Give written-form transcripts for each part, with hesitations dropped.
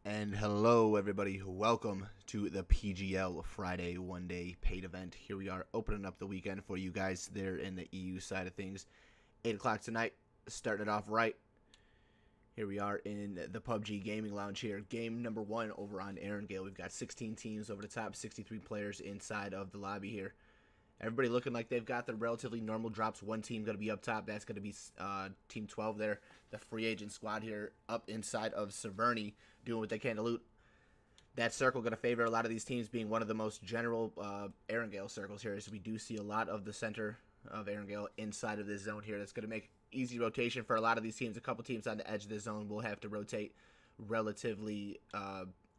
And hello everybody, welcome to the PGL Friday one-day paid event. Here we are opening up the weekend for you guys there in the EU side of things. 8 o'clock tonight, starting it off right. Here we are in the PUBG Gaming Lounge here. Game number 1 over on Erangel. We've got 16 teams over the top, 63 players inside of the lobby here. Everybody looking like they've got the relatively normal drops. One team going to be up top. That's going to be Team 12 there. The free agent squad here up inside of Severny doing what they can to loot. That circle going to favor a lot of these teams being one of the most general Erangel circles here. So we do see a lot of the center of Erangel inside of this zone here. That's going to make easy rotation for a lot of these teams. A couple teams on the edge of the zone will have to rotate relatively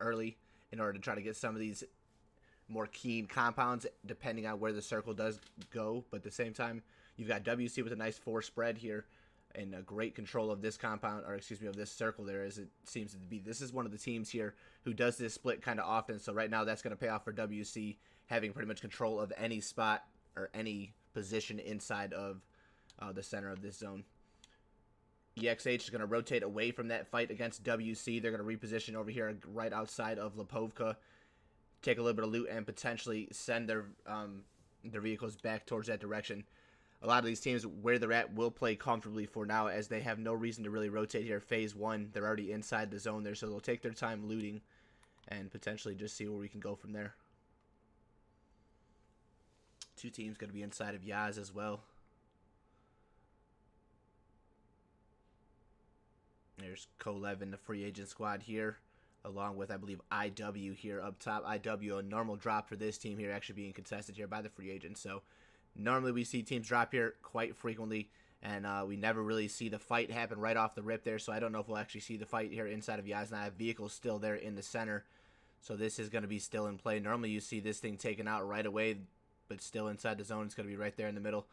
early in order to try to get some of these more keen compounds depending on where the circle does go. But at the same time, you've got WC with a nice 4 spread here and a great control of this compound, or excuse me, of this circle there, as it seems to be. This is one of the teams here who does this split kind of often, so right now that's going to pay off for WC having pretty much control of any spot or any position inside of the center of this zone. EXH is going to rotate away from that fight against WC. They're going to reposition over here right outside of Lipovka, take a little bit of loot, and potentially send their vehicles back towards that direction. A lot of these teams, where they're at, will play comfortably for now, as they have no reason to really rotate here. Phase 1, they're already inside the zone there, so they'll take their time looting and potentially just see where we can go from there. Two teams going to be inside of Yaz as well. There's Kolev in the free agent squad here, along with, I believe, IW here up top. IW, a normal drop for this team here, actually being contested here by the free agent. So normally we see teams drop here quite frequently, and we never really see the fight happen right off the rip there. So I don't know if we'll actually see the fight here inside of Yasna. Vehicle's still there in the center, so this is going to be still in play. Normally you see this thing taken out right away, but still inside the zone. It's going to be right there in the middle.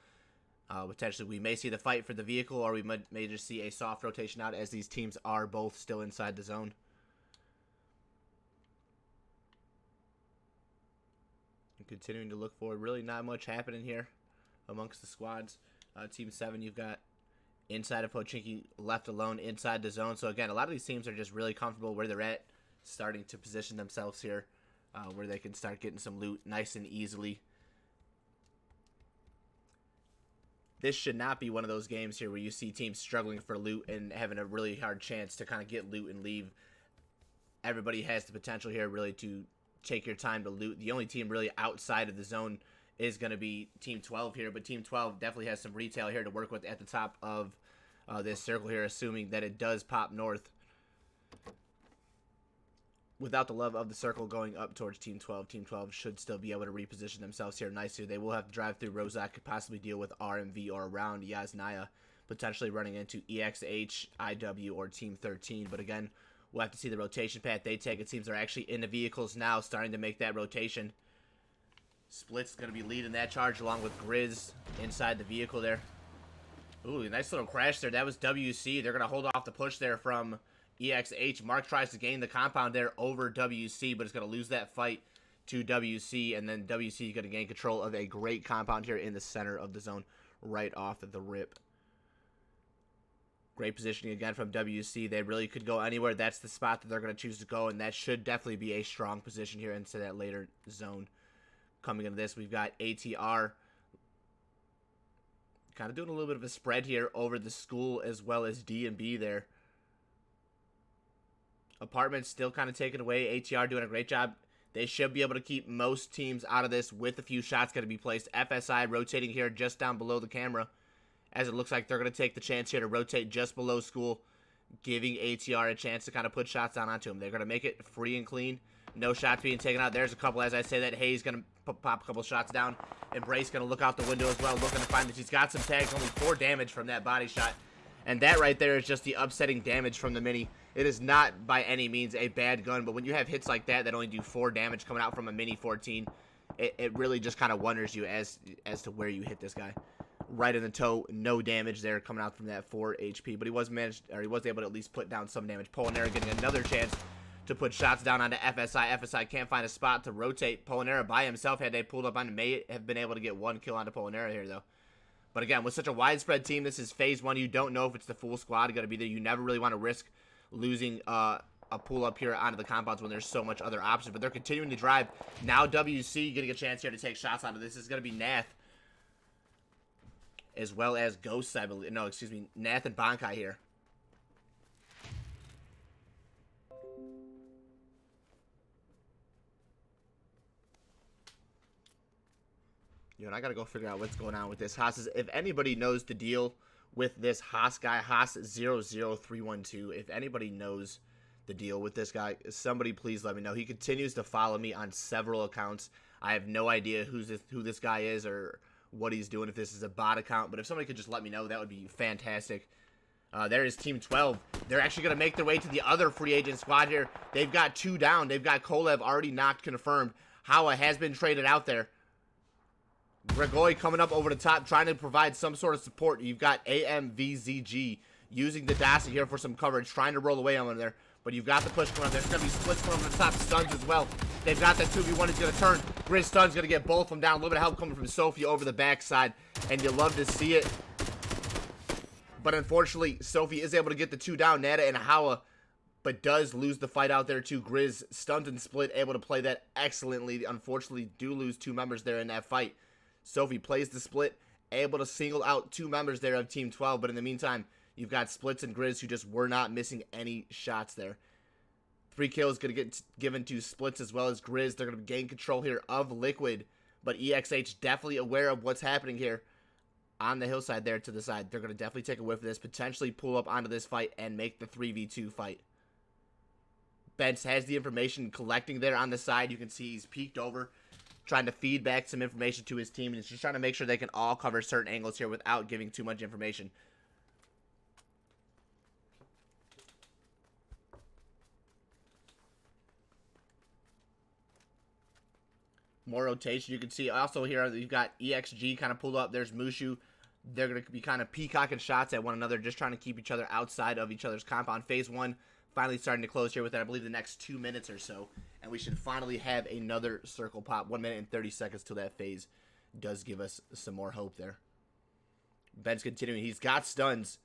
Potentially we may see the fight for the vehicle, or we may just see a soft rotation out, as these teams are both still inside the zone. Continuing to look forward. Really not much happening here amongst the squads. Team 7, you've got inside of Pochinki left alone inside the zone. So again, a lot of these teams are just really comfortable where they're at, starting to position themselves here where they can start getting some loot nice and easily. This should not be one of those games here where you see teams struggling for loot and having a really hard chance to kind of get loot and leave. Everybody has the potential here really to take your time to loot. The only team really outside of the zone is going to be Team 12 here, but Team 12 definitely has some retail here to work with at the top of this circle here, assuming that it does pop north. Without the love of the circle going up towards Team 12, Team 12 should still be able to reposition themselves here nicely. They will have to drive through Rozak, could possibly deal with RMV or around Yasnaya, potentially running into EXH, IW, or Team 13, but again, we'll have to see the rotation path they take. It seems they're actually in the vehicles now, starting to make that rotation. Split's going to be leading that charge along with Grizz inside the vehicle there. Ooh, nice little crash there. That was WC. They're going to hold off the push there from EXH. Mark tries to gain the compound there over WC, but is going to lose that fight to WC. And then WC is going to gain control of a great compound here in the center of the zone right off of the rip. Great positioning again from WC. They really could go anywhere. That's the spot that they're going to choose to go, and that should definitely be a strong position here into that later zone. Coming into this, we've got ATR kind of doing a little bit of a spread here over the school, as well as D&B there. Apartments still kind of taken away. ATR doing a great job. They should be able to keep most teams out of this with a few shots going to be placed. FSI rotating here just down below the camera, as it looks like they're going to take the chance here to rotate just below school, giving ATR a chance to kind of put shots down onto him. They're going to make it free and clean. No shots being taken out. There's a couple, as I say that. Hayes going to pop a couple shots down. Embrace going to look out the window as well, looking to find that he's got some tags. Only 4 damage from that body shot. And that right there is just the upsetting damage from the Mini. It is not by any means a bad gun, but when you have hits like that that only do 4 damage coming out from a Mini 14, it really just kind of wonders you as to where you hit this guy. Right in the toe, no damage there coming out from that 4 HP, but he was able to at least put down some damage. Polinera getting another chance to put shots down onto FSI. FSI can't find a spot to rotate. Polinera by himself, had they pulled up on him, may have been able to get 1 kill onto Polinera here though. But again, with such a widespread team, this is phase 1. You don't know if it's the full squad going to be there. You never really want to risk losing a pull up here onto the compounds when there's so much other option. But they're continuing to drive. Now WC getting a chance here to take shots out of this. Is going to be Nath. As well as Ghosts, I believe. No, excuse me. Nath and Bankai here. And I gotta go figure out what's going on with this. Haas, if anybody knows the deal with this Haas guy, Haas00312, if anybody knows the deal with this guy, somebody please let me know. He continues to follow me on several accounts. I have no idea who this guy is or what he's doing, if this is a bot account, but if somebody could just let me know, that would be fantastic. There is Team 12. They're actually going to make their way to the other free agent squad here. They've got 2 down. They've got Kolev already knocked, confirmed. Hawa has been traded out there. Gregoy coming up over the top, trying to provide some sort of support. You've got AMVZG using the Dasi here for some coverage, trying to roll away on there. But you've got the push coming up. There's going to be splits coming over the top, stuns as well. They've got that 2v1. He's going to turn. Grizz Stun's going to get both of them down. A little bit of help coming from Sophie over the backside, and you love to see it. But unfortunately, Sophie is able to get the 2 down, Nada and Hawa, but does lose the fight out there too. Grizz, stunned and split, able to play that excellently. Unfortunately, do lose 2 members there in that fight. Sophie plays the split, able to single out 2 members there of Team 12, but in the meantime, you've got Splits and Grizz who just were not missing any shots there. 3 kills going to get given to Splits as well as Grizz. They're going to gain control here of Liquid, but EXH definitely aware of what's happening here on the hillside there to the side. They're going to definitely take a whiff of this, potentially pull up onto this fight and make the 3v2 fight. Bence has the information collecting there on the side. You can see he's peeked over, trying to feed back some information to his team, and he's just trying to make sure they can all cover certain angles here without giving too much information. More rotation. You can see also here you've got EXG kind of pulled up. There's Mushu. They're going to be kind of peacocking shots at one another, just trying to keep each other outside of each other's compound. Phase 1 finally starting to close here within, I believe, the next 2 minutes or so. And we should finally have another circle pop. 1 minute and 30 seconds till that phase does give us some more hope there. Ben's continuing. He's got stuns.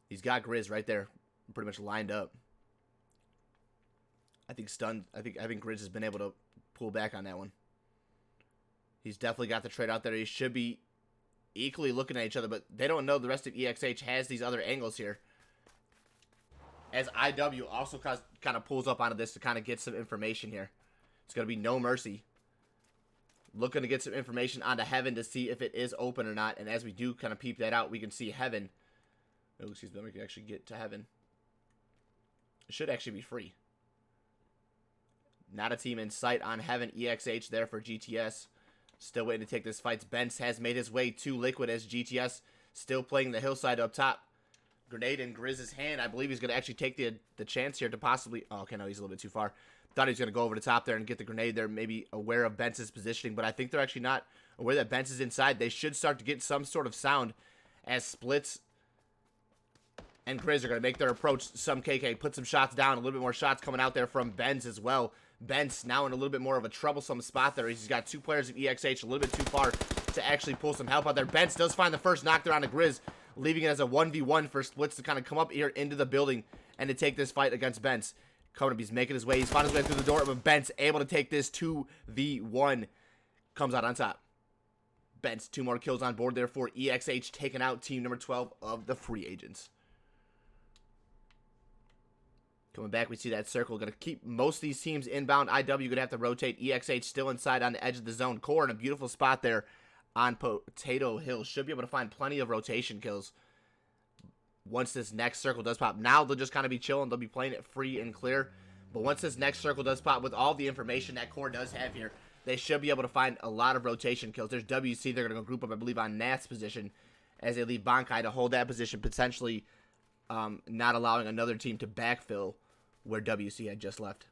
He's got Grizz right there, pretty much lined up. I think Grizz has been able to pull back on that one. He's definitely got the trade out there. He should be equally looking at each other, but they don't know the rest of EXH has these other angles here. As IW also kind of pulls up onto this to kind of get some information here. It's going to be No Mercy. Looking to get some information onto Heaven to see if it is open or not. And as we do kind of peep that out, we can see Heaven. Oh, excuse me, we can actually get to Heaven. It should actually be free. Not a team in sight on Heaven. EXH there for GTS. Still waiting to take this fight. Bence has made his way to Liquid as GTS still playing the hillside up top. Grenade in Grizz's hand. I believe he's going to actually take the chance here to possibly... Oh, okay, no, he's a little bit too far. Thought he was going to go over the top there and get the grenade there, maybe aware of Bence's positioning, but I think they're actually not aware that Bence is inside. They should start to get some sort of sound as Splits and Grizz are going to make their approach. Some KK put some shots down. A little bit more shots coming out there from Benz as well. Benz now in a little bit more of a troublesome spot there. He's got 2 players of EXH a little bit too far to actually pull some help out there. Benz does find the first knock there on the Grizz, leaving it as a 1v1 for Splits to kind of come up here into the building and to take this fight against Benz. Coming up, he's making his way. He's found his way through the door, but Benz able to take this 2v1. Comes out on top. Benz, 2 more kills on board there for EXH, taking out team number 12 of the free agents. Coming back, we see that circle. Going to keep most of these teams inbound. IW going to have to rotate. EXH still inside on the edge of the zone. Core in a beautiful spot there on Potato Hill. Should be able to find plenty of rotation kills once this next circle does pop. Now they'll just kind of be chilling. They'll be playing it free and clear. But once this next circle does pop, with all the information that Core does have here, they should be able to find a lot of rotation kills. There's WC. They're going to go group up, I believe, on Nath's position as they leave Bankai to hold that position, potentially not allowing another team to backfill where WC had just left.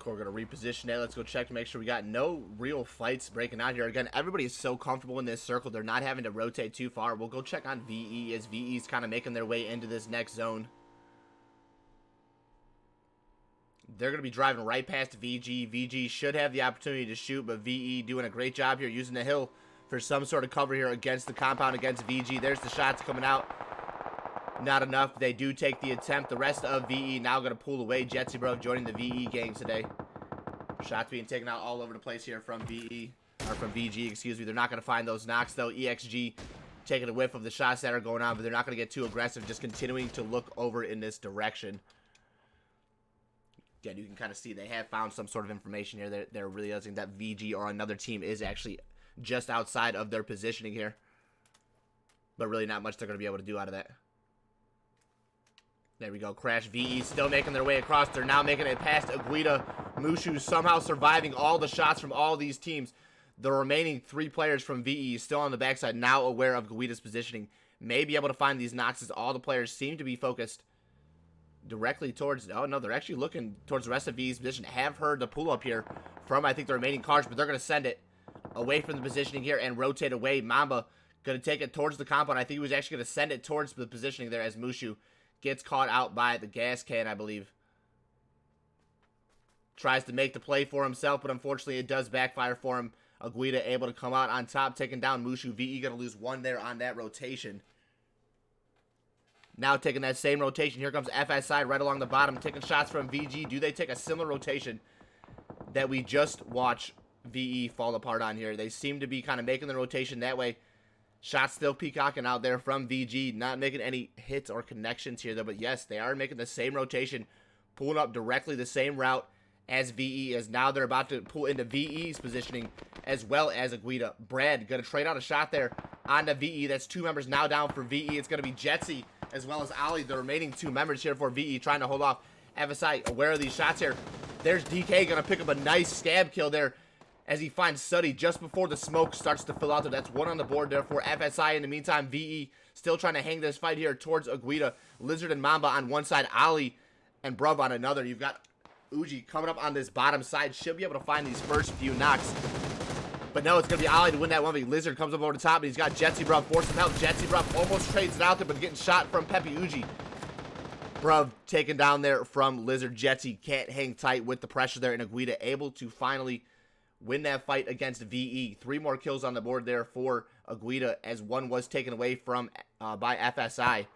We're going to reposition it. Let's go check to make sure we got no real fights breaking out here. Again, everybody is so comfortable in this circle. They're not having to rotate too far. We'll go check on VE as VE's kind of making their way into this next zone. They're going to be driving right past VG. VG should have the opportunity to shoot, but VE doing a great job here using the hill for some sort of cover here against the compound against VG. There's the shots coming out. Not enough. They do take the attempt. The rest of VE now going to pull away. Jetsy Bro joining the VE game today. Shots being taken out all over the place here from VE, or from VG, excuse me. They're not going to find those knocks, though. EXG taking a whiff of the shots that are going on, but they're not going to get too aggressive, just continuing to look over in this direction. Again, you can kind of see they have found some sort of information here. They're realizing that VG or another team is actually just outside of their positioning here. But really not much they're going to be able to do out of that. There we go. Crash. VE still making their way across. They're now making it past Aguida. Mushu somehow surviving all the shots from all these teams. The remaining 3 players from VE still on the backside, now aware of Aguida's positioning. May be able to find these knocks as all the players seem to be focused directly towards... Oh, no, they're actually looking towards the rest of VE's position. Have heard the pull-up here from, I think, the remaining cars, but they're going to send it away from the positioning here and rotate away. Mamba going to take it towards the compound. I think he was actually going to send it towards the positioning there as Mushu gets caught out by the gas can, I believe. Tries to make the play for himself, but unfortunately it does backfire for him. Aguida able to come out on top, taking down Mushu. VE going to lose 1 there on that rotation. Now taking that same rotation. Here comes FSI right along the bottom, taking shots from VG. Do they take a similar rotation that we just watched VE fall apart on here? They seem to be kind of making the rotation that way. Shots still peacocking out there from VG. Not making any hits or connections here, though. But yes, they are making the same rotation. Pulling up directly the same route as VE. As now they're about to pull into VE's positioning as well as Aguida. Brad going to trade out a shot there onto VE. That's 2 members now down for VE. It's going to be Jetsy as well as Ali, the remaining 2 members here for VE, trying to hold off FSI. Aware of these shots here. There's DK going to pick up a nice scab kill there as he finds Suddy just before the smoke starts to fill out there. That's 1 on the board there for FSI. In the meantime, VE still trying to hang this fight here towards Aguida. Lizard and Mamba on one side, Ali and Bruv on another. You've got Uji coming up on this bottom side. She'll be able to find these first few knocks. But no, it's going to be Ali to win that 1v. Lizard comes up over the top, and he's got Jetsy Bruv for some help. Jetsy Bruv almost trades it out there, but getting shot from Pepe Uji. Bruv taken down there from Lizard. Jetsy can't hang tight with the pressure there, and Aguida able to finally win that fight against VE. 3 more kills on the board there for Aguida, as 1 was taken away from by FSI.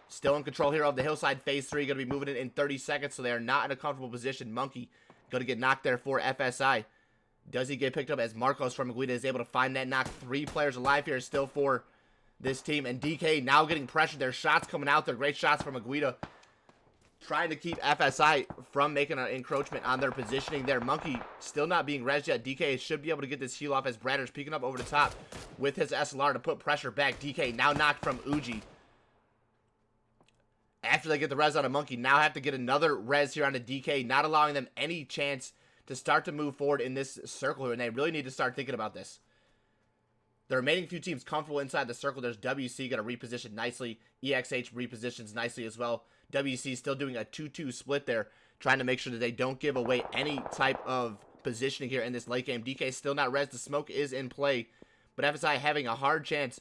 Still in control here of the hillside. Phase 3 going to be moving it in 30 seconds, so they are not in a comfortable position. Monkey going to get knocked there for FSI. Does he get picked up as Marcos from Aguida is able to find that knock? 3 players alive here still for this team. And DK now getting pressured. There's shots coming out there. Great shots from Aguida. Trying to keep FSI from making an encroachment on their positioning there. Monkey still not being rezzed yet. DK should be able to get this heal off as Bradder's peeking up over the top with his SLR to put pressure back. DK now knocked from Uji. After they get the res on a Monkey, now have to get another res here on a DK, not allowing them any chance to start to move forward in this circle here, and they really need to start thinking about this. The remaining few teams comfortable inside the circle. There's WC going to reposition nicely. EXH repositions nicely as well. WC still doing a 2-2 split there, trying to make sure that they don't give away any type of positioning here in this late game. DK still not res. The smoke is in play, but FSI having a hard chance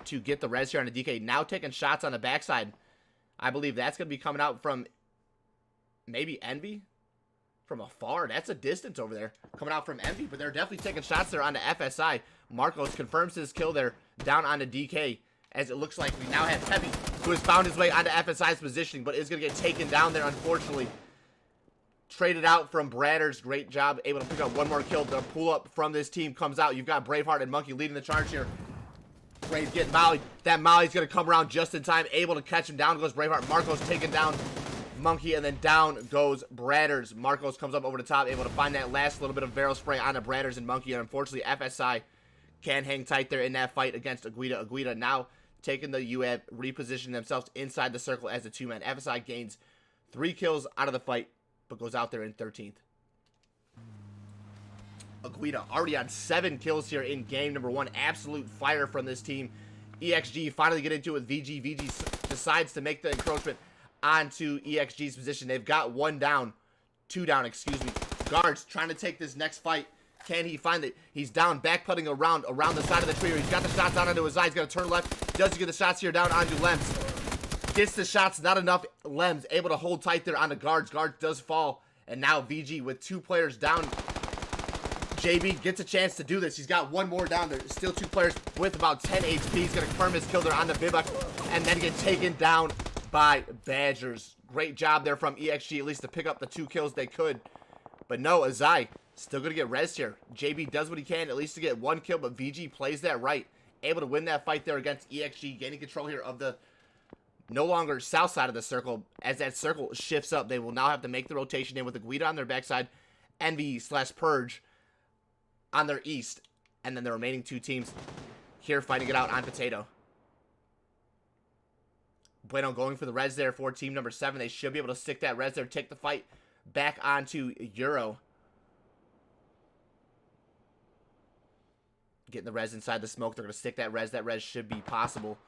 to get the res here on the DK. Now taking shots on the backside. I believe that's going to be coming out from maybe Envy from afar. That's a distance over there coming out from Envy, but they're definitely taking shots there onto FSI. Marcos confirms his kill there down onto DK, as it looks like we now have Peppy, who has found his way onto FSI's positioning, but is going to get taken down there, unfortunately. Traded out from Bradders. Great job, able to pick up 1 more kill. The pull-up from this team comes out. You've got Braveheart and Monkey leading the charge here. Brave getting mollied. That molly's going to come around just in time, able to catch him down. Goes Braveheart. Marcos taking down Monkey, and then down goes Bradders. Marcos comes up over the top, able to find that last little bit of barrel spray on the Bradders and Monkey, and unfortunately FSI can hang tight there in that fight against Aguida. Aguida now taking the UAV, repositioning themselves inside the circle as a 2-man. FSI gains 3 kills out of the fight, but goes out there in 13th. Aguida already on 7 kills here in game number 1. Absolute fire from this team. EXG finally get into it with VG. VG decides to make the encroachment onto EXG's position. They've got 1 down. 2 down, excuse me. Guards trying to take this next fight. Can he find it? He's down, backputting around the side of the tree. He's got the shots down onto his eye. He's going to turn left. Does he get the shots here down onto Lems? Gets the shots, not enough. Lems able to hold tight there on the guards. Guards does fall. And now VG with 2 players down. JB gets a chance to do this. He's got 1 more down there. Still 2 players with about 10 HP. He's going to confirm his kill there on the Bibuk and then get taken down by Badgers. Great job there from EXG, at least to pick up the 2 kills they could. But no, Azai still going to get rezzed here. JB does what he can, at least to get 1 kill, but VG plays that right. Able to win that fight there against EXG, gaining control here of the no longer south side of the circle. As that circle shifts up, they will now have to make the rotation in with the Guida on their backside, Envy/Purge on their east, and then the remaining 2 teams here fighting it out on Potato. Bueno going for the res there for team number 7. They should be able to stick that res there, take the fight back onto Euro. Getting the res inside the smoke. They're going to stick that res. That res should be possible.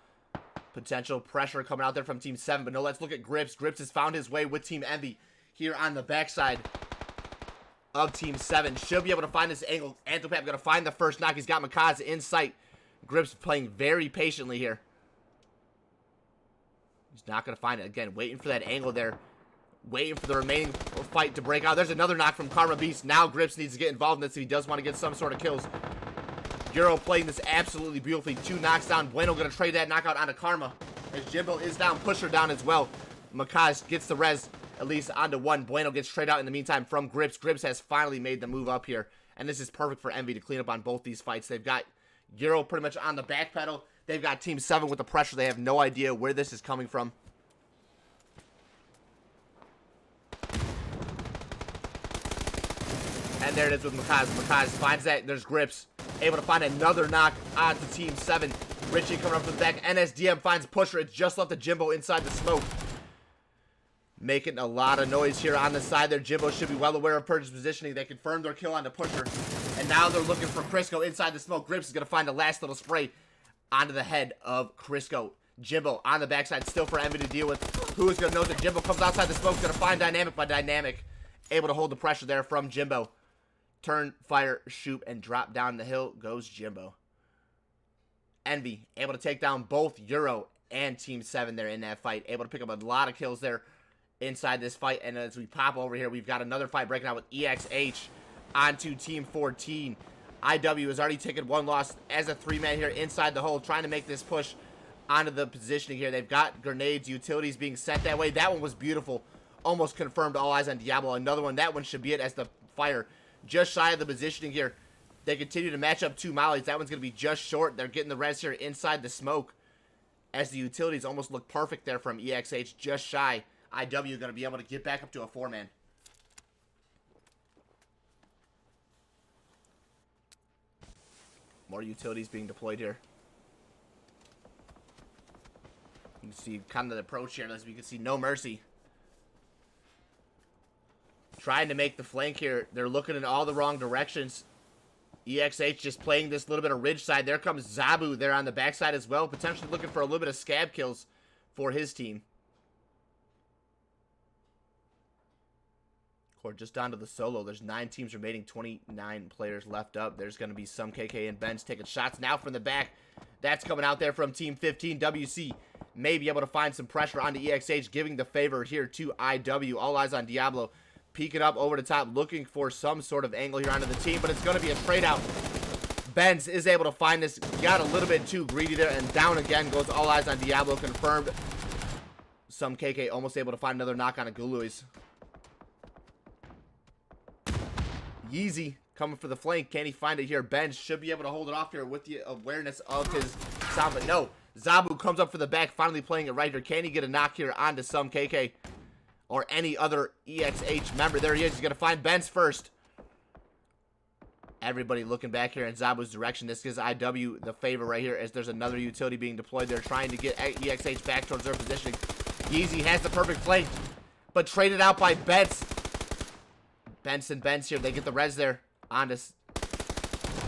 Potential pressure coming out there from team 7. But no, let's look at Grips. Grips has found his way with team Envy here on the backside of team 7. Should be able to find this angle. Anthropap going to find the first knock. He's got Makaza in sight. Grips playing very patiently here. He's not going to find it. Again, waiting for that angle there. Waiting for the remaining fight to break out. There's another knock from Karma Beast. Now Grips needs to get involved in this if he does want to get some sort of kills. Euro playing this absolutely beautifully. 2 knocks down. Bueno going to trade that knockout onto Karma. As Jimbo is down. Pusher down as well. Makaj gets the res at least onto 1. Bueno gets traded out in the meantime from Grips. Grips has finally made the move up here. And this is perfect for Envy to clean up on both these fights. They've got Euro pretty much on the back pedal. They've got Team 7 with the pressure. They have no idea where this is coming from. And there it is with Makaz. Makaz finds that. There's Grips. Able to find another knock onto Team 7. Richie coming up from the back. NSDM finds Pusher. It's just left the Jimbo inside the smoke. Making a lot of noise here on the side there. Jimbo should be well aware of Purge's positioning. They confirmed their kill on the Pusher. And now they're looking for Crisco inside the smoke. Grips is going to find the last little spray onto the head of Crisco. Jimbo on the backside still for Envy to deal with. Who is going to know that Jimbo comes outside the smoke? Going to find Dynamic, but Dynamic able to hold the pressure there from Jimbo. Turn, fire, shoot, and drop down the hill goes Jimbo. Envy able to take down both Euro and Team 7 there in that fight. Able to pick up a lot of kills there inside this fight. And as we pop over here, we've got another fight breaking out with EXH onto Team 14. IW has already taken 1 loss as a 3-man here inside the hole, trying to make this push onto the positioning here. They've got grenades, utilities being sent that way. That one was beautiful. Almost confirmed all eyes on Diablo. Another one. That one should be it as the fire just shy of the positioning here. They continue to match up 2 mollies. That one's going to be just short. They're getting the res here inside the smoke as the utilities almost look perfect there from EXH, just shy. IW going to be able to get back up to a 4-man. More utilities being deployed here. You can see kind of the approach here. As we can see, no mercy. Trying to make the flank here. They're looking in all the wrong directions. EXH just playing this little bit of ridge side. There comes Zabu there on the backside as well. Potentially looking for a little bit of scab kills for his team. Court just down to the solo. There's 9 teams remaining, 29 players left up. There's going to be some KK and Benz taking shots now from the back. That's coming out there from Team 15. WC may be able to find some pressure onto EXH, giving the favor here to IW. All eyes on Diablo. Peeking up over the top, looking for some sort of angle here onto the team, but it's going to be a trade out. Benz is able to find this. Got a little bit too greedy there, and down again goes all eyes on Diablo, confirmed. Some KK almost able to find another knock on a Guluis. Yeezy coming for the flank. Can he find it here? Benz should be able to hold it off here with the awareness of his sound, but no. Zabu comes up for the back, finally playing it right here. Can he get a knock here onto some KK? Or any other EXH member. There he is. He's going to find Benz first. Everybody looking back here in Zabu's direction. This gives IW the favor right here as there's another utility being deployed. They're trying to get EXH back towards their positioning. Yeezy has the perfect flank, but traded out by Benz. Benson Benz here. They get the res there on this.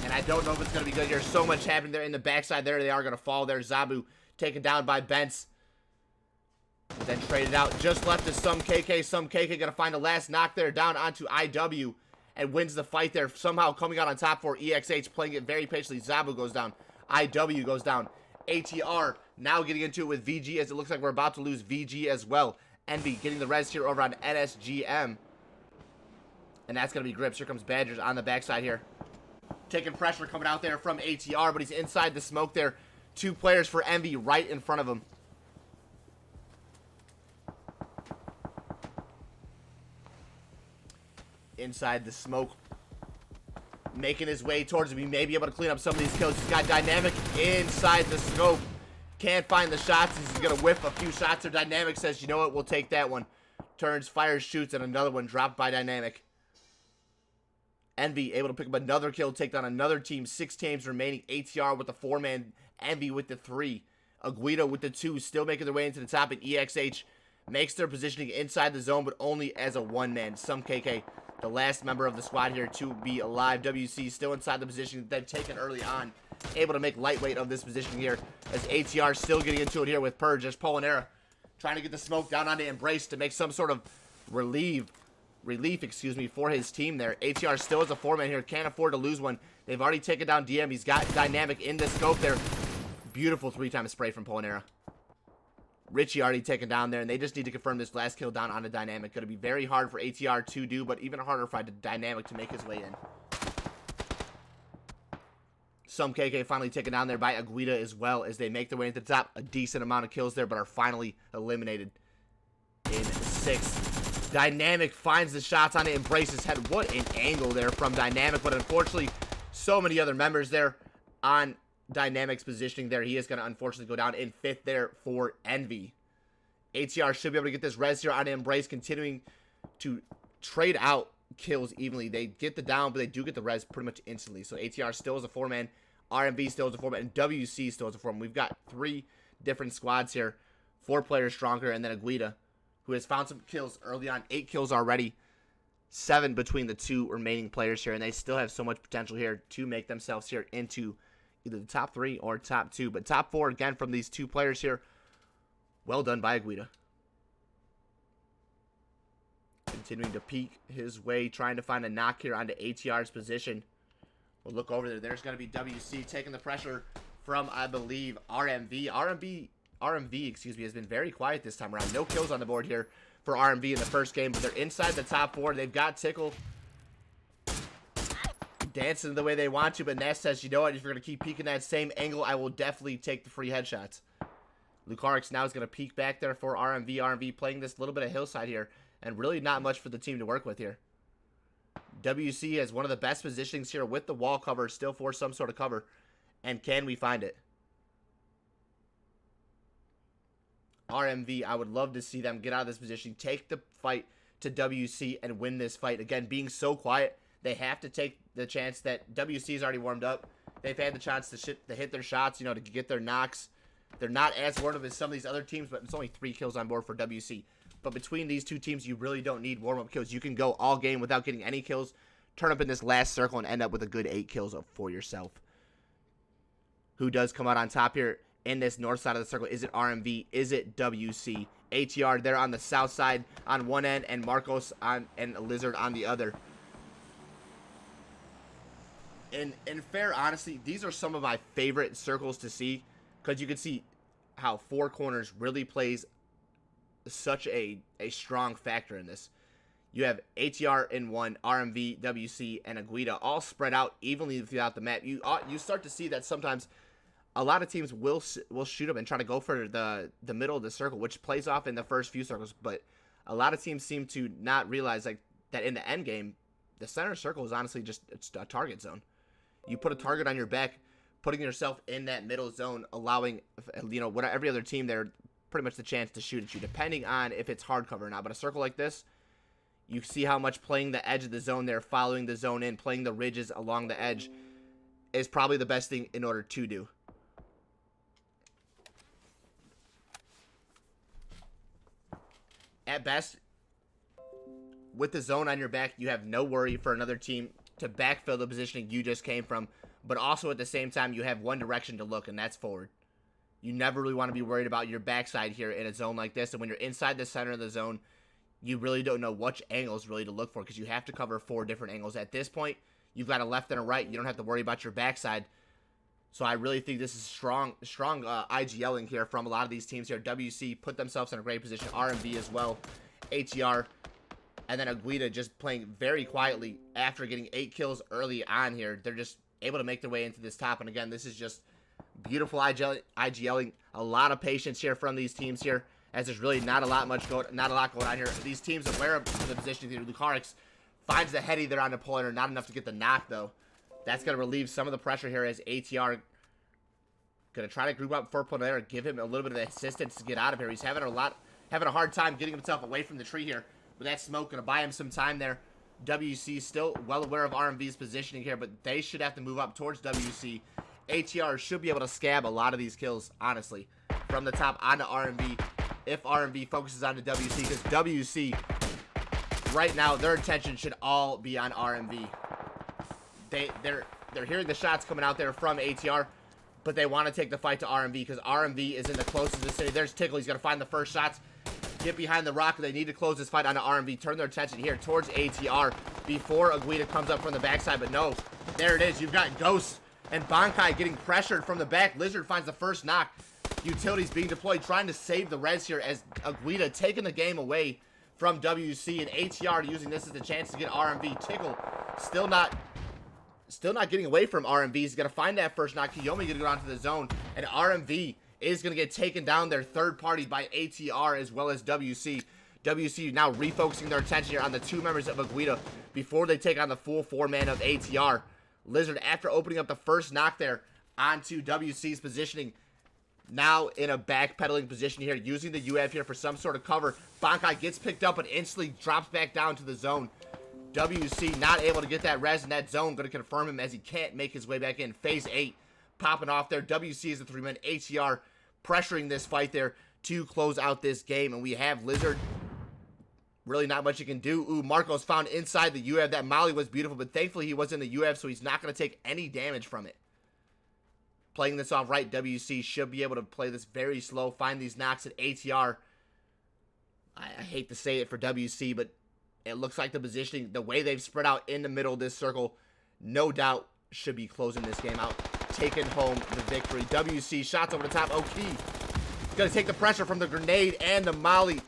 And I don't know if it's going to be good here. So much happening there in the backside there. They are going to fall there. Zabu taken down by Benz. Then traded out. Just left to some KK. Some KK gonna find a last knock there down onto IW and wins the fight there. Somehow coming out on top for EXH, playing it very patiently. Zabu goes down. IW goes down. ATR now getting into it with VG, as it looks like we're about to lose VG as well. Envy getting the res here over on NSGM. And that's going to be Grips. Here comes Badgers on the backside here. Taking pressure coming out there from ATR, but he's inside the smoke there. 2 players for Envy right in front of him. Inside the smoke. Making his way towards him. He may be able to clean up some of these kills. He's got Dynamic inside the scope. Can't find the shots. He's going to whiff a few shots. Or Dynamic says, you know what, we'll take that one. Turns, fires, shoots, and another one dropped by Dynamic. Envy able to pick up another kill, take down another team. 6 teams remaining. ATR with the 4-man. Envy with the 3. Aguido with the 2. Still making their way into the top. And EXH makes their positioning inside the zone, but only as a 1-man. Some KK, the last member of the squad here to be alive. WC still inside the position that they've taken early on. Able to make lightweight of this position here. As ATR still getting into it here with Purge. As Polanera trying to get the smoke down onto Embrace to make some sort of relief, for his team there. ATR still is a 4-man here. Can't afford to lose one. They've already taken down DM. He's got Dynamic in the scope there. Beautiful 3-time spray from Polanera. Richie already taken down there, and they just need to confirm this last kill down on a Dynamic. Going to be very hard for ATR to do, but even harder for Dynamic to make his way in. Some KK finally taken down there by Aguida as well, as they make their way into the top. A decent amount of kills there, but are finally eliminated in 6. Dynamic finds the shots on it, Embrace's head. What an angle there from Dynamic, but unfortunately, so many other members there on Dynamic's positioning there. He is going to unfortunately go down in 5th there for Envy. ATR should be able to get this res here on Embrace, continuing to trade out kills evenly. They get the down, but they do get the res pretty much instantly. So ATR still is a 4-man, RMB still is a 4-man, and WC still is a 4-man. We've got 3 different squads here, 4 players stronger, and then Aguida, who has found some kills early on. 8 kills already, 7 between the 2 remaining players here, and they still have so much potential here to make themselves here into either the top 3 or top 2. But top 4, again, from these 2 players here. Well done by Aguida. Continuing to peek his way, trying to find a knock here onto ATR's position. We'll look over there. There's going to be WC taking the pressure from, I believe, RMV. RMV, has been very quiet this time around. No kills on the board here for RMV in the first game, but they're inside the top 4. They've got Tickle dancing the way they want to, but Ness says, you know what, if you're going to keep peeking that same angle, I will definitely take the free headshots. Lucarix now is going to peek back there for RMV. RMV playing this little bit of hillside here, and really not much for the team to work with here. WC has one of the best positionings here with the wall cover, still for some sort of cover, and can we find it? RMV, I would love to see them get out of this position, take the fight to WC, and win this fight. Again, being so quiet, they have to take the chance that WC is already warmed up. They've had the chance to hit their shots, to get their knocks. They're not as warmed up as some of these other teams, but it's only 3 kills on board for WC. But between these 2 teams, you really don't need warm-up kills. You can go all game without getting any kills, turn up in this last circle, and end up with a good 8 kills for yourself. Who does come out on top here in this north side of the circle? Is it RMV? Is it WC? ATR there on the south side on one end, and Marcos and Lizard on the other. In fair honesty, these are some of my favorite circles to see, because you can see how 4 corners really plays such a strong factor in this. You have ATR in one, RMV, WC, and Aguida all spread out evenly throughout the map. You start to see that sometimes a lot of teams will shoot up and try to go for the middle of the circle, which plays off in the first few circles. But a lot of teams seem to not realize that in the end game, the center circle is honestly just a target zone. You put a target on your back, putting yourself in that middle zone, allowing every other team there pretty much the chance to shoot at you, depending on if it's hard cover or not. But a circle like this, you see how much playing the edge of the zone there, following the zone in, playing the ridges along the edge is probably the best thing in order to do. At best, with the zone on your back, you have no worry for another team to backfill the positioning you just came from, but also at the same time, you have one direction to look, and that's forward. You never really want to be worried about your backside here in a zone like this. And when you're inside the center of the zone, you really don't know which angles really to look for because you have to cover 4 different angles. At this point, you've got a left and a right. You don't have to worry about your backside. So I really think this is strong IGLing here from a lot of these teams here. WC put themselves in a great position. RMB as well. ATR. And then Aguida just playing very quietly after getting 8 kills early on here. They're just able to make their way into this top. And again, this is just beautiful IGLing. A lot of patience here from these teams here, as there's really not a lot going on here. These teams aware of the position here. Lucarix finds the heady there on the pointer. Not enough to get the knock, though. That's going to relieve some of the pressure here as ATR going to try to group up for Polonera, give him a little bit of assistance to get out of here. He's having a hard time getting himself away from the tree here. With that smoke, going to buy him some time there. WC still well aware of RMV's positioning here, but they should have to move up towards WC. ATR should be able to scab a lot of these kills, honestly, from the top onto RMV if RMV focuses on the WC, because WC, right now, their attention should all be on RMV. They're hearing the shots coming out there from ATR, but they want to take the fight to RMV because RMV is in the closest vicinity. There's Tickle. He's going to find the first shots. Get behind the rock. They need to close this fight onto RMV. Turn their attention here towards ATR before Aguida comes up from the backside. But no, there it is. You've got Ghost and Bankai getting pressured from the back. Lizard finds the first knock. Utilities being deployed, trying to save the res here as Aguida taking the game away from WC, and ATR using this as a chance to get RMV. Tickle still not getting away from RMV. He's going to find that first knock. Kiyomi going to go onto the zone, and RMV is going to get taken down their third party by ATR as well as WC. WC now refocusing their attention here on the 2 members of Aguida before they take on the full 4-man of ATR. Lizard, after opening up the first knock there onto WC's positioning, now in a backpedaling position here, using the UAV here for some sort of cover. Bankai gets picked up but instantly drops back down to the zone. WC not able to get that res in that zone. Going to confirm him as he can't make his way back in. Phase 8 popping off there. WC is the 3-man. ATR pressuring this fight there to close out this game. And we have Lizard. Really not much you can do. Ooh, Marcos found inside the UAV. That molly was beautiful, but thankfully he was in the UAV, so he's not going to take any damage from it. Playing this off right, WC should be able to play this very slow, find these knocks at ATR. I hate to say it for WC, but it looks like the positioning, the way they've spread out in the middle of this circle, no doubt should be closing this game out, taking home the victory. WC shots over the top. O'Key going to take the pressure from the grenade and the molly.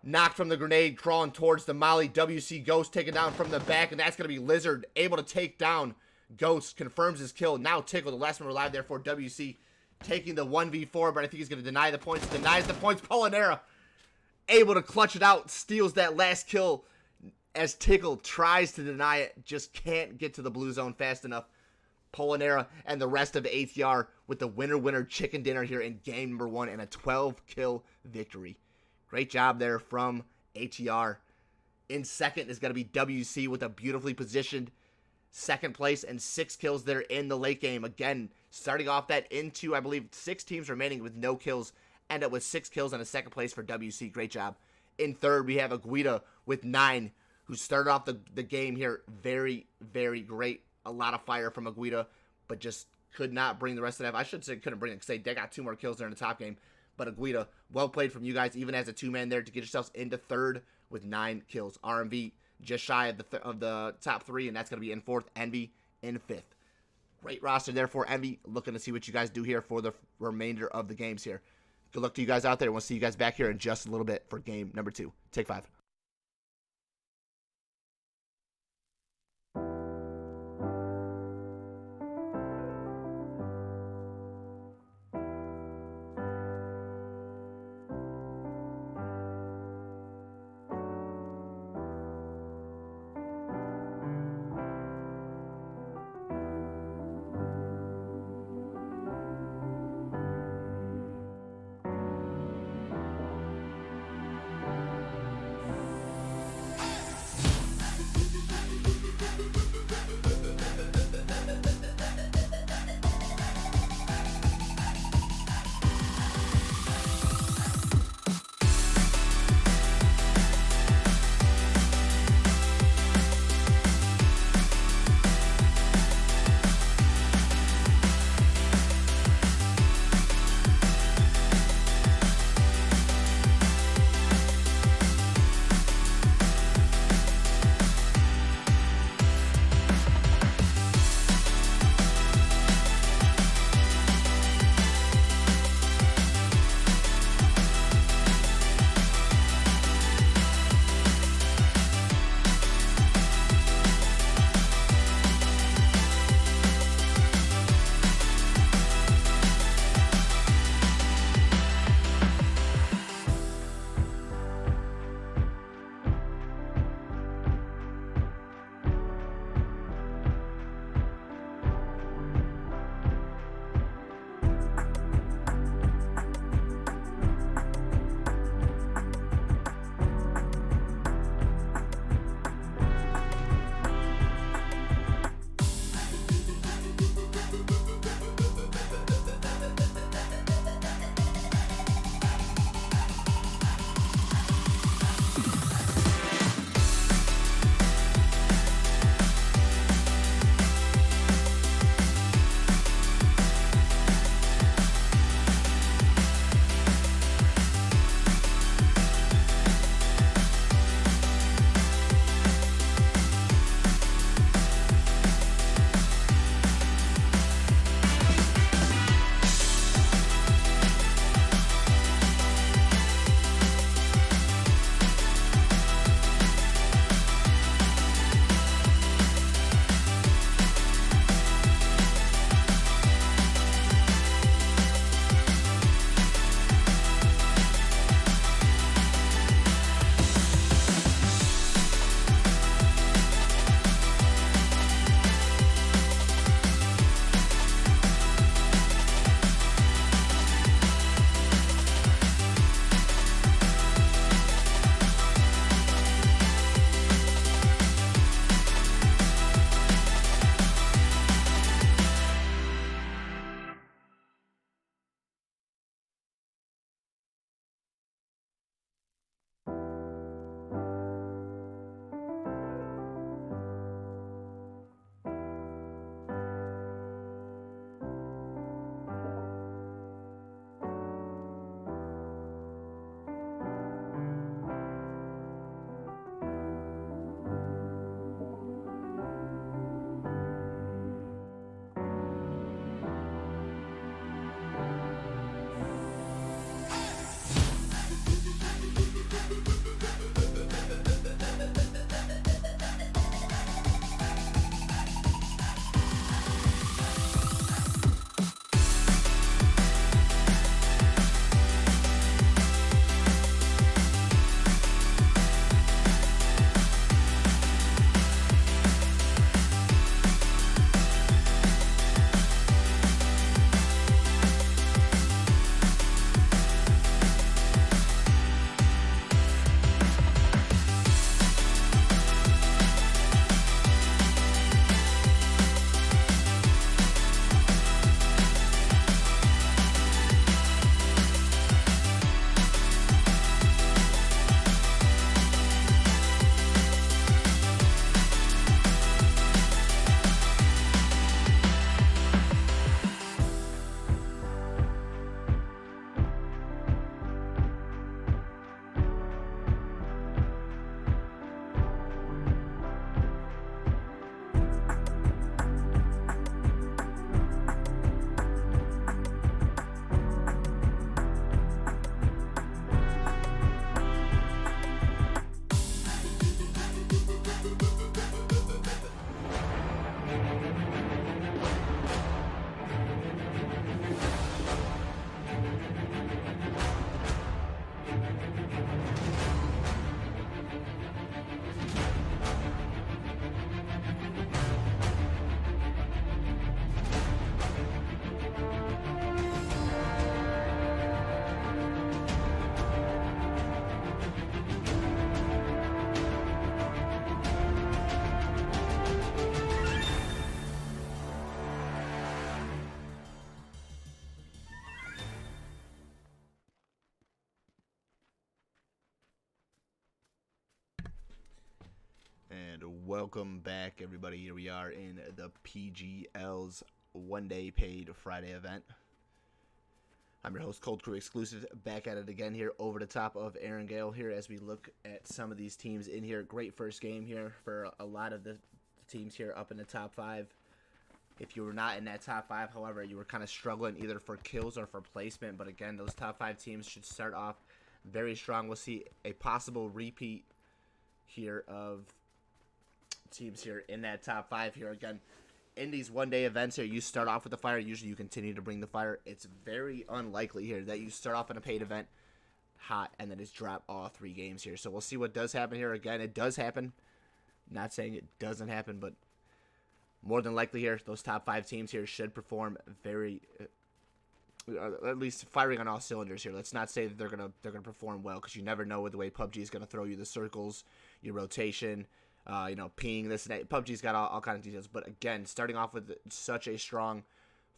Knocked from the grenade, crawling towards the molly. WC Ghost taken down from the back, and that's going to be Lizard able to take down Ghost. Confirms his kill. Now Tickle, the last one alive there for WC, taking the 1v4, but I think he's going to deny the points. Denies the points. Polonera able to clutch it out, steals that last kill as Tickle tries to deny it, just can't get to the blue zone fast enough. Polonera and the rest of ATR with the winner chicken dinner here in game number 1 and a 12-kill victory. Great job there from ATR. In second is going to be WC with a beautifully positioned second place and 6 kills there in the late game. Again, starting off that into, I believe, 6 teams remaining with no kills. End up with 6 kills and a second place for WC. Great job. In third, we have Aguida with 9, who started off the game here very, very great. A lot of fire from Aguida, but just could not bring the rest of that. I should say couldn't bring it because they got 2 more kills there in the top game. But Aguida, well played from you guys, even as a 2-man there to get yourselves into third with 9 kills. RMV just shy of the top 3, and that's going to be in fourth. Envy in fifth. Great roster there for Envy. Looking to see what you guys do here for the remainder of the games here. Good luck to you guys out there. We'll see you guys back here in just a little bit for game number 2. Take 5. Welcome back, everybody. Here we are in the PGL's one-day paid Friday event. I'm your host, Cold Crew Exclusive, back at it again here over the top of Aaron Gale here as we look at some of these teams in here. Great first game here for a lot of the teams here up in the top 5. If you were not in that top 5, however, you were kind of struggling either for kills or for placement. But again, those top 5 teams should start off very strong. We'll see a possible repeat here of teams here in that top 5 here. Again, in these one-day events here, you start off with the fire. Usually you continue to bring the fire. It's very unlikely here that you start off in a paid event hot and then just drop all 3 games here. So we'll see what does happen here. Again, it does happen. Not saying it doesn't happen, but more than likely here, those top 5 teams here should perform very, at least firing on all cylinders here. Let's not say that they're gonna perform well, because you never know with the way PUBG is gonna throw you the circles, your rotation, ping, this and that. PUBG's got all kinds of details. But again, starting off with such a strong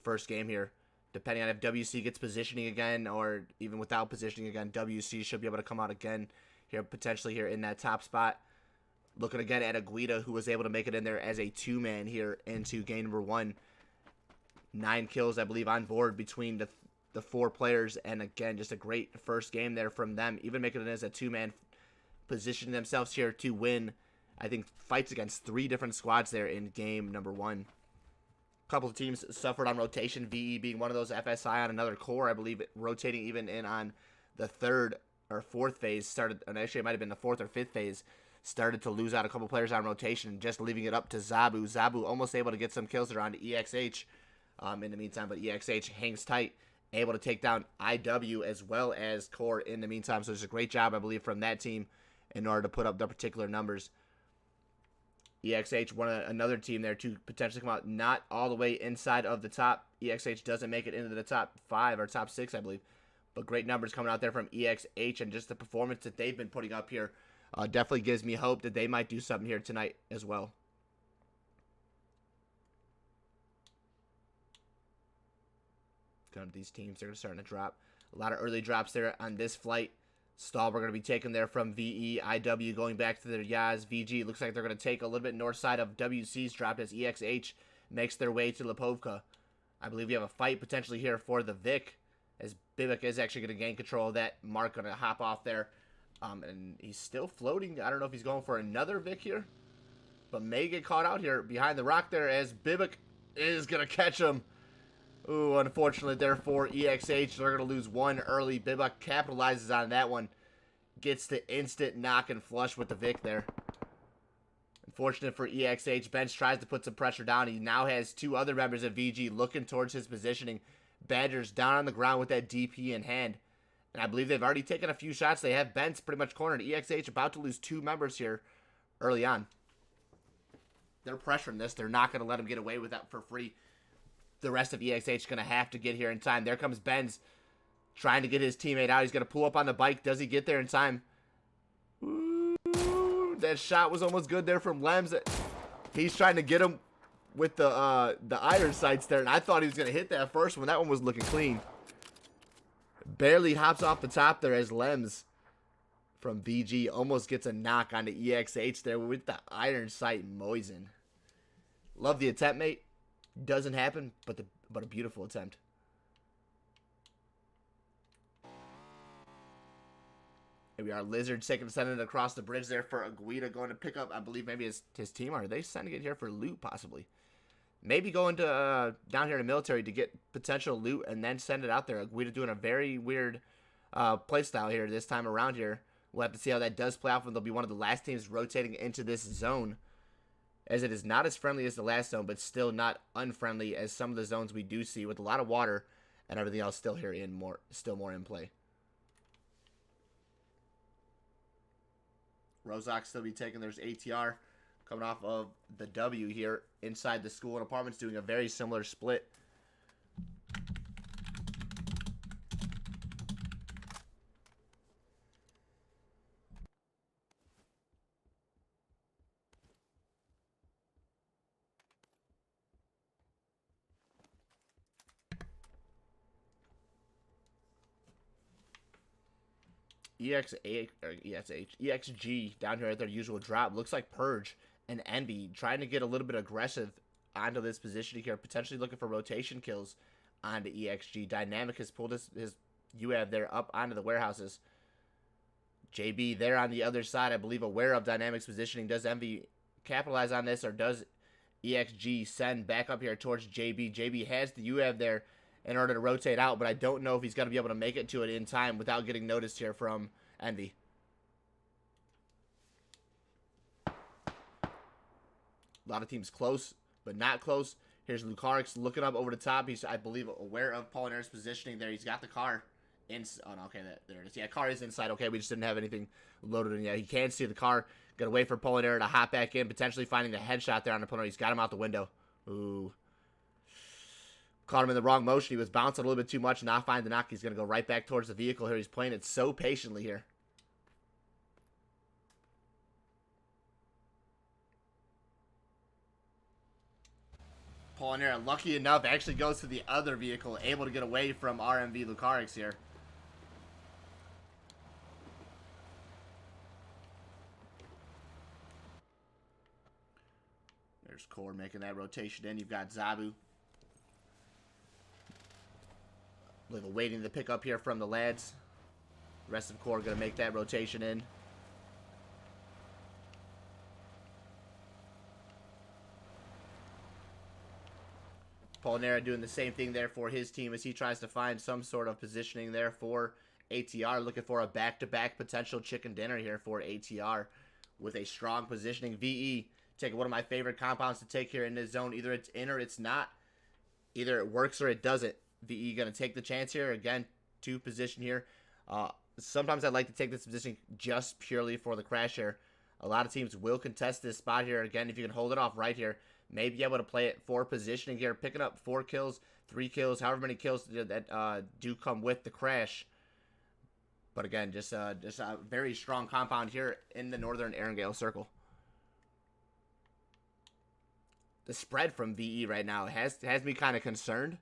first game here, depending on if WC gets positioning again or even without positioning again, WC should be able to come out again here, potentially here in that top spot. Looking again at Aguida, who was able to make it in there as a 2-man here into game number 1. 9 kills, I believe, on board between the 4 players. And again, just a great first game there from them. Even making it as a 2-man, positioning themselves here to win, I think, fights against 3 different squads there in game number 1. A couple of teams suffered on rotation, VE being one of those, FSI on another core, I believe, rotating even in on the 3rd or 4th phase. Started, and actually it might have been the 4th or 5th phase. Started to lose out a couple players on rotation, just leaving it up to Zabu. Zabu almost able to get some kills around EXH in the meantime, but EXH hangs tight, able to take down IW as well as Core in the meantime. So it's a great job, I believe, from that team in order to put up the particular numbers. EXH another team there to potentially come out not all the way inside of the top. EXH doesn't make it into the top 5 or top 6, I believe. But great numbers coming out there from EXH, and just the performance that they've been putting up here definitely gives me hope that they might do something here tonight as well. Kind of these teams are starting to drop. A lot of early drops there on this flight. Stall, we're going to be taking there from VE. IW going back to their Yaz. VG looks like they're going to take a little bit north side of WC's drop as EXH makes their way to Lipovka. I believe we have a fight potentially here for the Vic, as Bibik is actually going to gain control of that. Mark going to hop off there. And he's still floating. I don't know if he's going for another Vic here, but may get caught out here behind the rock there as Bibik is going to catch him. Ooh, unfortunately, therefore, EXH, they're going to lose 1 early. Bibik capitalizes on that one. Gets the instant knock and flush with the Vic there. Unfortunate for EXH. Bench tries to put some pressure down. He now has 2 other members of VG looking towards his positioning. Badgers down on the ground with that DP in hand. And I believe they've already taken a few shots. They have Benz pretty much cornered. EXH about to lose 2 members here early on. They're pressuring this. They're not going to let him get away with that for free. The rest of EXH going to have to get here in time. There comes Benz trying to get his teammate out. He's going to pull up on the bike. Does he get there in time? Ooh, that shot was almost good there from Lems. He's trying to get him with the iron sights there, and I thought he was going to hit that first one. That one was looking clean. Barely hops off the top there as Lems from VG almost gets a knock on the EXH there with the iron sight Moisen. Love the attempt, mate. Doesn't happen, but a beautiful attempt. Here we are. Lizard sending it across the bridge there for Aguida, going to pick up, I believe, maybe his team. Are they sending it here for loot, possibly? Maybe going to down here in the military to get potential loot and then send it out there. Aguida doing a very weird playstyle here this time around here. We'll have to see how that does play out when they'll be one of the last teams rotating into this zone, as it is not as friendly as the last zone, but still not unfriendly as some of the zones we do see, with a lot of water and everything else still here in more in play. Rozak still be taking. There's ATR coming off of the W here inside the school and apartments, doing a very similar split. EXG down here at their usual drop. Looks like Purge And Envy trying to get a little bit aggressive onto this position here, potentially looking for rotation kills onto EXG. Dynamic has pulled his UAV there up onto the warehouses. JB there on the other side, I believe, aware of Dynamic's positioning. Does Envy capitalize on this, or does EXG send back up here towards JB? JB has the UAV there in order to rotate out, but I don't know if he's going to be able to make it to it in time without getting noticed here from Envy. A lot of teams close, but not close. Here's Lucarix looking up over the top. He's, I believe, aware of Polinare's positioning there. He's got the car. Oh, no, okay, there it is. Yeah, car is inside. Okay, we just didn't have anything loaded in yet. He can see the car. Gonna wait for Polinare to hop back in, potentially finding the headshot there on the Polinare. He's got him out the window. Ooh. Caught him in the wrong motion. He was bouncing a little bit too much, not finding the knock. He's gonna go right back towards the vehicle here. He's playing it so patiently here. Polinare, lucky enough, actually goes to the other vehicle, able to get away from RMV Lucarix here. There's Core making that rotation in. You've got Zabu. Waiting to pick up here from the lads. The rest of Core going to make that rotation in. Polinare doing the same thing there for his team as he tries to find some sort of positioning there for ATR. Looking for a back-to-back potential chicken dinner here for ATR with a strong positioning. VE taking one of my favorite compounds to take here in this zone. Either it's in or it's not. Either it works or it doesn't. VE going to take the chance here. Again, to position here. Sometimes I like to take this position just purely for the crash here. A lot of teams will contest this spot here. Again, if you can hold it off right here, may be able to play it for positioning here. Picking up 4 kills, 3 kills, however many kills that do come with the crash. But again, just a very strong compound here in the Northern Erangel Circle. The spread from VE right now has me kind of concerned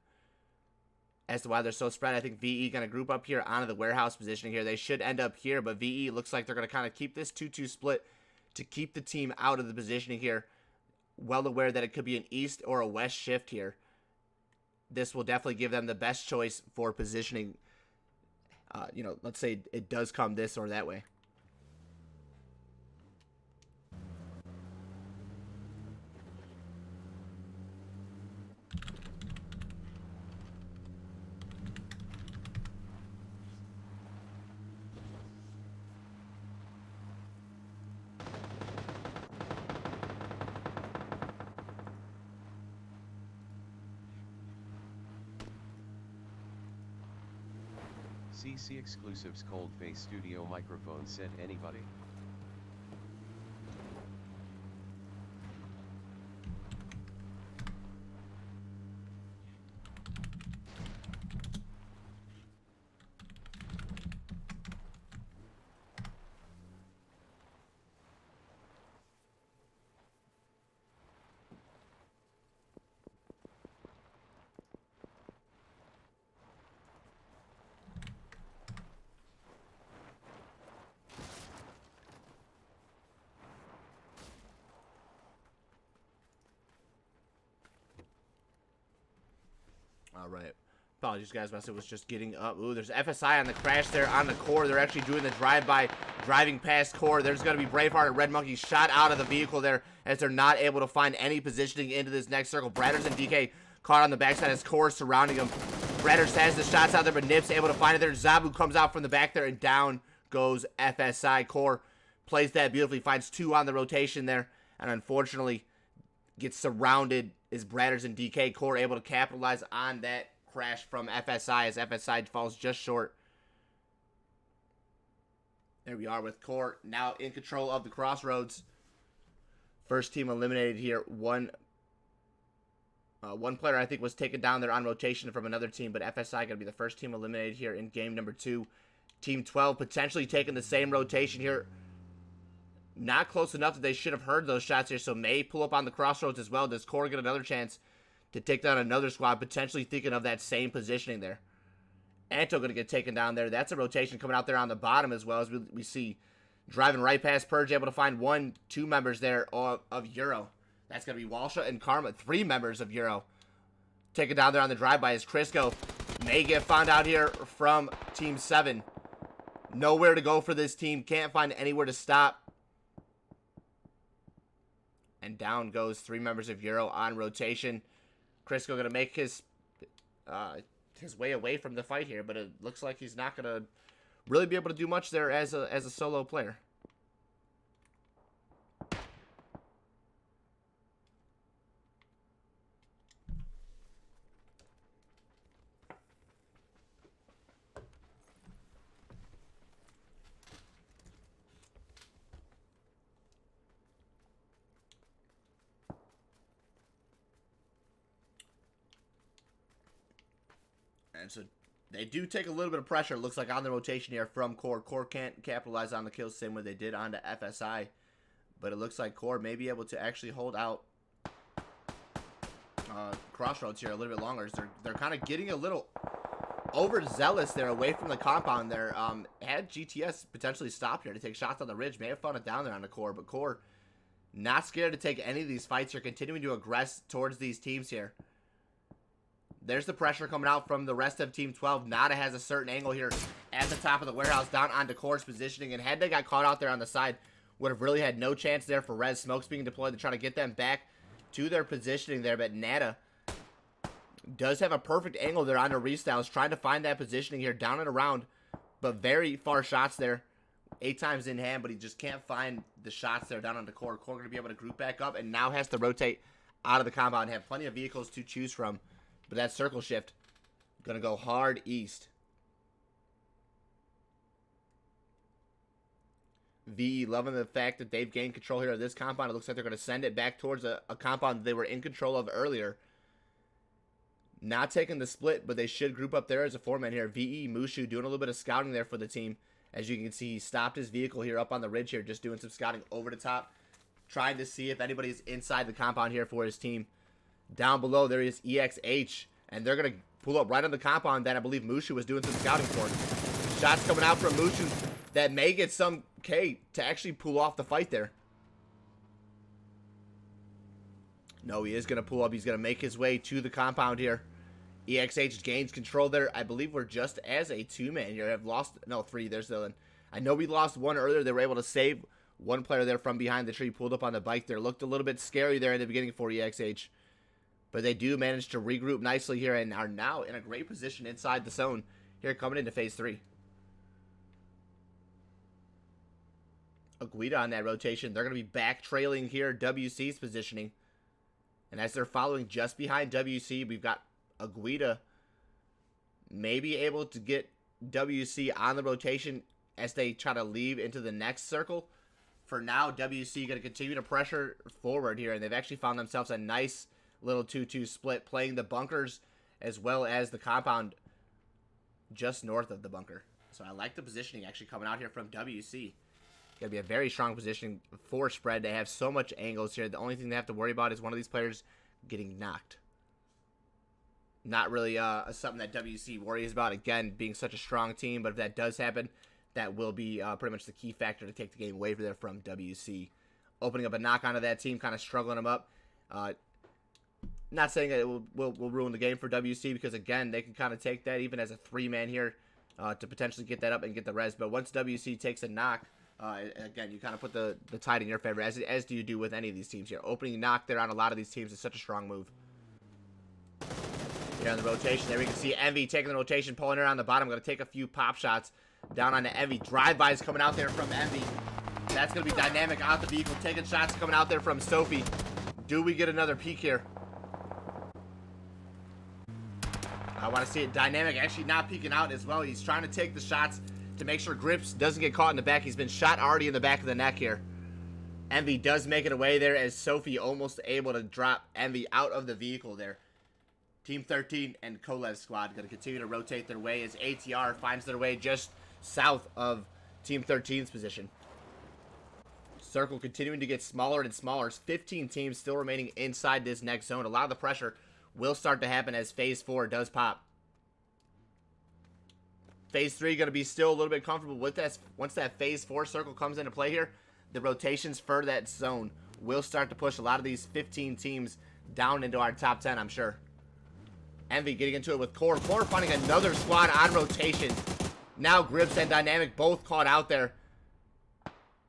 as to why they're so spread. I think VE going to group up here onto the warehouse positioning here. They should end up here, but VE looks like they're going to kind of keep this 2-2 split to keep the team out of the positioning here. Well aware that it could be an east or a west shift here. This will definitely give them the best choice for positioning. Let's say it does come this or that way. CC Exclusives Cold Face Studio Microphone said anybody. All right. Apologies, guys. My was just getting up. Ooh, there's FSI on the crash there on the core. They're actually doing the drive-by, driving past core. There's going to be Braveheart and Red Monkey shot out of the vehicle there as they're not able to find any positioning into this next circle. Bradders and DK caught on the backside as core surrounding him. Bradders has the shots out there, but Nip's able to find it there. Zabu comes out from the back there, and down goes FSI. Core plays that beautifully, finds 2 on the rotation there, and unfortunately gets surrounded. Is Bradders and DK. Core able to capitalize on that crash from FSI as FSI falls just short. There we are with Core now in control of the crossroads. First team eliminated here. One player I think was taken down there on rotation from another team, but FSI going to be the first team eliminated here in game number 2. Team 12 potentially taking the same rotation here. Not close enough that they should have heard those shots here, so may pull up on the crossroads as well. Does Core get another chance to take down another squad, potentially thinking of that same positioning there? Anto going to get taken down there. That's a rotation coming out there on the bottom as well as we see Driving right past Purge, able to find 2 members there of Euro. That's going to be Walsha and Karma. 3 members of Euro. Taken down there on the drive-by as Crisco may get found out here from Team 7. Nowhere to go for this team. Can't find anywhere to stop. And down goes 3 members of Euro on rotation. Crisco going to make his way away from the fight here, but it looks like he's not going to really be able to do much there as a solo player. And so they do take a little bit of pressure, it looks like, on the rotation here from Core. Core can't capitalize on the kills the same way they did onto FSI. But it looks like Core may be able to actually hold out Crossroads here a little bit longer. They're kind of getting a little overzealous there away from the compound there. Had GTS potentially stopped here to take shots on the ridge, may have found it down there on the Core. But Core not scared to take any of these fights. They're continuing to aggress towards these teams here. There's the pressure coming out from the rest of Team 12. Nada has a certain angle here at the top of the warehouse down onto Core's positioning. And had they got caught out there on the side, would have really had no chance there for Rez. Smoke's being deployed to try to get them back to their positioning there. But Nada does have a perfect angle there onto Restyles, trying to find that positioning here down and around. But very far shots there. 8 times in hand, but he just can't find the shots there down onto Core. Core going to be able to group back up and now has to rotate out of the compound and have plenty of vehicles to choose from. But that circle shift going to go hard east. VE loving the fact that they've gained control here of this compound. It looks like they're going to send it back towards a compound that they were in control of earlier. Not taking the split, but they should group up there as a 4-man here. VE, Mushu doing a little bit of scouting there for the team. As you can see, he stopped his vehicle here up on the ridge here, just doing some scouting over the top. Trying to see if anybody's inside the compound here for his team. Down below, there is EXH, and they're going to pull up right on the compound that I believe Mushu was doing some scouting for. Shots coming out from Mushu that may get some K to actually pull off the fight there. No, he is going to pull up. He's going to make his way to the compound here. EXH gains control there. I believe we're just as a 2-man here. I've lost, no, 3. There's the, I know we lost 1 earlier. They were able to save 1 player there from behind the tree, pulled up on the bike there. Looked a little bit scary there in the beginning for EXH. But they do manage to regroup nicely here and are now in a great position inside the zone here coming into phase 3. Aguida on that rotation. They're going to be back trailing here WC's positioning. And as they're following just behind WC, we've got Aguida maybe able to get WC on the rotation as they try to leave into the next circle. For now, WC going to continue to pressure forward here. And they've actually found themselves a nice little 2-2 split, playing the bunkers as well as the compound just north of the bunker. So I like the positioning actually coming out here from WC. Going to be a very strong position for spread. They have so much angles here. The only thing they have to worry about is one of these players getting knocked. Not really something that WC worries about, again, being such a strong team. But if that does happen, that will be pretty much the key factor to take the game away there from WC. Opening up a knock onto that team, kind of struggling them up. Not saying that it will ruin the game for WC, because, again, they can kind of take that even as a 3-man here to potentially get that up and get the res. But once WC takes a knock, again, you kind of put the tide in your favor, as do you do with any of these teams here. Opening knock there on a lot of these teams is such a strong move. Here on the rotation, there we can see Envy taking the rotation, pulling around the bottom. Going to take a few pop shots down on the Envy. Drive-bys coming out there from Envy. That's going to be dynamic out the vehicle. Taking shots coming out there from Sophie. Do we get another peek here? I want to see it. Dynamic actually not peeking out as well. He's trying to take the shots to make sure Grips doesn't get caught in the back. He's been shot already in the back of the neck here. Envy does make it away there as Sophie almost able to drop Envy out of the vehicle there. Team 13 and Kolev's squad going to continue to rotate their way as ATR finds their way just south of Team 13's position. Circle continuing to get smaller and smaller. 15 teams still remaining inside this next zone. A lot of the pressure will start to happen as phase 4 does pop. Phase 3 going to be still a little bit comfortable with that. Once that Phase 4 circle comes into play here, the rotations for that zone will start to push a lot of these 15 teams down into our top 10, I'm sure. Envy getting into it with Core. Core finding another squad on rotation. Now Grips and Dynamic both caught out there.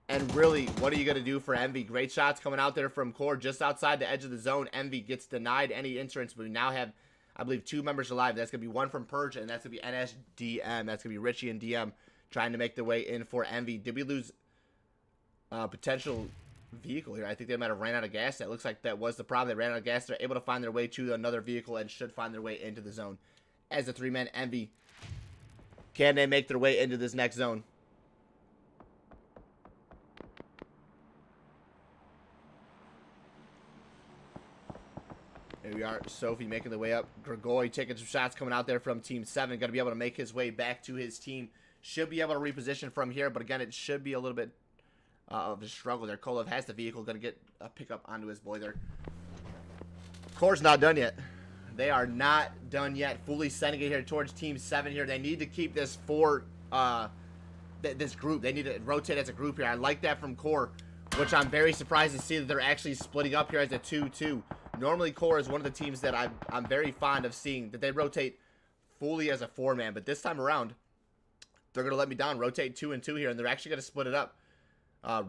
And really, what are you going to do for Envy? Great shots coming out there from Core just outside the edge of the zone. Envy gets denied any entrance, but we now have, I believe, 2 members alive. That's going to be one from Purge, and that's going to be NSDM. That's going to be Richie and DM trying to make their way in for Envy. Did we lose potential vehicle here? I think they might have ran out of gas. That looks like that was the problem. They ran out of gas. They're able to find their way to another vehicle and should find their way into the zone. As a 3-man Envy, can they make their way into this next zone? Here we are. Sophie making the way up. Grigori taking some shots coming out there from Team 7. Going to be able to make his way back to his team. Should be able to reposition from here, but again, it should be a little bit of a struggle there. Kolov has the vehicle. Going to get a pickup onto his boy there. Core's not done yet. They are not done yet. Fully sending it here towards Team 7 here. They need to keep this this group. They need to rotate as a group here. I like that from Core, which I'm very surprised to see that they're actually splitting up here as a 2-2. Normally, Core is one of the teams that I'm very fond of seeing, that they rotate fully as a 4-man. But this time around, they're going to let me down. Rotate 2 and 2 here, and they're actually going to split it up.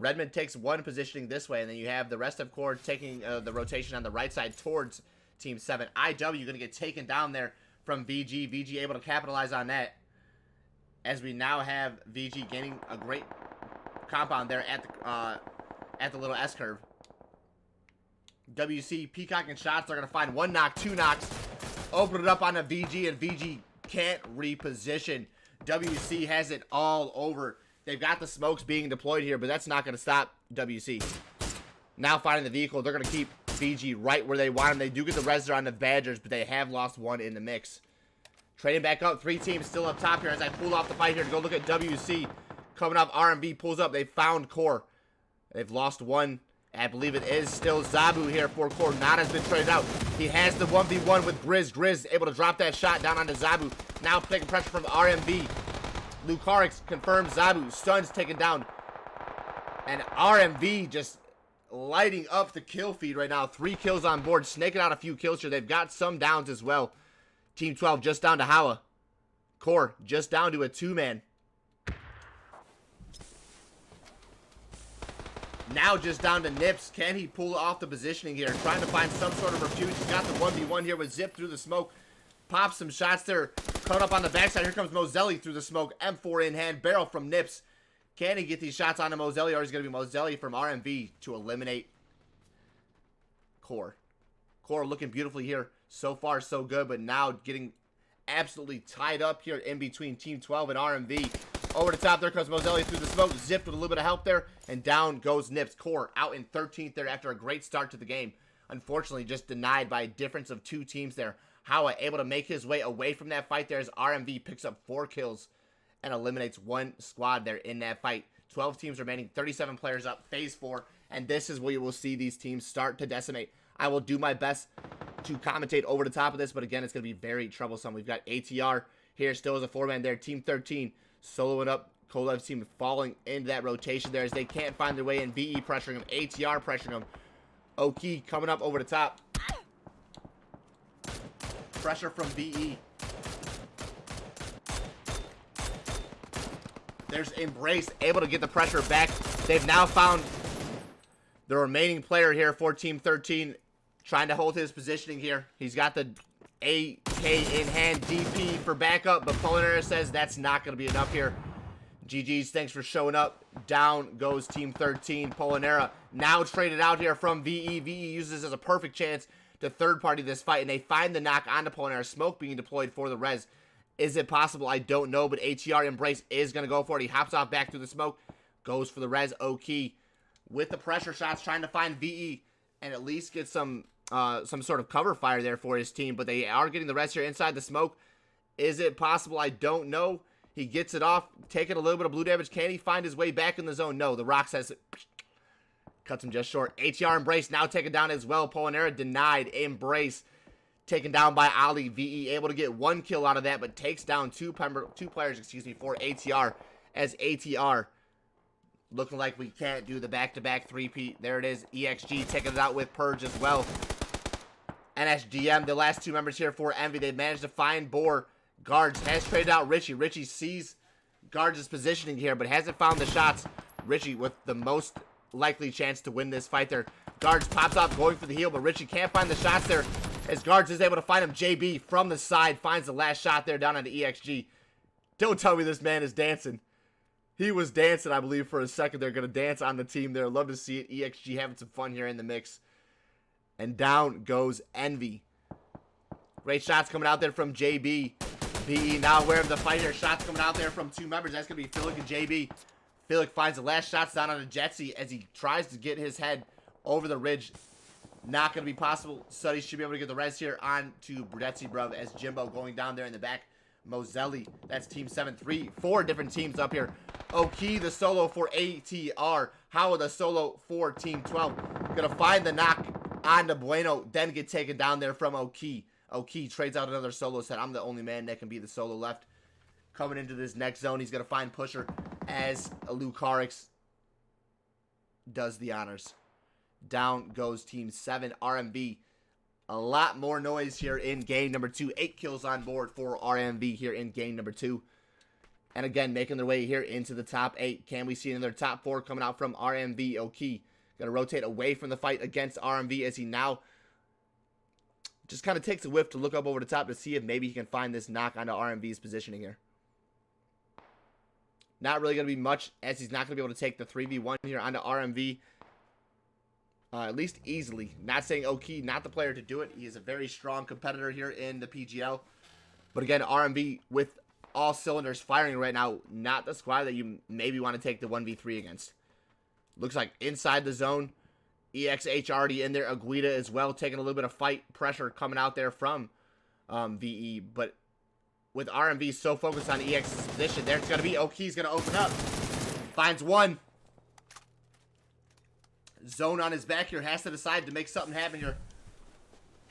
Redmond takes one positioning this way, and then you have the rest of Core taking the rotation on the right side towards Team 7. IW going to get taken down there from VG. VG able to capitalize on that, as we now have VG gaining a great compound there at the little S-curve. WC peacocking shots. They're going to find 1 knock, 2 knocks. Open it up on a VG, and VG can't reposition. WC has it all over. They've got the smokes being deployed here, but that's not going to stop WC. Now finding the vehicle. They're going to keep VG right where they want him. They do get the res on the Badgers, but they have lost 1 in the mix. Trading back up. 3 teams still up top here as I pull off the fight here to go look at WC. Coming up, RMB pulls up. They found Core. They've lost 1. I believe it is still Zabu here for Core. Not has been traded out. He has the 1v1 with Grizz. Grizz able to drop that shot down onto Zabu. Now taking pressure from RMB. Lucarix confirms Zabu. Stuns taken down. And RMV just lighting up the kill feed right now. 3 kills on board. Snaking out a few kills here. They've got some downs as well. Team 12 just down to Hawa. Core just down to a 2-man. Now just down to Nips. Can he pull off the positioning here? Trying to find some sort of refuge. He's got the 1v1 here with Zip through the smoke. Pops some shots there. Caught up on the backside. Here comes Mozelli through the smoke. M4 in hand. Barrel from Nips. Can he get these shots onto Mozelli, or is it going to be Mozelli from RMV to eliminate Core? Core looking beautifully here. So far, so good, but now getting absolutely tied up here in between Team 12 and RMV. Over the top, there comes Mozelli through the smoke. Zipped with a little bit of help there, and down goes Nips. Core out in 13th there after a great start to the game. Unfortunately, just denied by a difference of 2 teams there. Hawa able to make his way away from that fight there as RMV picks up 4 kills and eliminates 1 squad there in that fight. 12 teams remaining, 37 players up, Phase 4, and this is where you will see these teams start to decimate. I will do my best to commentate over the top of this, but again, it's going to be very troublesome. We've got ATR here still as a 4-man there. Team 13 soloing up. Kolev's team falling into that rotation there as they can't find their way in. VE pressuring him. ATR pressuring him. Oki coming up over the top. Pressure from VE. There's Embrace able to get the pressure back. They've now found the remaining player here for Team 13 trying to hold his positioning here. He's got the AK in hand, DP for backup, but Polinera says that's not going to be enough here. GG's, thanks for showing up. Down goes Team 13. Polinera now traded out here from VE. VE uses this as a perfect chance to third party this fight, and they find the knock onto Polinera. Smoke being deployed for the res. Is it possible? I don't know, but ATR Embrace is going to go for it. He hops off back through the smoke, goes for the res. Oki with the pressure shots, trying to find VE and at least get some sort of cover fire there for his team, but they are getting the res here inside the smoke. Is it possible? I don't know. He gets it off, taking a little bit of blue damage. Can he find his way back in the zone? No, the rock says it. Cuts him just short. ATR Embrace now taken down as well. Polinera denied. Embrace taken down by Ali. VE able to get 1 kill out of that, but takes down two players, for ATR, as ATR looking like we can't do the back-to-back three-peat. There it is. EXG taking it out with Purge as well. NSGM, the last 2 members here for Envy. They managed to find Boar. Guards has traded out Richie. Richie sees Guards' positioning here, but hasn't found the shots. Richie with the most likely chance to win this fight there. Guards pops up, going for the heal, but Richie can't find the shots there, as Guards is able to find him. JB from the side finds the last shot there down on the EXG. Don't tell me this man is dancing. He was dancing, I believe, for a second. They're going to dance on the team there. Love to see it. EXG having some fun here in the mix. And down goes Envy. Great shots coming out there from JB. VE now aware of the fight here. Shots coming out there from 2 members. That's going to be Philic and JB. Philic finds the last shots down on a Jetsy as he tries to get his head over the ridge. Not going to be possible. Suddy should be able to get the res here on to Bredetzi, bruv, as Jimbo going down there in the back. Mozelli, that's team 7-3. 4 different teams up here. Oki, the solo for ATR. Howard, the solo for team 12. Gonna find the knock on the Bueno, then get taken down there from Oki. Oki trades out another solo set. I'm the only man that can be the solo left. Coming into this next zone, he's gonna find Pusher as Lucarix does the honors. Down goes team 7, RMV. A lot more noise here in game number 2. 8 kills on board for RMV here in game number 2. And again, making their way here into the top 8. Can we see another top 4 coming out from RMV? Oki going to rotate away from the fight against RMV as he now just kind of takes a whiff to look up over the top to see if maybe he can find this knock onto RMV's positioning here. Not really going to be much, as he's not going to be able to take the 3v1 here onto RMV. At least easily. Not saying Oki, not the player to do it. He is a very strong competitor here in the PGL. But again, RMV with all cylinders firing right now. Not the squad that you maybe want to take the 1v3 against. Looks like inside the zone. EXH already in there. Aguida as well, taking a little bit of fight pressure coming out there from VE. But with RMV so focused on EX's position, there's going to be Oki's going to open up. Finds one. Zone on his back here. Has to decide to make something happen here.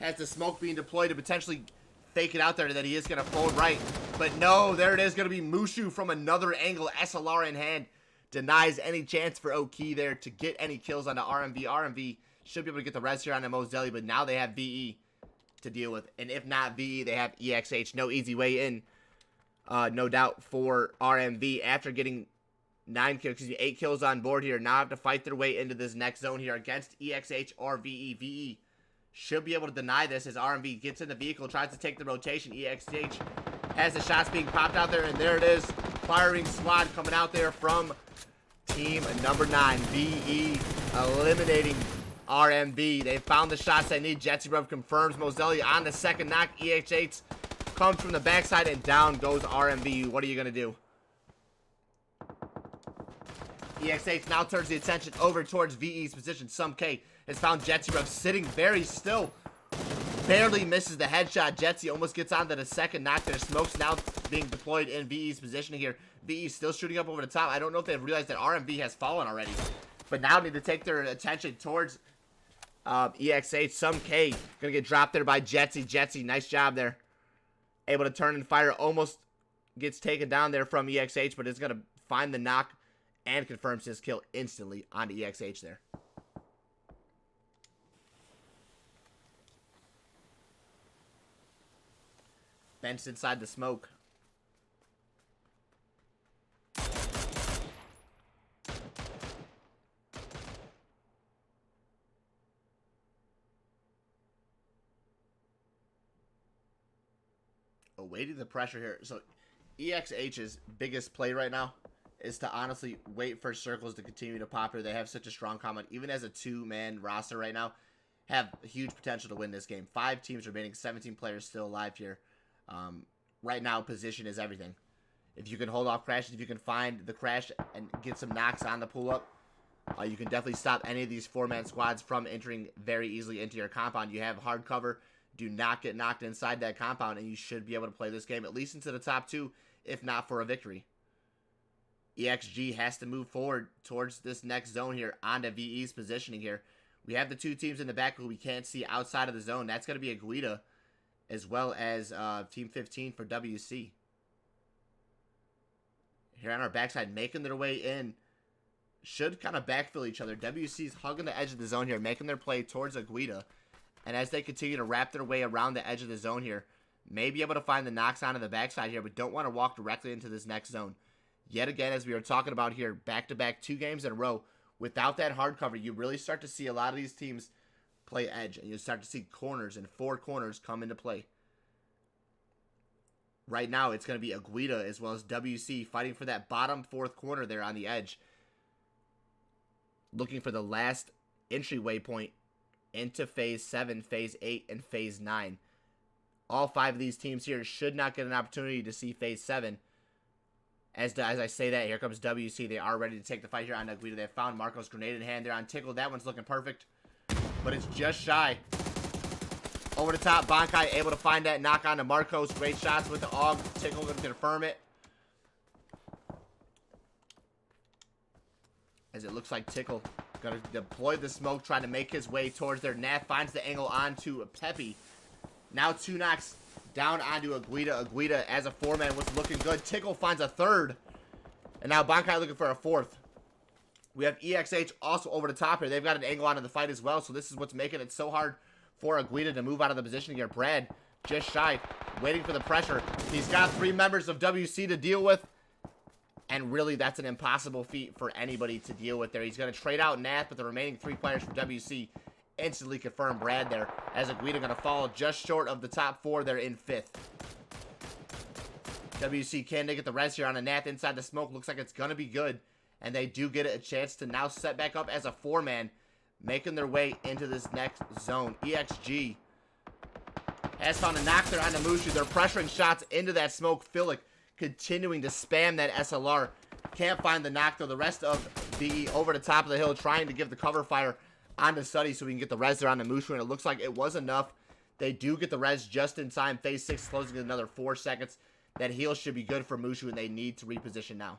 Has the smoke being deployed to potentially fake it out there that he is going to fold right. But no, there it is. Going to be Mushu from another angle. SLR in hand. Denies any chance for Oki there to get any kills onto RMV. RMV should be able to get the res here on Mozelli, but now they have VE to deal with. And if not VE, they have EXH. No easy way in, no doubt, for RMV after getting 8 kills on board here. Now have to fight their way into this next zone here against EXH or VE. VE should be able to deny this as RMV gets in the vehicle, tries to take the rotation. EXH has the shots being popped out there, and there it is. Firing squad coming out there from team number 9. VE eliminating RMV. They found the shots they need. Jetsy Bruv confirms Mozelli on the second knock. EXH comes from the backside, and down goes RMV. What are you going to do? EXH now turns the attention over towards VE's position. Some K has found Jetsy Bruv sitting very still. Barely misses the headshot. Jetsy almost gets onto the second knock there. Smoke's now being deployed in VE's position here. VE still shooting up over the top. I don't know if they've realized that RMV has fallen already. But now need to take their attention towards EXH. Some K gonna get dropped there by Jetsy. Jetsy, nice job there. Able to turn and fire. Almost gets taken down there from EXH, but is gonna find the knock and confirms his kill instantly onto EXH there. Benched inside the smoke. Awaiting the pressure here. So EXH's biggest play right now is to honestly wait for circles to continue to pop here. They have such a strong comment. Even as a 2-man roster right now, have huge potential to win this game. 5 teams remaining, 17 players still alive here. Right now, position is everything. If you can hold off crashes, if you can find the crash and get some knocks on the pull-up, you can definitely stop any of these 4-man squads from entering very easily into your compound. You have hard cover. Do not get knocked inside that compound, and you should be able to play this game at least into the top 2, if not for a victory. EXG has to move forward towards this next zone here onto VE's positioning here. We have the 2 teams in the back who we can't see outside of the zone. That's going to be Aguida as well as Team 15 for WC. Here on our backside, making their way in. Should kind of backfill each other. WC's hugging the edge of the zone here, making their play towards Aguida. And as they continue to wrap their way around the edge of the zone here, may be able to find the knocks onto the backside here, but don't want to walk directly into this next zone. Yet again, as we were talking about here, back-to-back 2 games in a row, without that hard cover, you really start to see a lot of these teams play edge, and you start to see corners and 4 corners come into play. Right now, it's going to be Aguida as well as WC fighting for that bottom 4th corner there on the edge. Looking for the last entryway point into Phase 7, Phase 8, and Phase 9. All 5 of these teams here should not get an opportunity to see Phase 7. As I say that, here comes WC. They are ready to take the fight here on Aguida. They found Marco's grenade in hand there on Tickle. That one's looking perfect, but it's just shy. Over the top, Bankai able to find that knock on to Marcos. Great shots with the AUG. Tickle going to confirm it. As it looks like Tickle going to deploy the smoke, trying to make his way towards there. Nat finds the angle onto Pepe. Now 2 knocks down onto Aguida. Aguida as a 4-man was looking good. Tickle finds a 3rd. And now Bankai looking for a 4th. We have EXH also over the top here. They've got an angle onto the fight as well. So this is what's making it so hard for Aguida to move out of the position here. Brad just shy, waiting for the pressure. He's got 3 members of WC to deal with. And really, that's an impossible feat for anybody to deal with there. He's going to trade out Nath, but the remaining 3 players from WC instantly confirm Brad there. As Aguida going to fall just short of the top 4 there in 5th. WC can they get the res here on a Nath inside the smoke. Looks like it's going to be good. And they do get a chance to now set back up as a 4-man. Making their way into this next zone. EXG has found a knock there on the Mushu. They're pressuring shots into that smoke. Philic continuing to spam that SLR. Can't find the knock though. The rest of the over the top of the hill trying to give the cover fire on the Suddy so we can get the res there on the Mushu. And it looks like it was enough. They do get the res just in time. Phase 6 closing in another 4 seconds. That heal should be good for Mushu and they need to reposition now.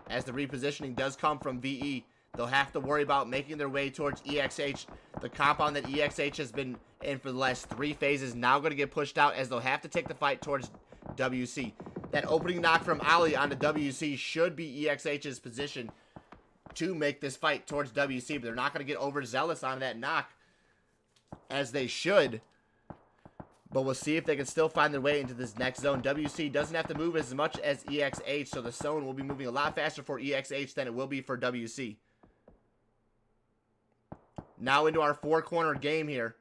As the repositioning does come from VE, they'll have to worry about making their way towards EXH. The compound that EXH has been in for the last 3 phases now going to get pushed out as they'll have to take the fight towards WC. That opening knock from Ali onto WC should be EXH's position to make this fight towards WC, but they're not going to get overzealous on that knock as they should. But we'll see if they can still find their way into this next zone. WC doesn't have to move as much as EXH, so the zone will be moving a lot faster for EXH than it will be for WC. Now into our 4-corner game here.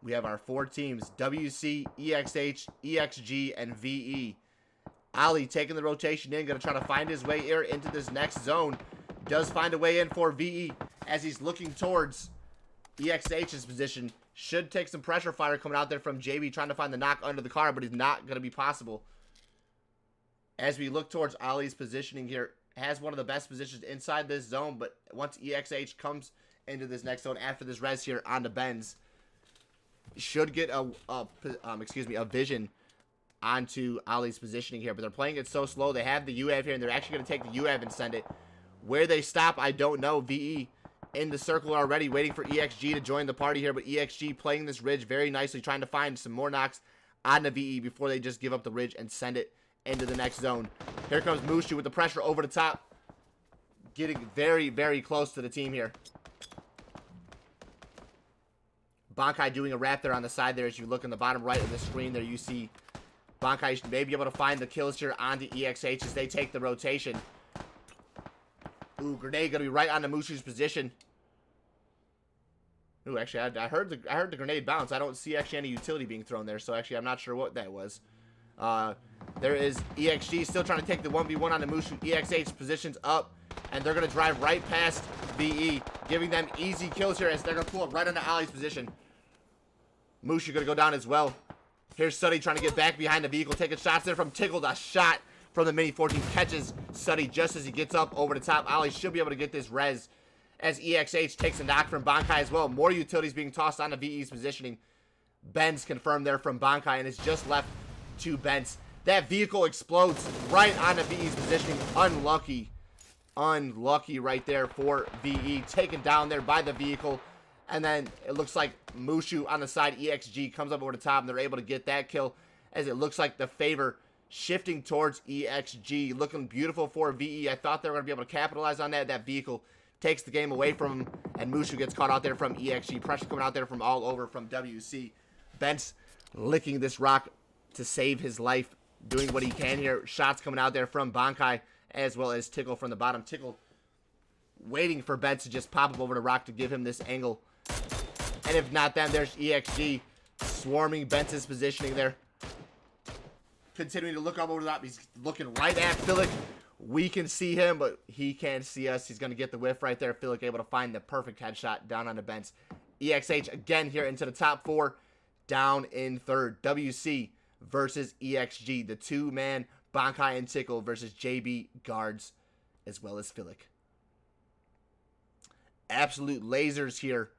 We have our 4 teams, WC, EXH, EXG, and VE. Ali taking the rotation in, going to try to find his way here into this next zone. Does find a way in for VE as he's looking towards EXH's position. Should take some pressure fire coming out there from JB trying to find the knock under the car, but it's not going to be possible. As we look towards Ali's positioning here, has one of the best positions inside this zone, but once EXH comes into this next zone after this res here on the bends, should get a vision onto Ali's positioning here, but they're playing it so slow. They have the UAV here, and they're actually going to take the UAV and send it. Where they stop, I don't know. VE in the circle already, waiting for EXG to join the party here, but EXG playing this ridge very nicely, trying to find some more knocks on the VE before they just give up the ridge and send it into the next zone. Here comes Mushu with the pressure over the top, getting very, very close to the team here. Bankai doing a wrap there on the side there. As you look in the bottom right of the screen there, you see Bankai may be able to find the kills here onto EXH as they take the rotation. Ooh, grenade gonna be right on the Mushu's position. Ooh, actually, I heard the grenade bounce. I don't see actually any utility being thrown there, so actually I'm not sure what that was. There is EXG still trying to take the 1v1 on the Mushu. EXH positions up, and they're gonna drive right past VE, giving them easy kills here as they're gonna pull it right into Ali's position. Mushu gonna go down as well. Here's Suddy trying to get back behind the vehicle, taking shots there from Tickled. A shot from the Mini 14 catches Suddy just as he gets up over the top. Ali should be able to get this res as EXH takes a knock from Bankai as well. More utilities being tossed onto VE's positioning. Benz confirmed there from Bankai, and it's just left to Benz. That vehicle explodes right onto VE's positioning. Unlucky. Unlucky right there for VE. Taken down there by the vehicle And then it looks like Mushu on the side, EXG comes up over the top, and they're able to get that kill, as it looks like the favor shifting towards EXG. Looking beautiful for VE. I thought they were going to be able to capitalize on that. That vehicle takes the game away from him, and Mushu gets caught out there from EXG. Pressure coming out there from all over from WC. Bent's licking this rock to save his life, doing what he can here. Shots coming out there from Bankai, as well as Tickle from the bottom. Tickle waiting for Bent to just pop up over the rock to give him this angle. And if not, then there's EXG swarming Bent's positioning there. Continuing to look up over the top. He's looking right at Philic. We can see him, but he can't see us. He's going to get the whiff right there. Philic able to find the perfect headshot down on the Bent. EXH again here into the top 4. Down in third. WC versus EXG. The two-man Bankai and Tickle versus JB guards, as well as Philic. Absolute lasers here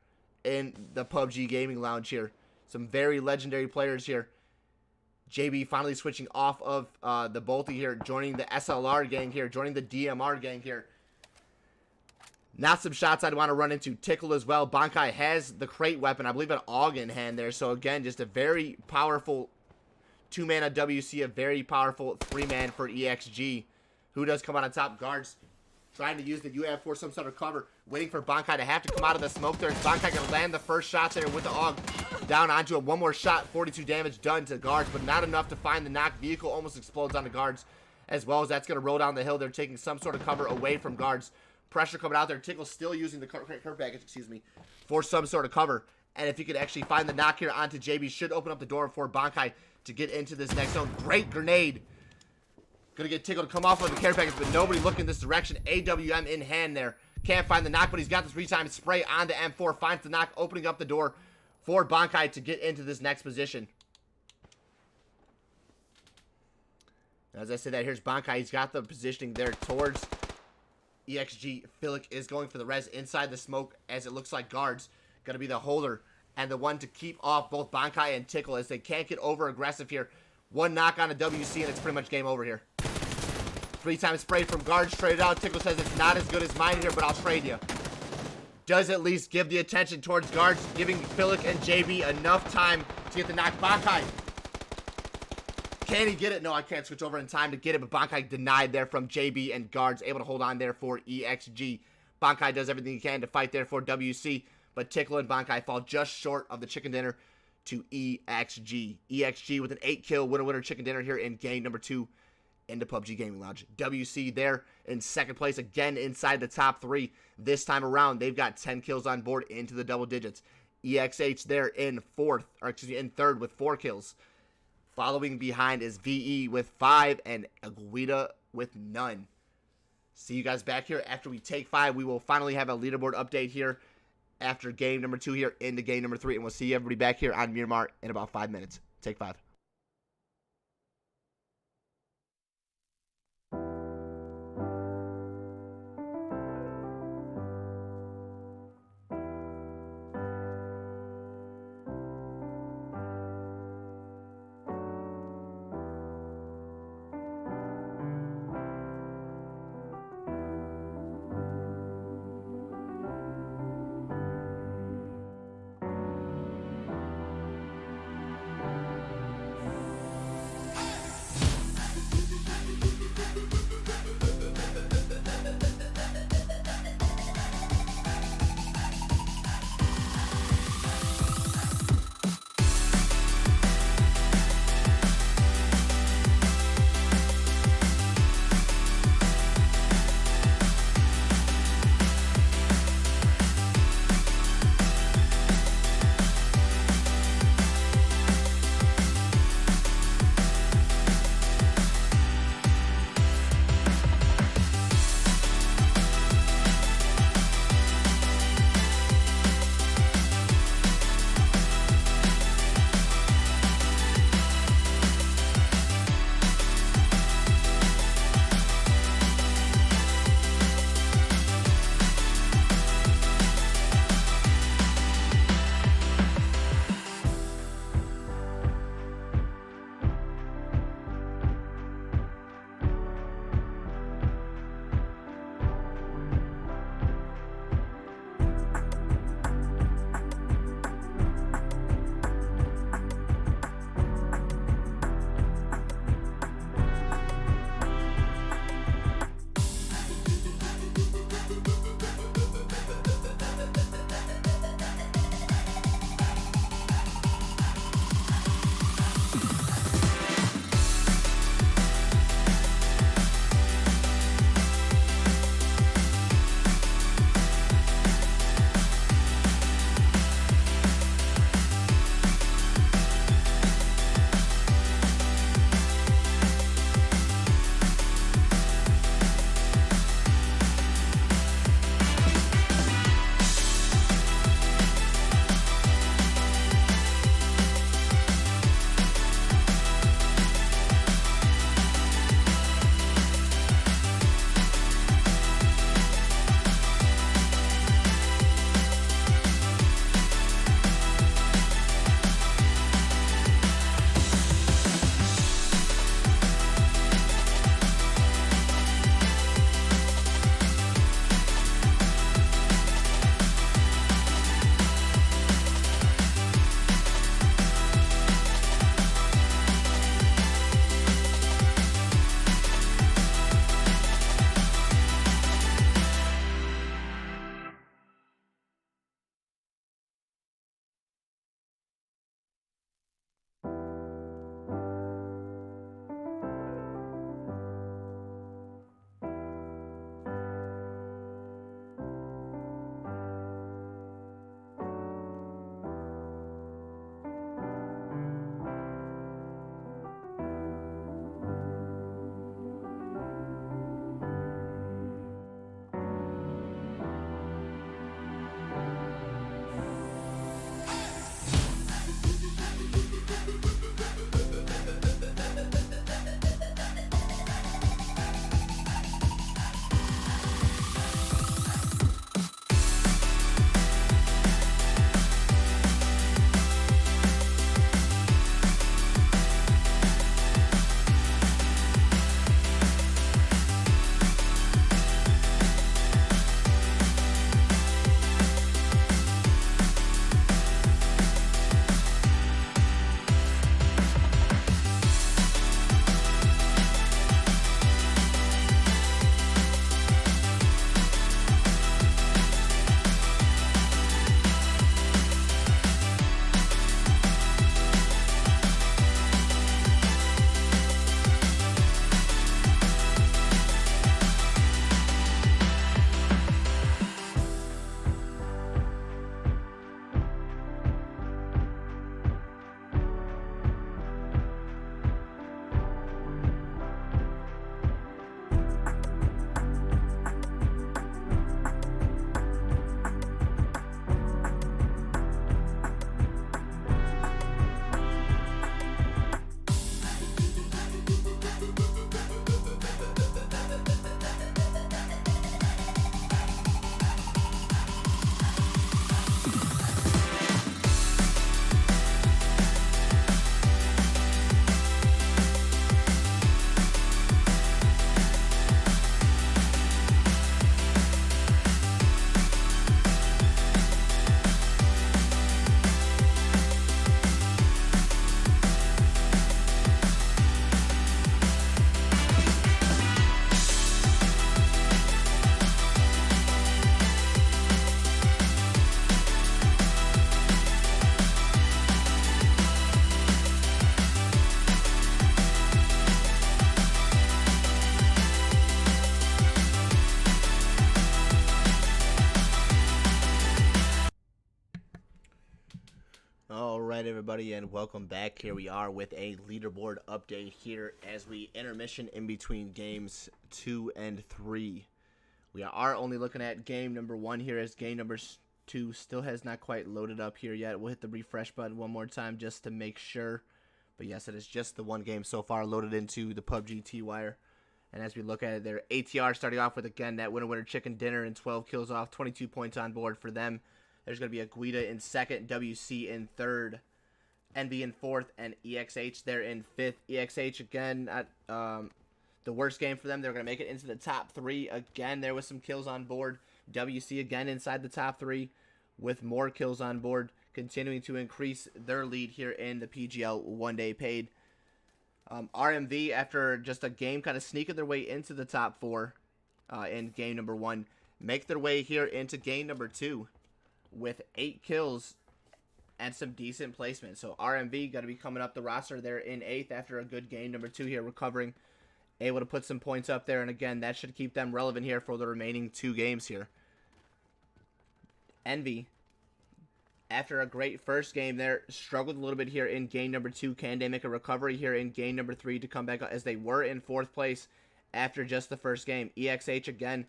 in the PUBG Gaming Lounge here. Some very legendary players here. JB finally switching off of the Bolty here, joining the SLR gang here, joining the DMR gang here. Not some shots I'd want to run into. Tickle as well. Bankai has the crate weapon. I believe an AUG in hand there. So again, just a very powerful two-man on WC, a very powerful three-man for EXG. Who does come out on top? Guards trying to use the UAV for some sort of cover, waiting for Bankai to have to come out of the smoke there. Bankai going to land the first shot there with the AUG. Down onto it. One more shot. 42 damage done to guards, but not enough to find the knock. Vehicle almost explodes on the guards, as well as that's going to roll down the hill. They're taking some sort of cover away from guards. Pressure coming out there. Tickle still using the curve package, for some sort of cover. And if you could actually find the knock here onto JB, should open up the door for Bankai to get into this next zone. Great grenade. Gonna get Tickle to come off of the care package, but nobody looking this direction. AWM in hand there. Can't find the knock, but he's got this retime spray on the M4. Finds the knock, opening up the door for Bankai to get into this next position. As I said that, here's Bankai. He's got the positioning there towards EXG. Philic is going for the res inside the smoke, as it looks like guards going to be the holder and the one to keep off both Bankai and Tickle, as they can't get over aggressive here. One knock on a WC and it's pretty much game over here. 3-time spray from guards traded out. Tickle says it's not as good as mine here, but I'll trade you. Does at least give the attention towards guards, giving Philic and JB enough time to get the knock. Bankai, can he get it? No, I can't switch over in time to get it, but Bankai denied there from JB, and guards able to hold on there for EXG. Bankai does everything he can to fight there for WC, but Tickle and Bankai fall just short of the chicken dinner to EXG. EXG with an 8-kill winner chicken dinner here in game number 2 in the PUBG Gaming Lounge. WC there in second place, again inside the top 3. This time around, they've got 10 kills on board into the double digits. EXH there in in third with 4 kills. Following behind is VE with 5 and Aguida with none. See you guys back here after we take 5. We will finally have a leaderboard update here after game number 2 here into game number 3. And we'll see everybody back here on Miramar in about 5 minutes. Take 5. All right, everybody, and welcome back. Here we are with a leaderboard update here as we intermission in between games 2 and 3. We are only looking at game number 1 here, as game number 2 still has not quite loaded up here yet. We'll hit the refresh button one more time just to make sure. But yes, it is just the one game so far loaded into the PUBG twire. And as we look at it there, ATR starting off with, again, that winner chicken dinner and 12 kills off, 22 points on board for them. There's going to be a Guida in second, WC in third, NB in fourth, and EXH there in fifth. EXH, again, at the worst game for them. They're going to make it into the top 3. Again, there was some kills on board. WC, again, inside the top 3 with more kills on board, continuing to increase their lead here in the PGL one-day paid. RMV, after just a game kind of sneaking their way into the top 4 in game number 1, make their way here into game number 2 with 8 kills and some decent placement. So RMV got to be coming up the roster there in 8th after a good game number 2 here, recovering, able to put some points up there. And again, that should keep them relevant here for the remaining 2 games here. Envy, after a great first game there, struggled a little bit here in game number 2. Can they make a recovery here in game number 3 to come back, as they were in 4th place after just the first game? EXH, again,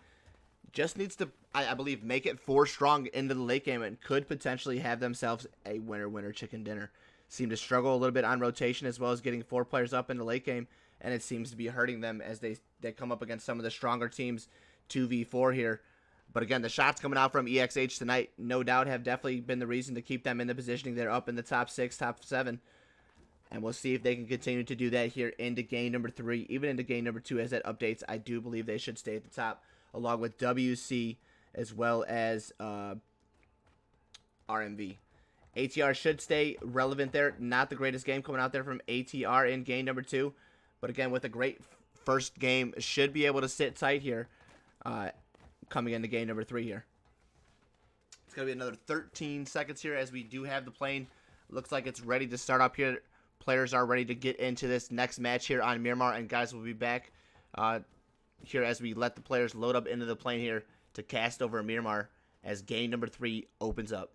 just needs to, I believe, make it 4 strong into the late game and could potentially have themselves a winner chicken dinner. Seem to struggle a little bit on rotation as well as getting 4 players up in the late game, and it seems to be hurting them as they come up against some of the stronger teams 2v4 here. But again, the shots coming out from EXH tonight, no doubt, have definitely been the reason to keep them in the positioning. They're up in the top 6, top 7. And we'll see if they can continue to do that here into game number 3, even into game number 2 as that updates. I do believe they should stay at the top, along with WC as well as RMV. ATR should stay relevant there. Not the greatest game coming out there from ATR in game number 2. But again, with a great first game, should be able to sit tight here coming into game number 3 here. It's going to be another 13 seconds here as we do have the plane. Looks like it's ready to start up here. Players are ready to get into this next match here on Miramar. And guys, we'll be back here as we let the players load up into the plane here to cast over Miramar as game number 3 opens up.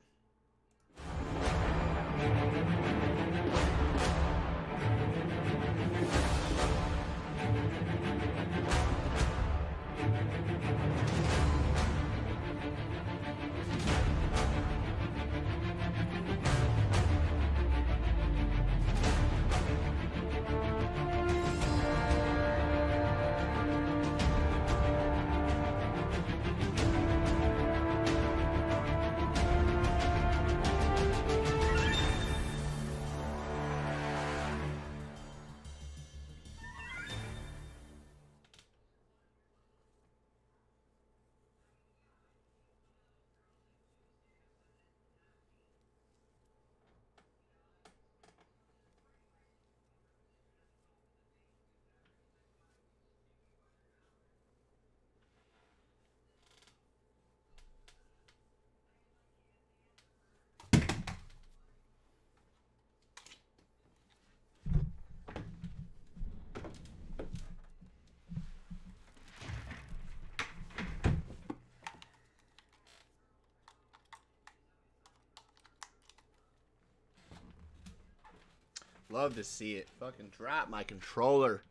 Love to see it. Fucking drop my controller.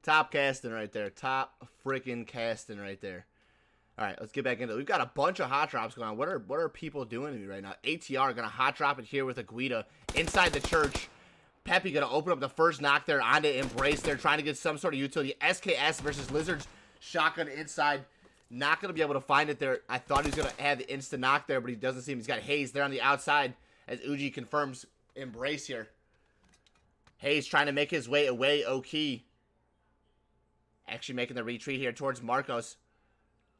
Top casting right there. Top freaking casting right there. All right, let's get back into it. We've got a bunch of hot drops going on. What are people doing to me right now? ATR going to hot drop it here with a Guida inside the church. Peppy going to open up the first knock there onto Embrace. They're trying to get some sort of utility. SKS versus Lizards. Shotgun inside. Not going to be able to find it there. I thought he was going to have the instant knock there, but he doesn't seem. He's got Hayes there on the outside as Uji confirms Embrace here. Hayes trying to make his way away. Oki actually making the retreat here towards Marcos.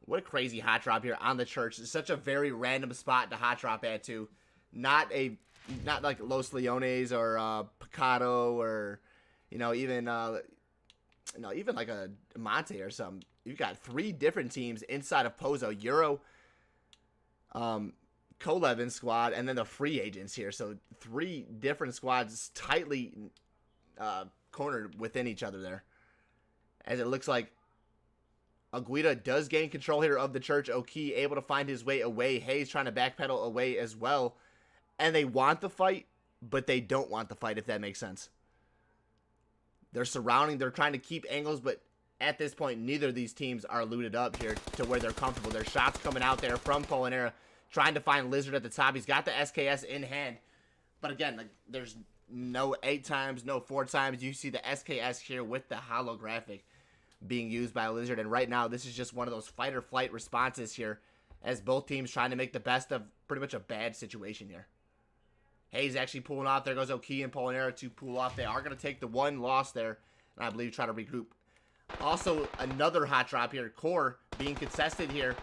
What a crazy hot drop here on the church. It's such a very random spot to hot drop at, too. Not like Los Leones or Picado or, even like a Monte or something. You've got 3 different teams inside of Pozo. Euro, Kolevin squad, and then the free agents here. So 3 different squads tightly cornered within each other there. As it looks like Aguida does gain control here of the church. Oki able to find his way away. Hayes trying to backpedal away as well. And they want the fight, but they don't want the fight, if that makes sense. They're surrounding, they're trying to keep angles, but at this point, neither of these teams are looted up here to where they're comfortable. There's shots coming out there from Polanera, trying to find Lizard at the top. He's got the SKS in hand, but again, like, there's no 8 times, no 4 times. You see the SKS here with the holographic being used by Lizard, and right now, this is just one of those fight or flight responses here, as both teams trying to make the best of pretty much a bad situation here. Hayes actually pulling off. There goes Oki and Polanera to pull off. They are going to take the 1 loss there, and I believe try to regroup. Also, another hot drop here. Core being contested here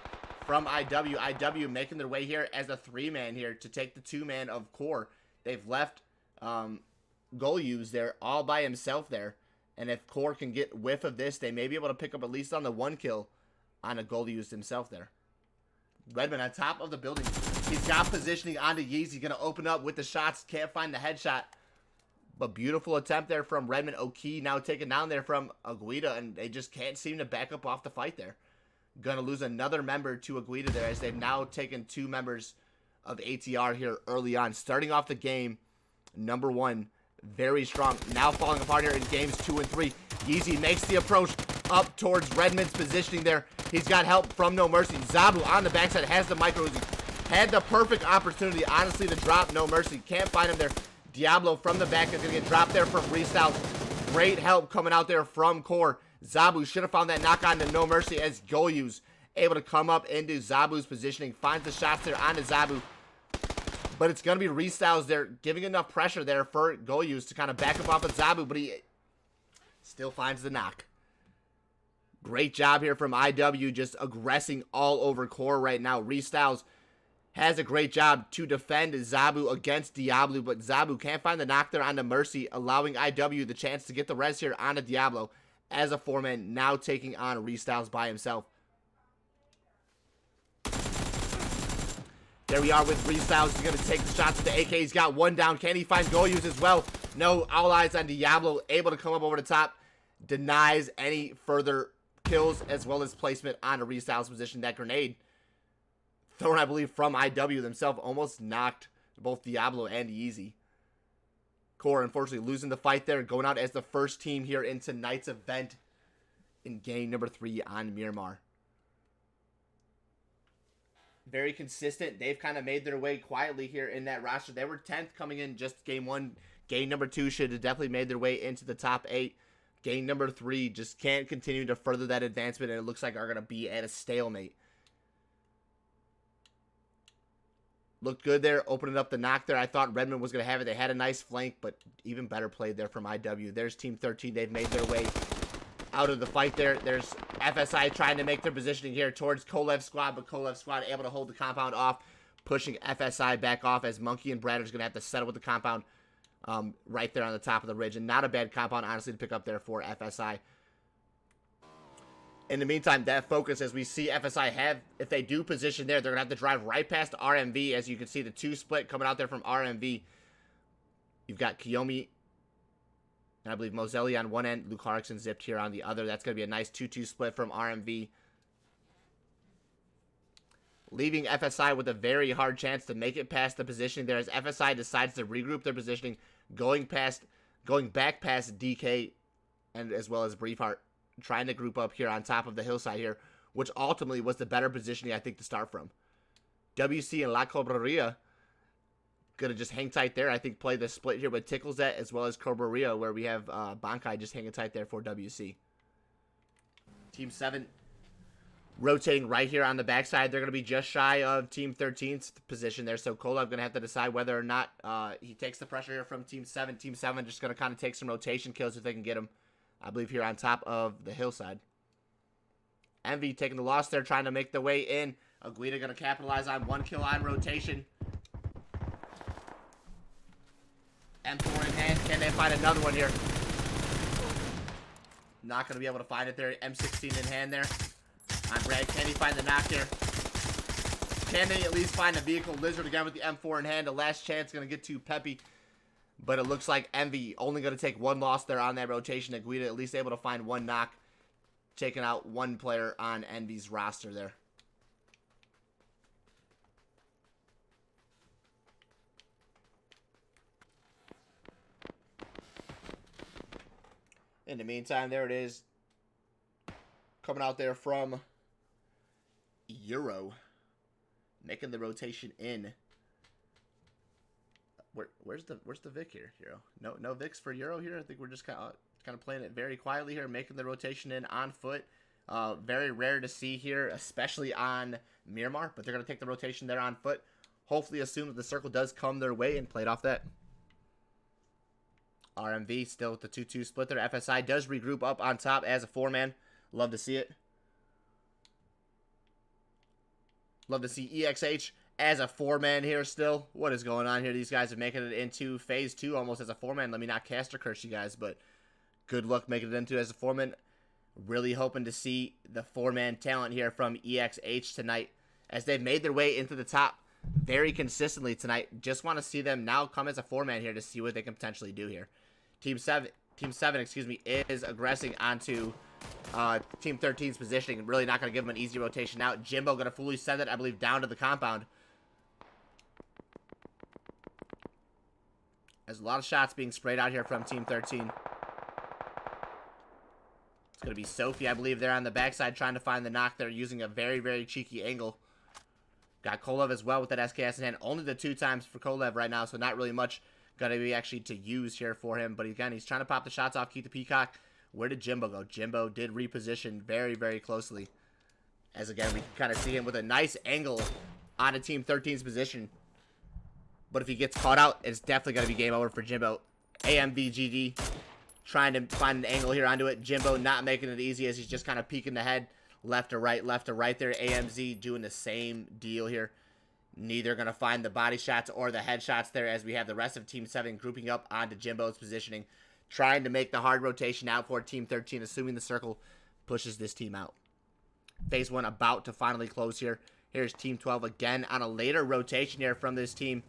from IW. IW making their way here as a 3-man here to take the 2-man of Core. They've left goal use there all by himself there. And if Core can get whiff of this, they may be able to pick up at least on the 1 kill on a goal used himself there. Redmond on top of the building. He's got positioning onto Yeezy. Going to open up with the shots. Can't find the headshot. But beautiful attempt there from Redmond. Oki now taken down there from Aguida, and they just can't seem to back up off the fight there. Gonna lose another member to Aguida there, as they've now taken 2 members of ATR here early on. Starting off the game, number 1, very strong. Now falling apart here in games 2 and 3. Yeezy makes the approach up towards Redmond's positioning there. He's got help from No Mercy. Zabu on the backside has the micro. Had the perfect opportunity, honestly, to drop No Mercy. Can't find him there. Diablo from the back is going to get dropped there from Freestyle. Great help coming out there from Core. Zabu should have found that knock on to No Mercy, as Goyu's able to come up into Zabu's positioning. Finds the shots there onto Zabu. But it's going to be Restyles there, giving enough pressure there for Goyu's to kind of back up off of Zabu, but he still finds the knock. Great job here from IW, just aggressing all over Core right now. Restyles has a great job to defend Zabu against Diablo, but Zabu can't find the knock there onto Mercy, allowing IW the chance to get the res here onto Diablo as a 4-man, now taking on Restyles by himself. There we are with Restyles. He's going to take the shots with the AK. He's got 1 down. Can he find Goyus as well? No, all eyes on Diablo, able to come up over the top. Denies any further kills as well as placement onto Restyles' position. That grenade thrown, I believe, from IW themselves, almost knocked both Diablo and Yeezy. Core, unfortunately, losing the fight there, going out as the first team here in tonight's event in game number 3 on Miramar. Very consistent. They've kind of made their way quietly here in that roster. They were 10th coming in just game 1. Game number 2 should have definitely made their way into the top 8. Game number 3 just can't continue to further that advancement, and it looks like are going to be at a stalemate. Looked good there, opening up the knock there. I thought Redmond was going to have it. They had a nice flank, but even better played there from IW. There's Team 13. They've made their way out of the fight there. There's FSI trying to make their positioning here towards Kolev's squad, but Kolev's squad able to hold the compound off, pushing FSI back off, as Monkey and Brad are going to have to settle with the compound right there on the top of the ridge. And not a bad compound, honestly, to pick up there for FSI. In the meantime, that focus, as we see FSI have, if they do position there, they're going to have to drive right past RMV. As you can see, the 2 split coming out there from RMV. You've got Kiyomi and I believe Moselli on one end, Luke Harrison zipped here on the other. That's going to be a nice 2-2 split from RMV. Leaving FSI with a very hard chance to make it past the positioning there, as FSI decides to regroup their positioning, going back past DK and as well as Briefheart, trying to group up here on top of the hillside here, which ultimately was the better positioning, I think, to start from. WC and La Cobreria going to just hang tight there. I think play the split here with Ticklezet as well as Cobreria, where we have Bankai just hanging tight there for WC. Team 7 rotating right here on the backside. They're going to be just shy of Team 13's position there, so Kolev going to have to decide whether or not he takes the pressure here from Team 7. Team 7 just going to kind of take some rotation kills if they can get him, I believe, here on top of the hillside. Envy taking the loss there, trying to make the way in. Aguida going to capitalize on 1 kill on rotation. M4 in hand. Can they find another one here? Not going to be able to find it there. M16 in hand there. On Brad. Can he find the knock here? Can they at least find a vehicle? Lizard again with the M4 in hand. The last chance going to get to Peppy. But it looks like Envy only going to take 1 loss there on that rotation. Aguida at least able to find 1 knock. Taking out 1 player on Envy's roster there. In the meantime, there it is. Coming out there from Euro. Making the rotation in. Where's the Vic here, Euro? No Vics for Euro here. I think we're just kind of playing it very quietly here, making the rotation in on foot. Very rare to see here, especially on Miramar, but they're going to take the rotation there on foot. Hopefully as soon as the circle does come their way and play it off that. RMV still with the 2-2 split there. FSI does regroup up on top as a 4-man. Love to see it. Love to see EXH as a 4-man here still. What is going on here? These guys are making it into phase 2 almost as a 4-man. Let me not caster curse you guys, but good luck making it into as a 4-man. Really hoping to see the 4-man talent here from EXH tonight as they've made their way into the top very consistently tonight. Just want to see them now come as a 4-man here to see what they can potentially do here. Team 7, is aggressing onto Team 13's positioning. Really not going to give them an easy rotation out. Jimbo going to fully send it, I believe, down to the compound. There's a lot of shots being sprayed out here from Team 13. It's going to be Sophie, I believe, there on the backside trying to find the knock. They're using a very, very cheeky angle. Got Kolev as well with that SKS in hand. Only the 2 times for Kolev right now, so not really much going to be actually to use here for him. But again, he's trying to pop the shots off, keep the peacock. Where did Jimbo go? Jimbo did reposition very, very closely. As again, we can kind of see him with a nice angle onto Team 13's position. But if he gets caught out, it's definitely going to be game over for Jimbo. AMVGD trying to find an angle here onto it. Jimbo not making it easy as he's just kind of peeking the head left to right there. AMZ doing the same deal here. Neither going to find the body shots or the headshots there as we have the rest of Team 7 grouping up onto Jimbo's positioning. Trying to make the hard rotation out for Team 13, assuming the circle pushes this team out. Phase 1 about to finally close here. Here's Team 12 again on a later rotation here from this team.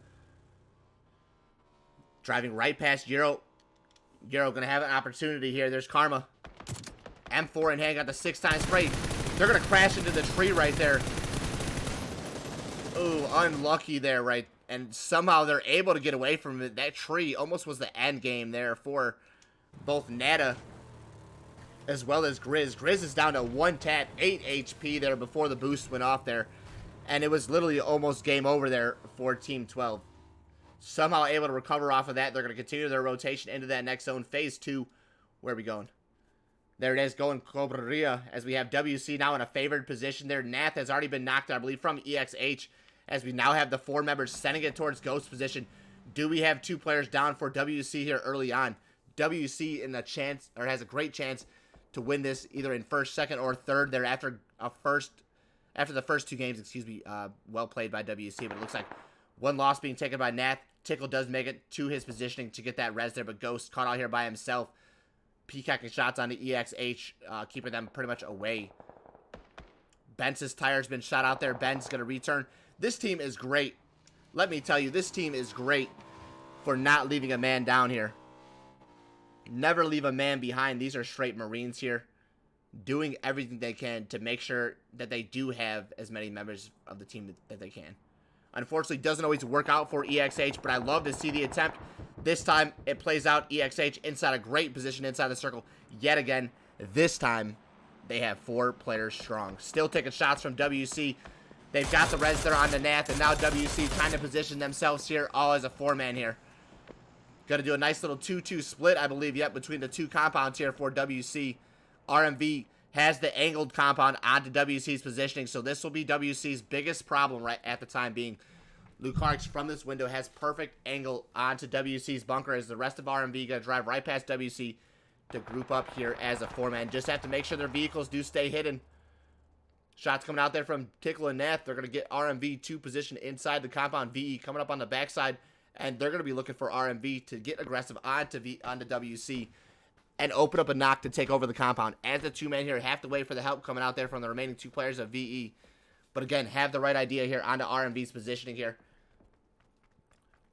Driving right past Euro. Euro going to have an opportunity here. There's Karma. M4 in hand, got the 6-time spray. They're going to crash into the tree right there. Ooh, unlucky there, right? And somehow they're able to get away from it. That tree almost was the end game there for both Nada as well as Grizz. Grizz is down to 1 tap, 8 HP there before the boost went off there. And it was literally almost game over there for Team 12. Somehow able to recover off of that. They're going to continue their rotation into that next zone. Phase 2. Where are we going? There it is, going Cobreria as we have WC now in a favored position there. Nath has already been knocked out, I believe, from EXH as we now have the 4 members sending it towards Ghost position. Do we have 2 players down for WC here early on? WC in a chance, or has a great chance to win this either in first, second, or third there after the first 2 games, excuse me. Well played by WC, but it looks like 1 loss being taken by Nath. Tickle does make it to his positioning to get that res there, but Ghost caught out here by himself. Peacocking shots on the EXH, keeping them pretty much away. Benz's tire's been shot out there. Ben's going to return. This team is great. Let me tell you, this team is great for not leaving a man down here. Never leave a man behind. These are straight Marines here, doing everything they can to make sure that they do have as many members of the team that they can. Unfortunately, doesn't always work out for EXH, but I love to see the attempt. This time, it plays out. EXH inside a great position inside the circle. Yet again, this time, they have 4 players strong. Still taking shots from WC. They've got the res there on the Nath, and now WC trying to position themselves here, all as a 4-man here. Going to do a nice little 2-2 split, I believe, yet between the 2 compounds here for WC. RMV has the angled compound onto WC's positioning, so this will be WC's biggest problem right at the time being. Lucarix from this window has perfect angle onto WC's bunker as the rest of RMV going to drive right past WC to group up here as a 4-man. Just have to make sure their vehicles do stay hidden. Shots coming out there from Tickle and Nath. They're going to get RMV to position inside the compound. VE coming up on the backside, and they're going to be looking for RMV to get aggressive onto WC and open up a knock to take over the compound. As the 2-man here, have to wait for the help coming out there from the remaining 2 players of VE. But again, have the right idea here onto RMV's positioning here.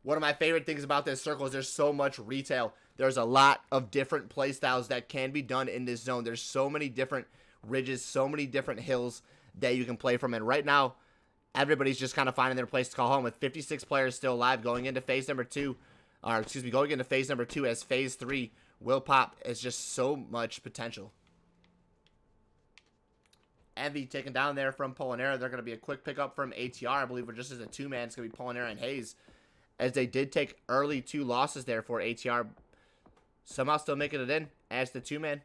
One of my favorite things about this circle is there's so much retail. There's a lot of different play styles that can be done in this zone. There's so many different ridges, so many different hills that you can play from. And right now, everybody's just kind of finding their place to call home with 56 players still alive going into phase number 2. Or, excuse me, going into phase number 2 as phase 3 will pop. It's just so much potential. Envy taken down there from Polinera. They're going to be a quick pickup from ATR. I believe we're just as a two-man. It's going to be Polinera and Hayes, as they did take early 2 losses there for ATR. Somehow still making it in as the two-man.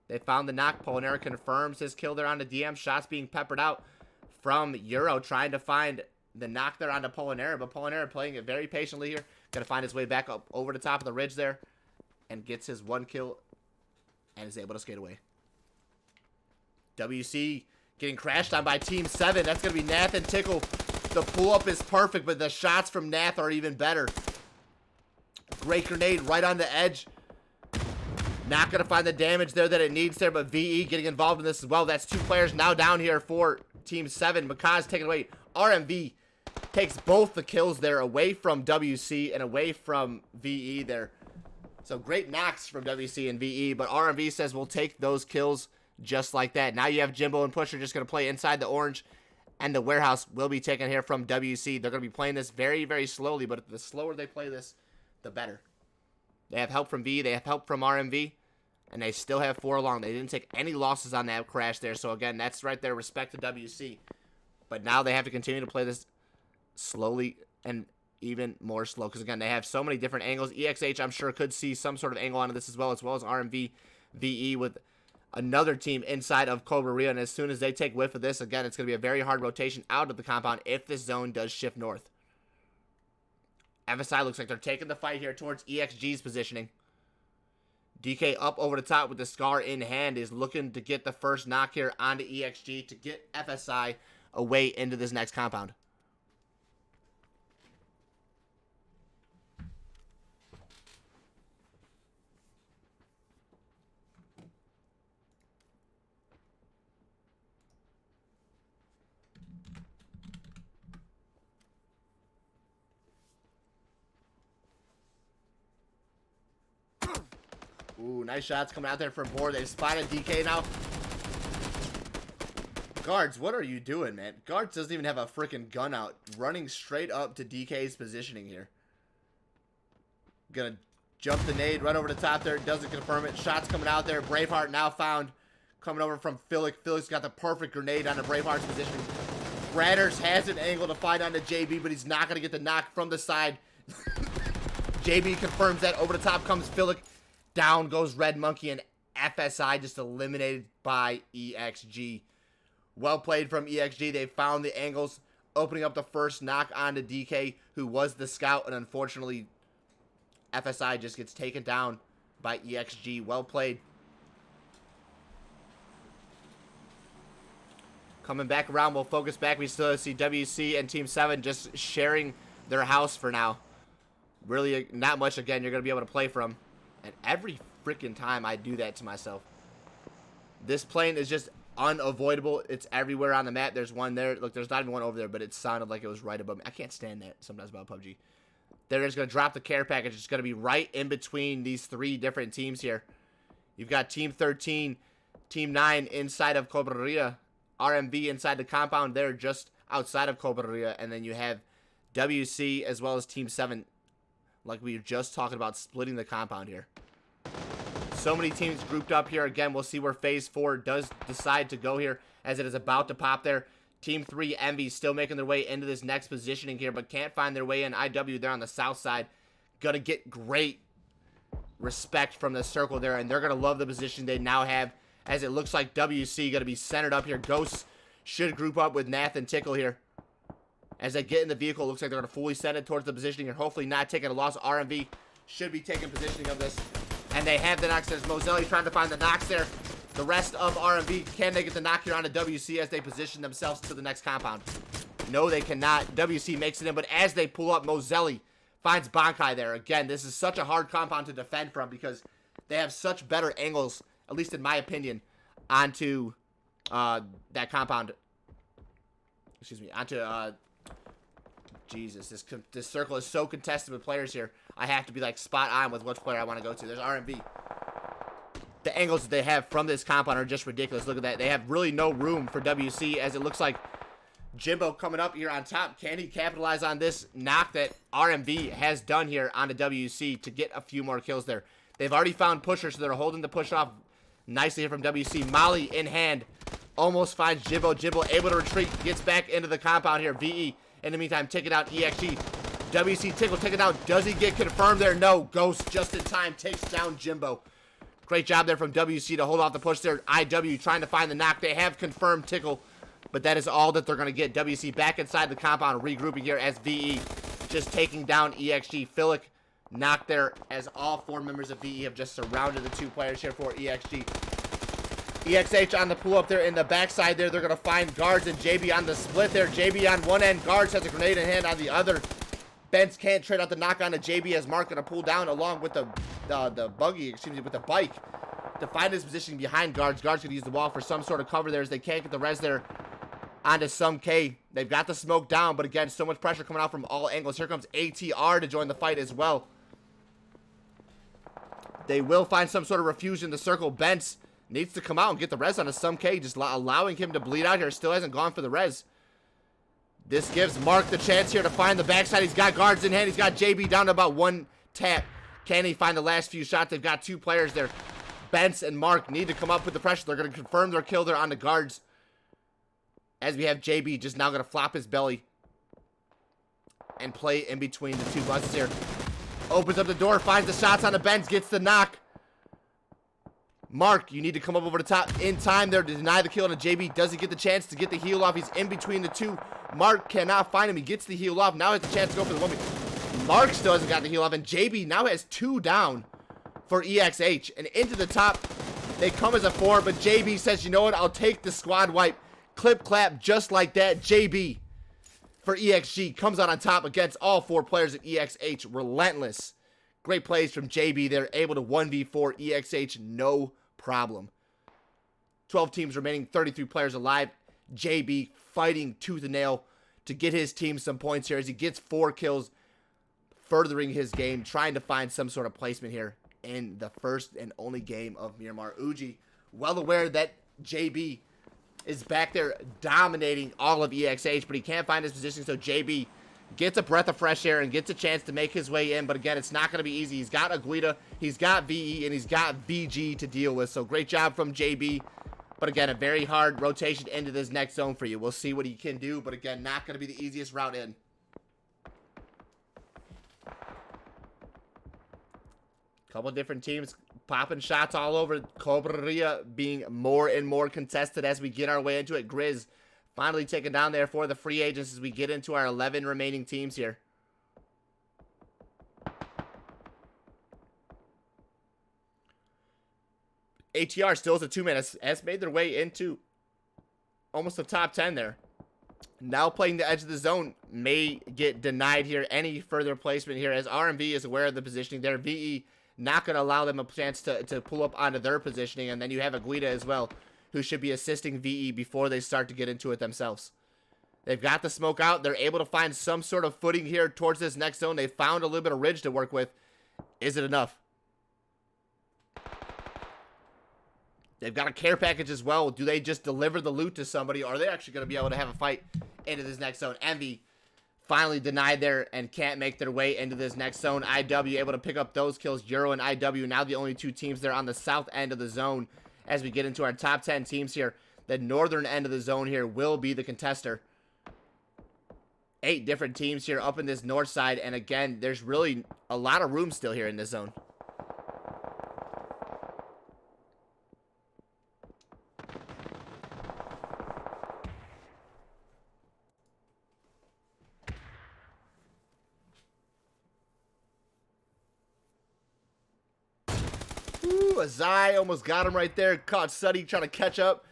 They found the knock. Polinera confirms his kill there on the DM. Shots being peppered out from Euro, trying to find the knock there onto Polinera, but Polinera playing it very patiently here. Going to find his way back up over the top of the ridge there and gets his 1 kill and is able to skate away. WC getting crashed on by Team 7. That's going to be Nath and Tickle. The pull-up is perfect, but the shots from Nath are even better. Great grenade right on the edge. Not going to find the damage there that it needs there, but VE getting involved in this as well. That's 2 players now down here for Team 7. Makaz taken away. RMV takes both the kills there away from WC and away from VE there. So great knocks from WC and VE, but RMV says we'll take those kills just like that. Now you have Jimbo and Pusher just going to play inside the orange, and the warehouse will be taken here from WC. They're going to be playing this very, very slowly, but the slower they play this, the better. They have help from VE, they have help from RMV, and they still have 4 along. They didn't take any losses on that crash there, so again, that's right there, respect to WC. But now they have to continue to play this slowly and even more slow, because again, they have so many different angles. EXH, I'm sure, could see some sort of angle onto this as well as RMV, VE with another team inside of Cobra Rio, and as soon as they take whiff of this, again, it's going to be a very hard rotation out of the compound if this zone does shift north. FSI looks like they're taking the fight here towards EXG's positioning. DK up over the top with the Scar in hand is looking to get the first knock here onto EXG to get FSI away into this next compound. Ooh, nice shots coming out there from Board. They've spotted DK now. Guards, what are you doing, man? Guards doesn't even have a freaking gun out. Running straight up to DK's positioning here. Gonna jump the nade right over the top there. Doesn't confirm it. Shots coming out there. Braveheart now found. Coming over from Philic. Philic's got the perfect grenade on the Braveheart's position. Bradders has an angle to find on the JB, but he's not gonna get the knock from the side. JB confirms that. Over the top comes Philic. Down goes Red Monkey, and FSI just eliminated by EXG. Well played from EXG. They found the angles, opening up the first knock onto DK, who was the scout, and unfortunately, FSI just gets taken down by EXG. Well played. Coming back around, we'll focus back. We still see WC and Team 7 just sharing their house for now. Really not much, again, you're going to be able to play from. And every freaking time I do that to myself. This plane is just unavoidable. It's everywhere on the map. There's one there. Look, there's not even one over there, but it sounded like it was right above me. I can't stand that sometimes about PUBG. They're just going to drop the care package. It's going to be right in between these 3 different teams here. You've got Team 13, Team 9 inside of Cobreria, RMV inside the compound there just outside of Cobreria, and then you have WC as well as Team 7, like we were just talking about, splitting the compound here. So many teams grouped up here. Again, we'll see where Phase 4 does decide to go here, as it is about to pop there. Team 3, Envy, still making their way into this next positioning here, but can't find their way in. IW there on the south side. Gonna get great respect from the circle there, and they're gonna love the position they now have, as it looks like WC gonna be centered up here. Ghosts should group up with Nath and Tickle here. As they get in the vehicle, looks like they're going to fully send it towards the positioning and hopefully not taking a loss. RMV should be taking positioning of this. And they have the knocks. There's Moselli trying to find the knocks there. The rest of RMV, can they get the knock here onto WC as they position themselves to the next compound? No, they cannot. WC makes it in, but as they pull up, Moselli finds Bankai there. Again, this is such a hard compound to defend from because they have such better angles, at least in my opinion, onto that compound. Excuse me, onto... Jesus, this circle is so contested with players here. I have to be like spot on with which player I want to go to. There's RMV. The angles that they have from this compound are just ridiculous. Look at that. They have really no room for WC, as it looks like Jimbo coming up here on top. Can he capitalize on this knock that RMV has done here onto WC to get a few more kills there? They've already found pushers, so they're holding the push off nicely here from WC. Molly in hand. Almost finds Jimbo. Jimbo able to retreat. Gets back into the compound here. VE in the meantime taking out EXG. WC Tickle taken down. Does he get confirmed there? No. Ghost just in time takes down Jimbo. Great job there from WC to hold off the push there. IW trying to find the knock. They have confirmed Tickle, but that is all that they're going to get. WC back inside the compound, regrouping here as VE just taking down EXG. Philic knocked there as all 4 members of VE have just surrounded the 2 players here for EXG. EXH on the pull up there in the backside there. They're going to find Guards and JB on the split there. JB on one end. Guards has a grenade in hand on the other. Benz can't trade out the knock on to JB as Mark going to pull down along with the buggy, excuse me, with the bike to find his position behind Guards. Guards going to use the wall for some sort of cover there as they can't get the res there onto some K. They've got the smoke down, but again, so much pressure coming out from all angles. Here comes ATR to join the fight as well. They will find some sort of refuge in the circle. Benz needs to come out and get the res onto some K, just allowing him to bleed out here. Still hasn't gone for the res. This gives Mark the chance here to find the backside. He's got Guards in hand. He's got JB down to about 1 tap. Can he find the last few shots? They've got 2 players there. Bence and Mark need to come up with the pressure. They're going to confirm their kill there on the Guards. As we have JB just now going to flop his belly and play in between the 2 buses here. Opens up the door, finds the shots on the Benz, gets the knock. Mark, you need to come up over the top in time there to deny the kill on a JB. Does he get the chance to get the heal off? He's in between the 2. Mark cannot find him. He gets the heal off. Now has the chance to go for the 1v. Mark still hasn't got the heal off, and JB now has 2 down for EXH. And into the top, they come as a 4, but JB says, you know what, I'll take the squad wipe. Clip clap just like that. JB for EXG comes out on top against all 4 players at EXH. Relentless. Great plays from JB. They're able to 1v4 EXH, no problem. 12 teams remaining, 33 players alive. JB fighting tooth and nail to get his team some points here as he gets 4 kills, furthering his game, trying to find some sort of placement here in the first and only game of Miramar. Uji, well aware that JB is back there dominating all of EXH, but he can't find his position, so JB gets a breath of fresh air and gets a chance to make his way in, but again, it's not going to be easy. He's got Aguida, he's got VE, and he's got VG to deal with, so great job from JB, but again, a very hard rotation into this next zone for you. We'll see what he can do, but again, not going to be the easiest route in. Couple different teams popping shots all over. Cobreria being more and more contested as we get our way into it. Grizz finally taken down there for the free agents as we get into our 11 remaining teams here. ATR still is a 2-man. Has made their way into almost the top 10 there. Now playing the edge of the zone may get denied here. Any further placement here as RMV is aware of the positioning there. VE not going to allow them a chance to pull up onto their positioning. And then you have Aguida as well, who should be assisting VE before they start to get into it themselves. They've got the smoke out. They're able to find some sort of footing here towards this next zone. They found a little bit of ridge to work with. Is it enough? They've got a care package as well. Do they just deliver the loot to somebody, or are they actually going to be able to have a fight into this next zone? Envy finally denied there and can't make their way into this next zone. IW able to pick up those kills. Euro and IW now the only 2 teams there on the south end of the zone as we get into our top 10 teams here. The northern end of the zone here will be the contester. 8 different teams here up in this north side, and again, there's really a lot of room still here in this zone. Azai almost got him right there. Caught Suddy trying to catch up.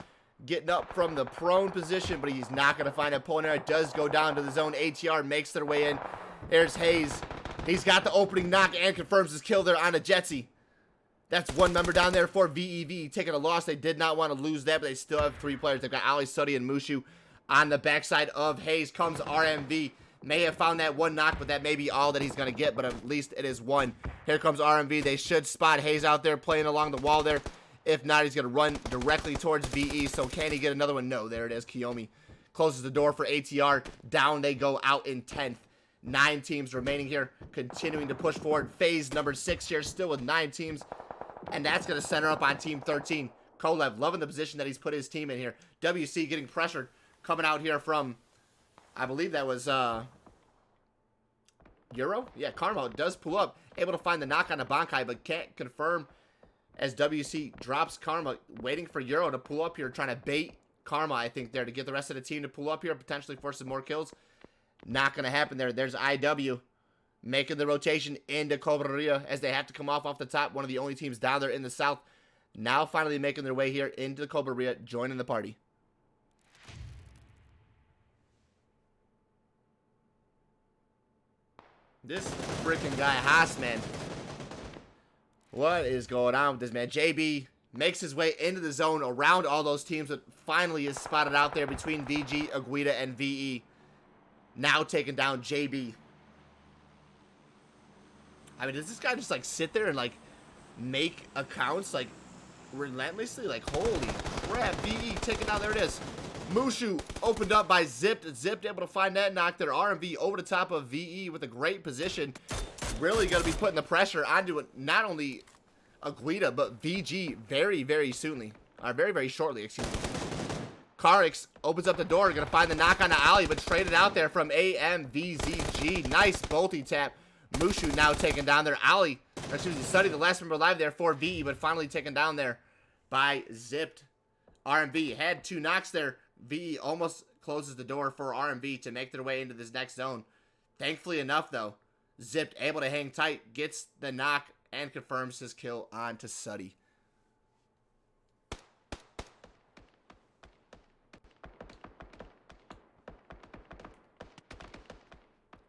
Getting up from the prone position, but he's not going to find a opponent. It does go down to the zone. ATR makes their way in. There's Hayes. He's got the opening knock and confirms his kill there on a Jetsy. That's 1 member down there for VEV. Taking a loss. They did not want to lose that, but they still have 3 players. They've got Ali, Suddy, and Mushu. On the backside of Hayes comes RMV. May have found that 1 knock, but that may be all that he's going to get, but at least it is 1. Here comes RMV. They should spot Hayes out there playing along the wall there. If not, he's going to run directly towards VE. So can he get another one? No, there it is. Kiyomi closes the door for ATR. Down they go out in 10th. 9 teams remaining here, continuing to push forward. Phase number 6 here, still with 9 teams. And that's going to center up on Team 13. Kolev loving the position that he's put his team in here. WC getting pressured, coming out here from, I believe that was Euro? Yeah, Karma does pull up. Able to find the knock on the Bankai, but can't confirm as WC drops Karma. Waiting for Euro to pull up here, trying to bait Karma, I think, there to get the rest of the team to pull up here, potentially force some more kills. Not going to happen there. There's IW making the rotation into Cobreria as they have to come off the top. One of the only teams down there in the south. Now finally making their way here into Cobreria, joining the party. This freaking guy, Haas, man. What is going on with this, man? JB makes his way into the zone around all those teams, but finally is spotted out there between VG, Aguida, and VE. Now taking down JB. I mean, does this guy just, like, sit there and, like, make accounts, like, relentlessly? Like, holy crap. VE taking down, there it is. Mushu opened up by Zipped. Zipped able to find that knock there. RMV over the top of VE with a great position. Really going to be putting the pressure onto it, not only Aguida, but VG very, very soonly. Or very, very shortly, excuse me. Karix opens up the door. Going to find the knock on the alley, but traded out there from AMVZG. Nice bolty tap. Mushu now taken down there. Alley, or excuse me, Study, the last member alive there for VE, but finally taken down there by Zipped. RMV had 2 knocks there. VE almost closes the door for RMV to make their way into this next zone. Thankfully enough, though, Zipped able to hang tight, gets the knock, and confirms his kill onto Suddy.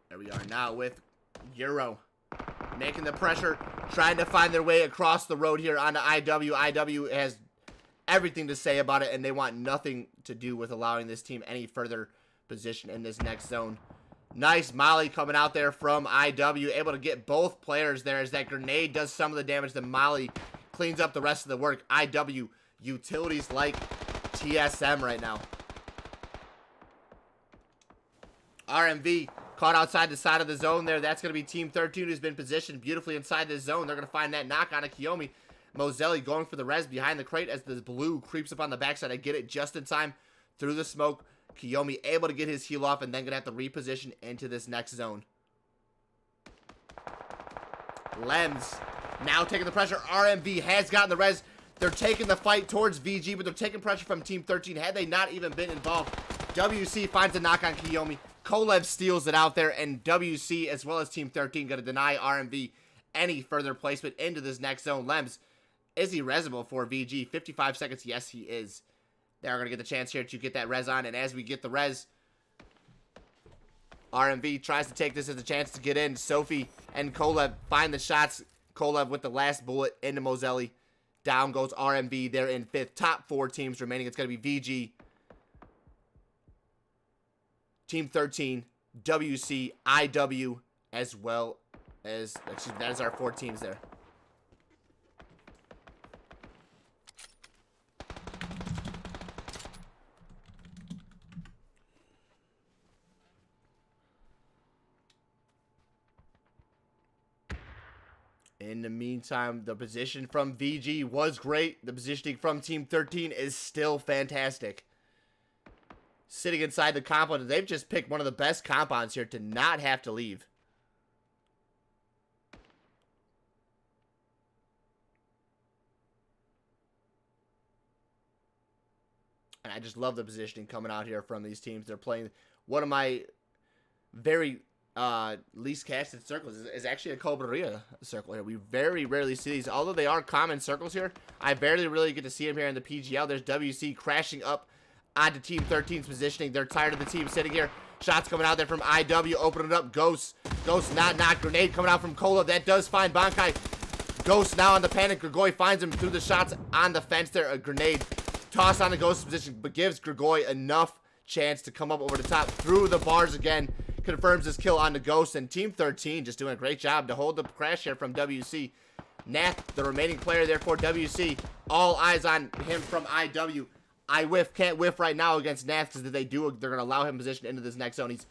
There we are now with Euro making the pressure, trying to find their way across the road here onto IW. IW has everything to say about it, and they want nothing to do with allowing this team any further position in this next zone. Nice Molly coming out there from IW, able to get both players there as that grenade does some of the damage. The Molly cleans up the rest of the work. IW utilities like TSM right now. RMV caught outside the side of the zone there. That's going to be Team 13, who's been positioned beautifully inside this zone. They're going to find that knock on a Kiyomi. Mozelli going for the res behind the crate as the blue creeps up on the backside. I get it just in time through the smoke. Kiyomi able to get his heal off and then going to have to reposition into this next zone. Lems now taking the pressure. RMV has gotten the res. They're taking the fight towards VG, but they're taking pressure from Team 13. Had they not even been involved, WC finds a knock on Kiyomi. Kolev steals it out there, and WC as well as Team 13 going to deny RMV any further placement into this next zone. Lems, is he resable for VG? 55 seconds, yes he is. They're going to get the chance here to get that res on, and as we get the res, RMV tries to take this as a chance to get in. Sophie and Kolev find the shots. Kolev with the last bullet into Mozelli. Down goes RMV. They're in 5th. Top 4 teams remaining. It's going to be VG, Team 13, WC, IW, as well as, excuse me, that is our 4 teams there. In the meantime, the position from VG was great. The positioning from Team 13 is still fantastic. Sitting inside the compound, they've just picked one of the best compounds here to not have to leave. And I just love the positioning coming out here from these teams. They're playing one of my very least casted circles is actually a Cobreria circle here. We very rarely see these, although they are common circles here. I barely really get to see them here in the PGL. There's WC crashing up onto Team 13's positioning. They're tired of the team sitting here. Shots coming out there from IW, opening it up. Ghost not knocked. Grenade coming out from Kola. That does find Bankai. Ghost now on the panic. Grigoi finds him through the shots on the fence there. A grenade toss on the Ghost's position, but gives Grigoi enough chance to come up over the top through the bars again. Confirms his kill on the Ghost, and Team 13 just doing a great job to hold the crash here from WC. Nath, the remaining player there for WC. All eyes on him from IW. Can't whiff right now against Nath because if they do, they're going to allow him position into this next zone. He's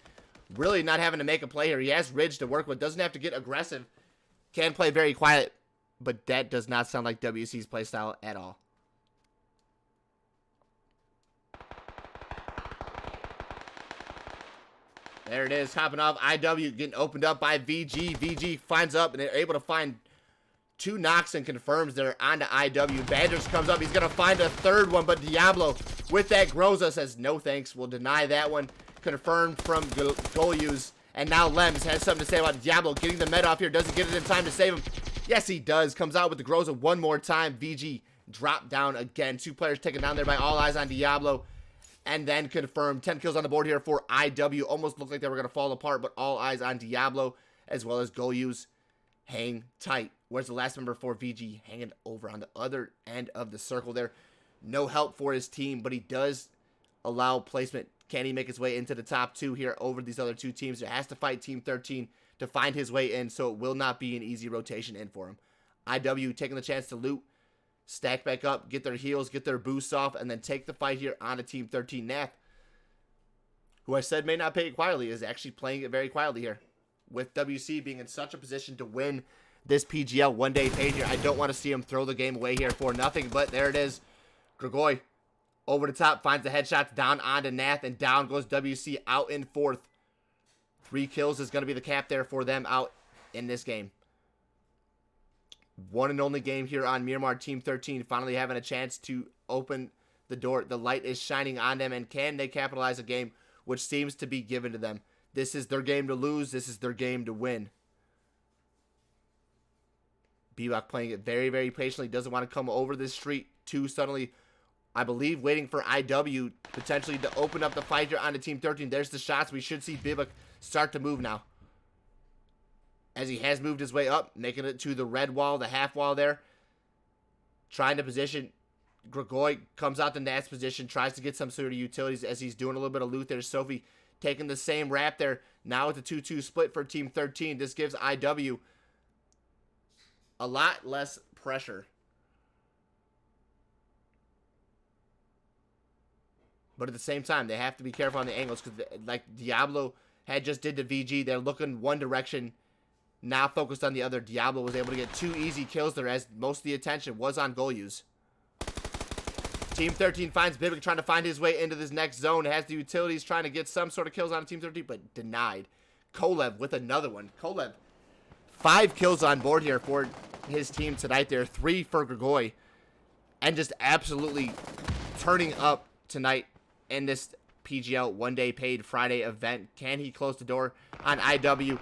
really not having to make a play here. He has Ridge to work with. Doesn't have to get aggressive. Can play very quiet. But that does not sound like WC's play style at all. There it is. Hopping off. IW getting opened up by VG. VG finds up and they're able to find 2 knocks and confirms they're onto IW. Banders comes up. He's going to find a third one, but Diablo with that Groza says no thanks. We'll deny that one. Confirmed from Golyus. And now Lems has something to say about Diablo getting the med off here. Doesn't get it in time to save him. Yes, he does. Comes out with the Groza one more time. VG dropped down again. 2 players taken down there by All Eyes on Diablo. And then confirmed 10 kills on the board here for IW. Almost looked like they were going to fall apart, but All Eyes on Diablo as well as Golyus hang tight. Where's the last member for VG hanging over on the other end of the circle there? No help for his team, but he does allow placement. Can he make his way into the top 2 here over these other 2 teams? He has to fight Team 13 to find his way in, so it will not be an easy rotation in for him. IW taking the chance to loot, stack back up, get their heals, get their boosts off, and then take the fight here on a Team 13. Nath, who I said may not play it quietly, is actually playing it very quietly here. With WC being in such a position to win this PGL one-day paid here, I don't want to see him throw the game away here for nothing, but there it is. Grigoi over the top, finds the headshots, down onto Nath, and down goes WC out in 4th. 3 kills is going to be the cap there for them out in this game. One and only game here on Miramar. Team 13 finally having a chance to open the door. The light is shining on them, and can they capitalize a game which seems to be given to them? This is their game to lose. This is their game to win. Bebop playing it very, very patiently. Doesn't want to come over this street too suddenly. I believe waiting for IW potentially to open up the fight here on the Team 13. There's the shots. We should see Bibuk start to move now. As he has moved his way up, making it to the red wall, the half wall there. Trying to position. Grigoi comes out to Nat's position, tries to get some sort of utilities as he's doing a little bit of loot there. Sophie taking the same wrap there. Now with the 2-2 split for Team 13. This gives IW a lot less pressure. But at the same time, they have to be careful on the angles because, like Diablo had just did to VG, they're looking one direction, now focused on the other. Diablo was able to get 2 easy kills there as most of the attention was on Golyus. Team 13 finds Bibik trying to find his way into this next zone. Has the utilities trying to get some sort of kills on Team 13, but denied. Kolev with another one. Kolev, 5 kills on board here for his team tonight there. 3 for Grigoi. And just absolutely turning up tonight in this PGL one-day paid Friday event. Can he close the door on IW?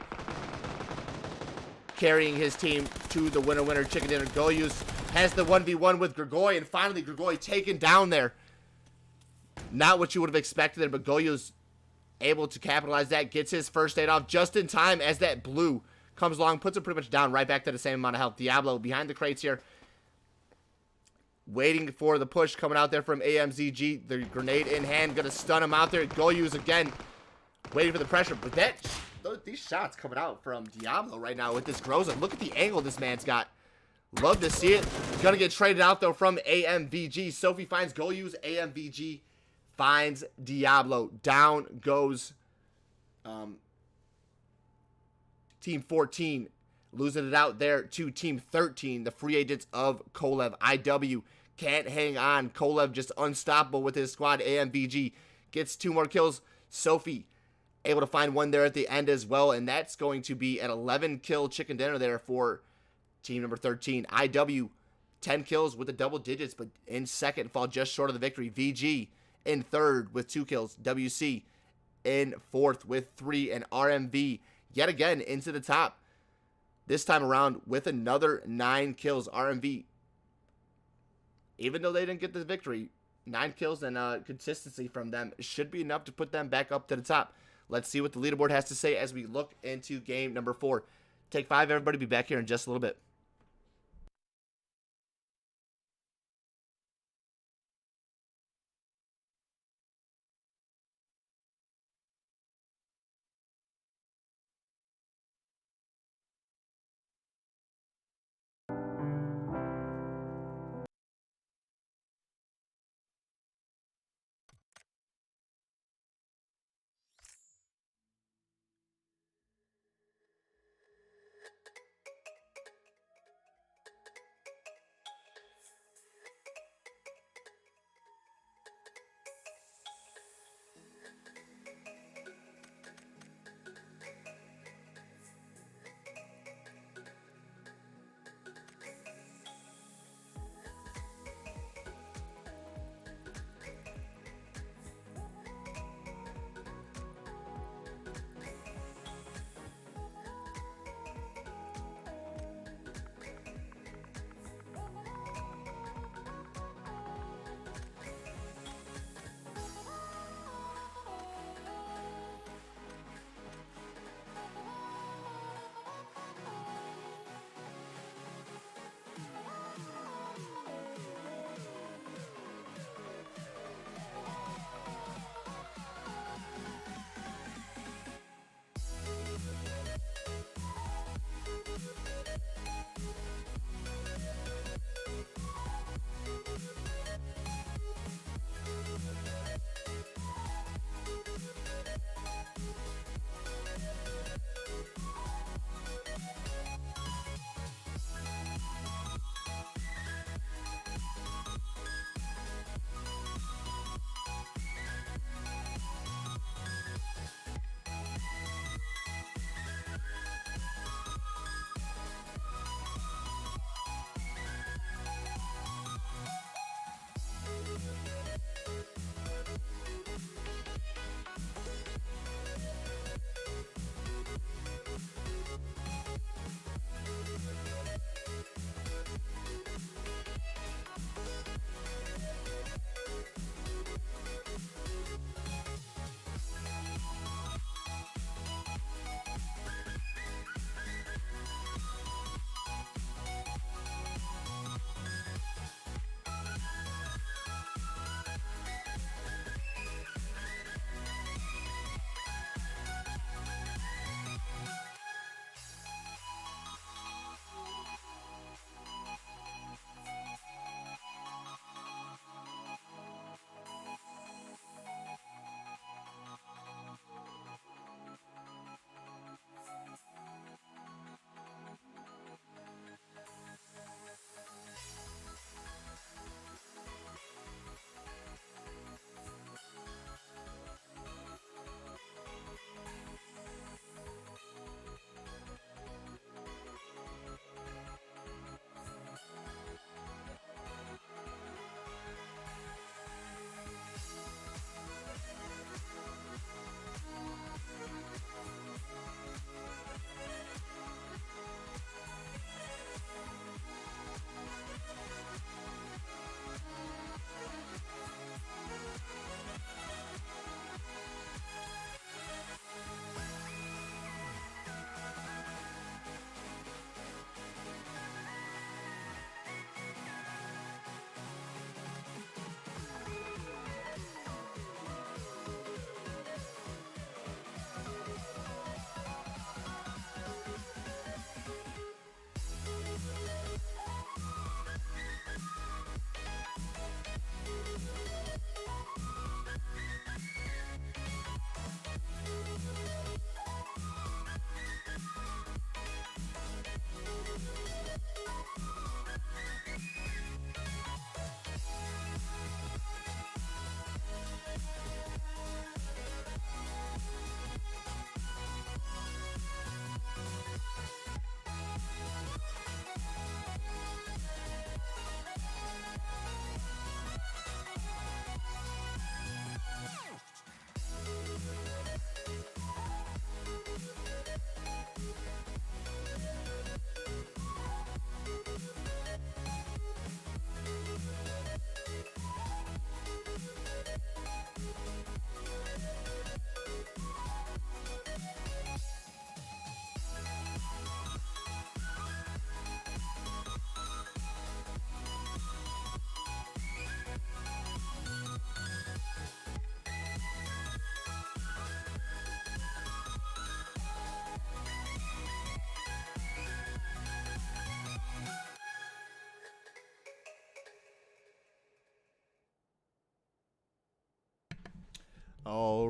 Carrying his team to the winner chicken dinner. Golyus has the 1v1 with Grigoi, and finally Grigoi taken down there. Not what you would have expected there, but Golyus able to capitalize that. Gets his first aid off just in time as that blue comes along, puts him pretty much down, right back to the same amount of health. Diablo behind the crates here, waiting for the push coming out there from AMZG. The grenade in hand, gonna stun him out there. Golyus again, waiting for the pressure. But these shots coming out from Diablo right now with this Groza. Look at the angle this man's got. Love to see it. Gonna get traded out though from AMVG. Sophie finds Golyus. AMVG finds Diablo. Down goes Team 14. Losing it out there to Team 13. The free agents of Kolev. IW can't hang on. Kolev just unstoppable with his squad. AMVG gets 2 more kills. Sophie able to find one there at the end as well. And that's going to be an 11 kill chicken dinner there for team number 13. IW 10 kills with the double digits, but in second, fall just short of the victory. VG in third with 2 kills. WC in fourth with 3. And RMV yet again into the top. This time around with another 9 kills. RMV, even though they didn't get the victory, 9 kills and consistency from them should be enough to put them back up to the top. Let's see what the leaderboard has to say as we look into game number 4. Take 5, everybody. Be back here in just a little bit.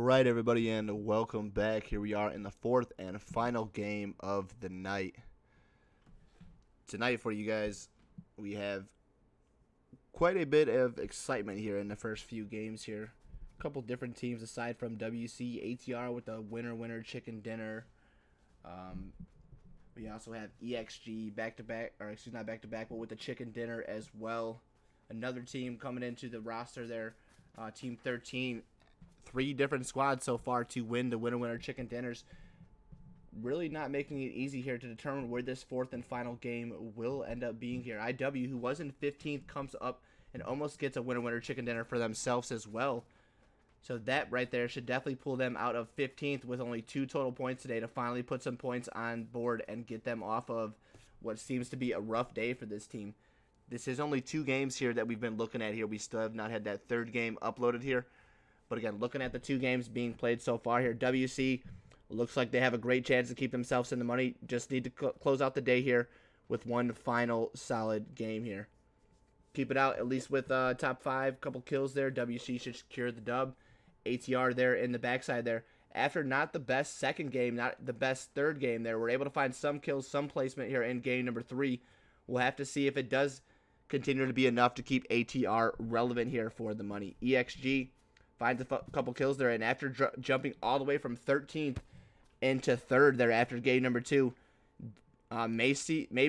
Alright, everybody, and welcome back. Here we are in the fourth and final game of the night. Tonight for you guys, we have quite a bit of excitement here in the first few games here. A couple different teams aside from WC, ATR with the winner chicken dinner. We also have EXG back-to-back, or excuse me, not back-to-back, but with the chicken dinner as well. Another team coming into the roster there, Team 13. 3 different squads so far to win the winner chicken dinners. Really not making it easy here to determine where this fourth and final game will end up being here. IW, who was in 15th, comes up and almost gets a winner chicken dinner for themselves as well. So that right there should definitely pull them out of 15th with only 2 total points today to finally put some points on board and get them off of what seems to be a rough day for this team. This is only 2 games here that we've been looking at here. We still have not had that third game uploaded here. But again, looking at the 2 games being played so far here, WC looks like they have a great chance to keep themselves in the money. Just need to close out the day here with one final solid game here. Keep it out at least with top 5, couple kills there. WC should secure the dub. ATR there in the backside there. After not the best second game, not the best third game there, we're able to find some kills, some placement here in game number 3. We'll have to see if it does continue to be enough to keep ATR relevant here for the money. EXG finds a couple kills there, and after jumping all the way from 13th into 3rd there after game number 2, may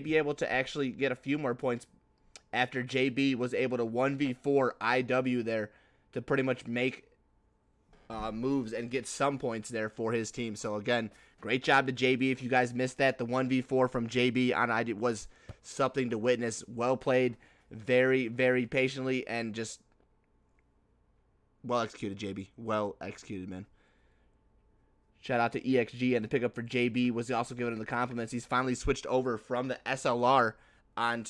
be able to actually get a few more points after JB was able to 1v4 IW there to pretty much make moves and get some points there for his team. So again, great job to JB. If you guys missed that, the 1v4 from JB on ID was something to witness. Well played, very, very patiently, and just well executed, JB. Well executed, man. Shout out to EXG, and the pickup for JB was also giving him the compliments. He's finally switched over from the SLR from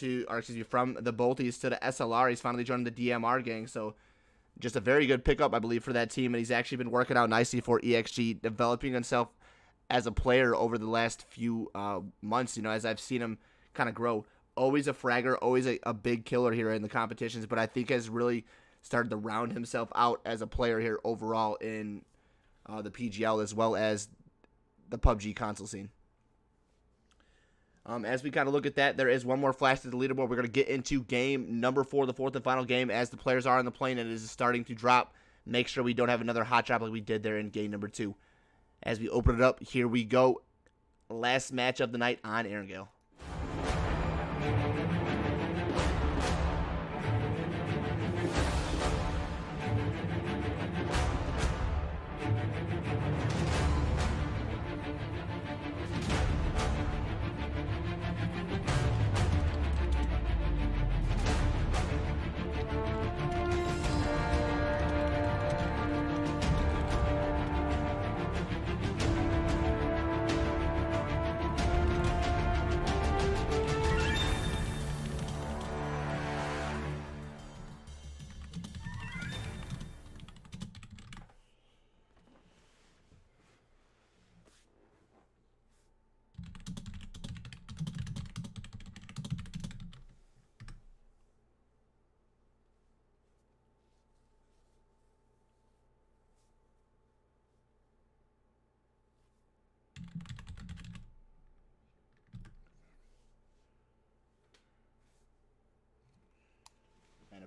the Bolties to the SLR. He's finally joined the DMR gang, so just a very good pickup, I believe, for that team, and he's actually been working out nicely for EXG, developing himself as a player over the last few months, you know, as I've seen him kind of grow. Always a fragger, always a big killer here in the competitions, but I think has really started to round himself out as a player here overall in the PGL as well as the PUBG console scene. As we kind of look at that, there is one more flash to the leaderboard. We're going to get into game number 4, the fourth and final game, as the players are on the plane and it is starting to drop. Make sure we don't have another hot drop like we did there in game number 2. As we open it up, here we go. Last match of the night on Erangel.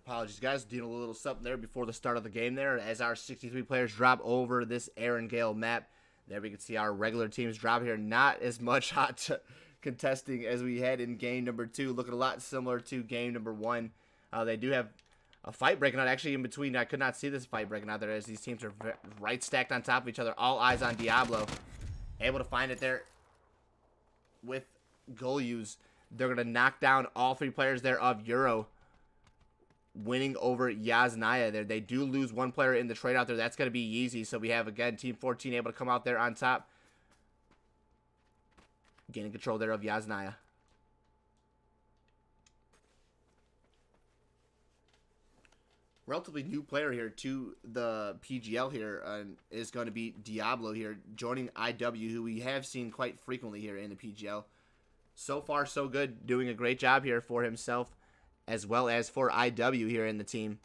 Apologies, guys. Doing a little something there before the start of the game there as our 63 players drop over this Erangel map. There we can see our regular teams drop here. Not as much hot contesting as we had in game number 2. Looking a lot similar to game number 1. They do have a fight breaking out actually in between. I could not see this fight breaking out there as these teams are right stacked on top of each other. All eyes on Diablo. Able to find it there with goal use. They're going to knock down all 3 players there of Euro, winning over Yaznaya there. They do lose 1 player in the trade out there. That's going to be easy. So we have, again, Team 14 able to come out there on top. Gaining control there of Yaznaya. Relatively new player here to the PGL here is going to be Diablo here, joining IW, who we have seen quite frequently here in the PGL. So far, so good. Doing a great job here for himself, as well as for IW here in the team.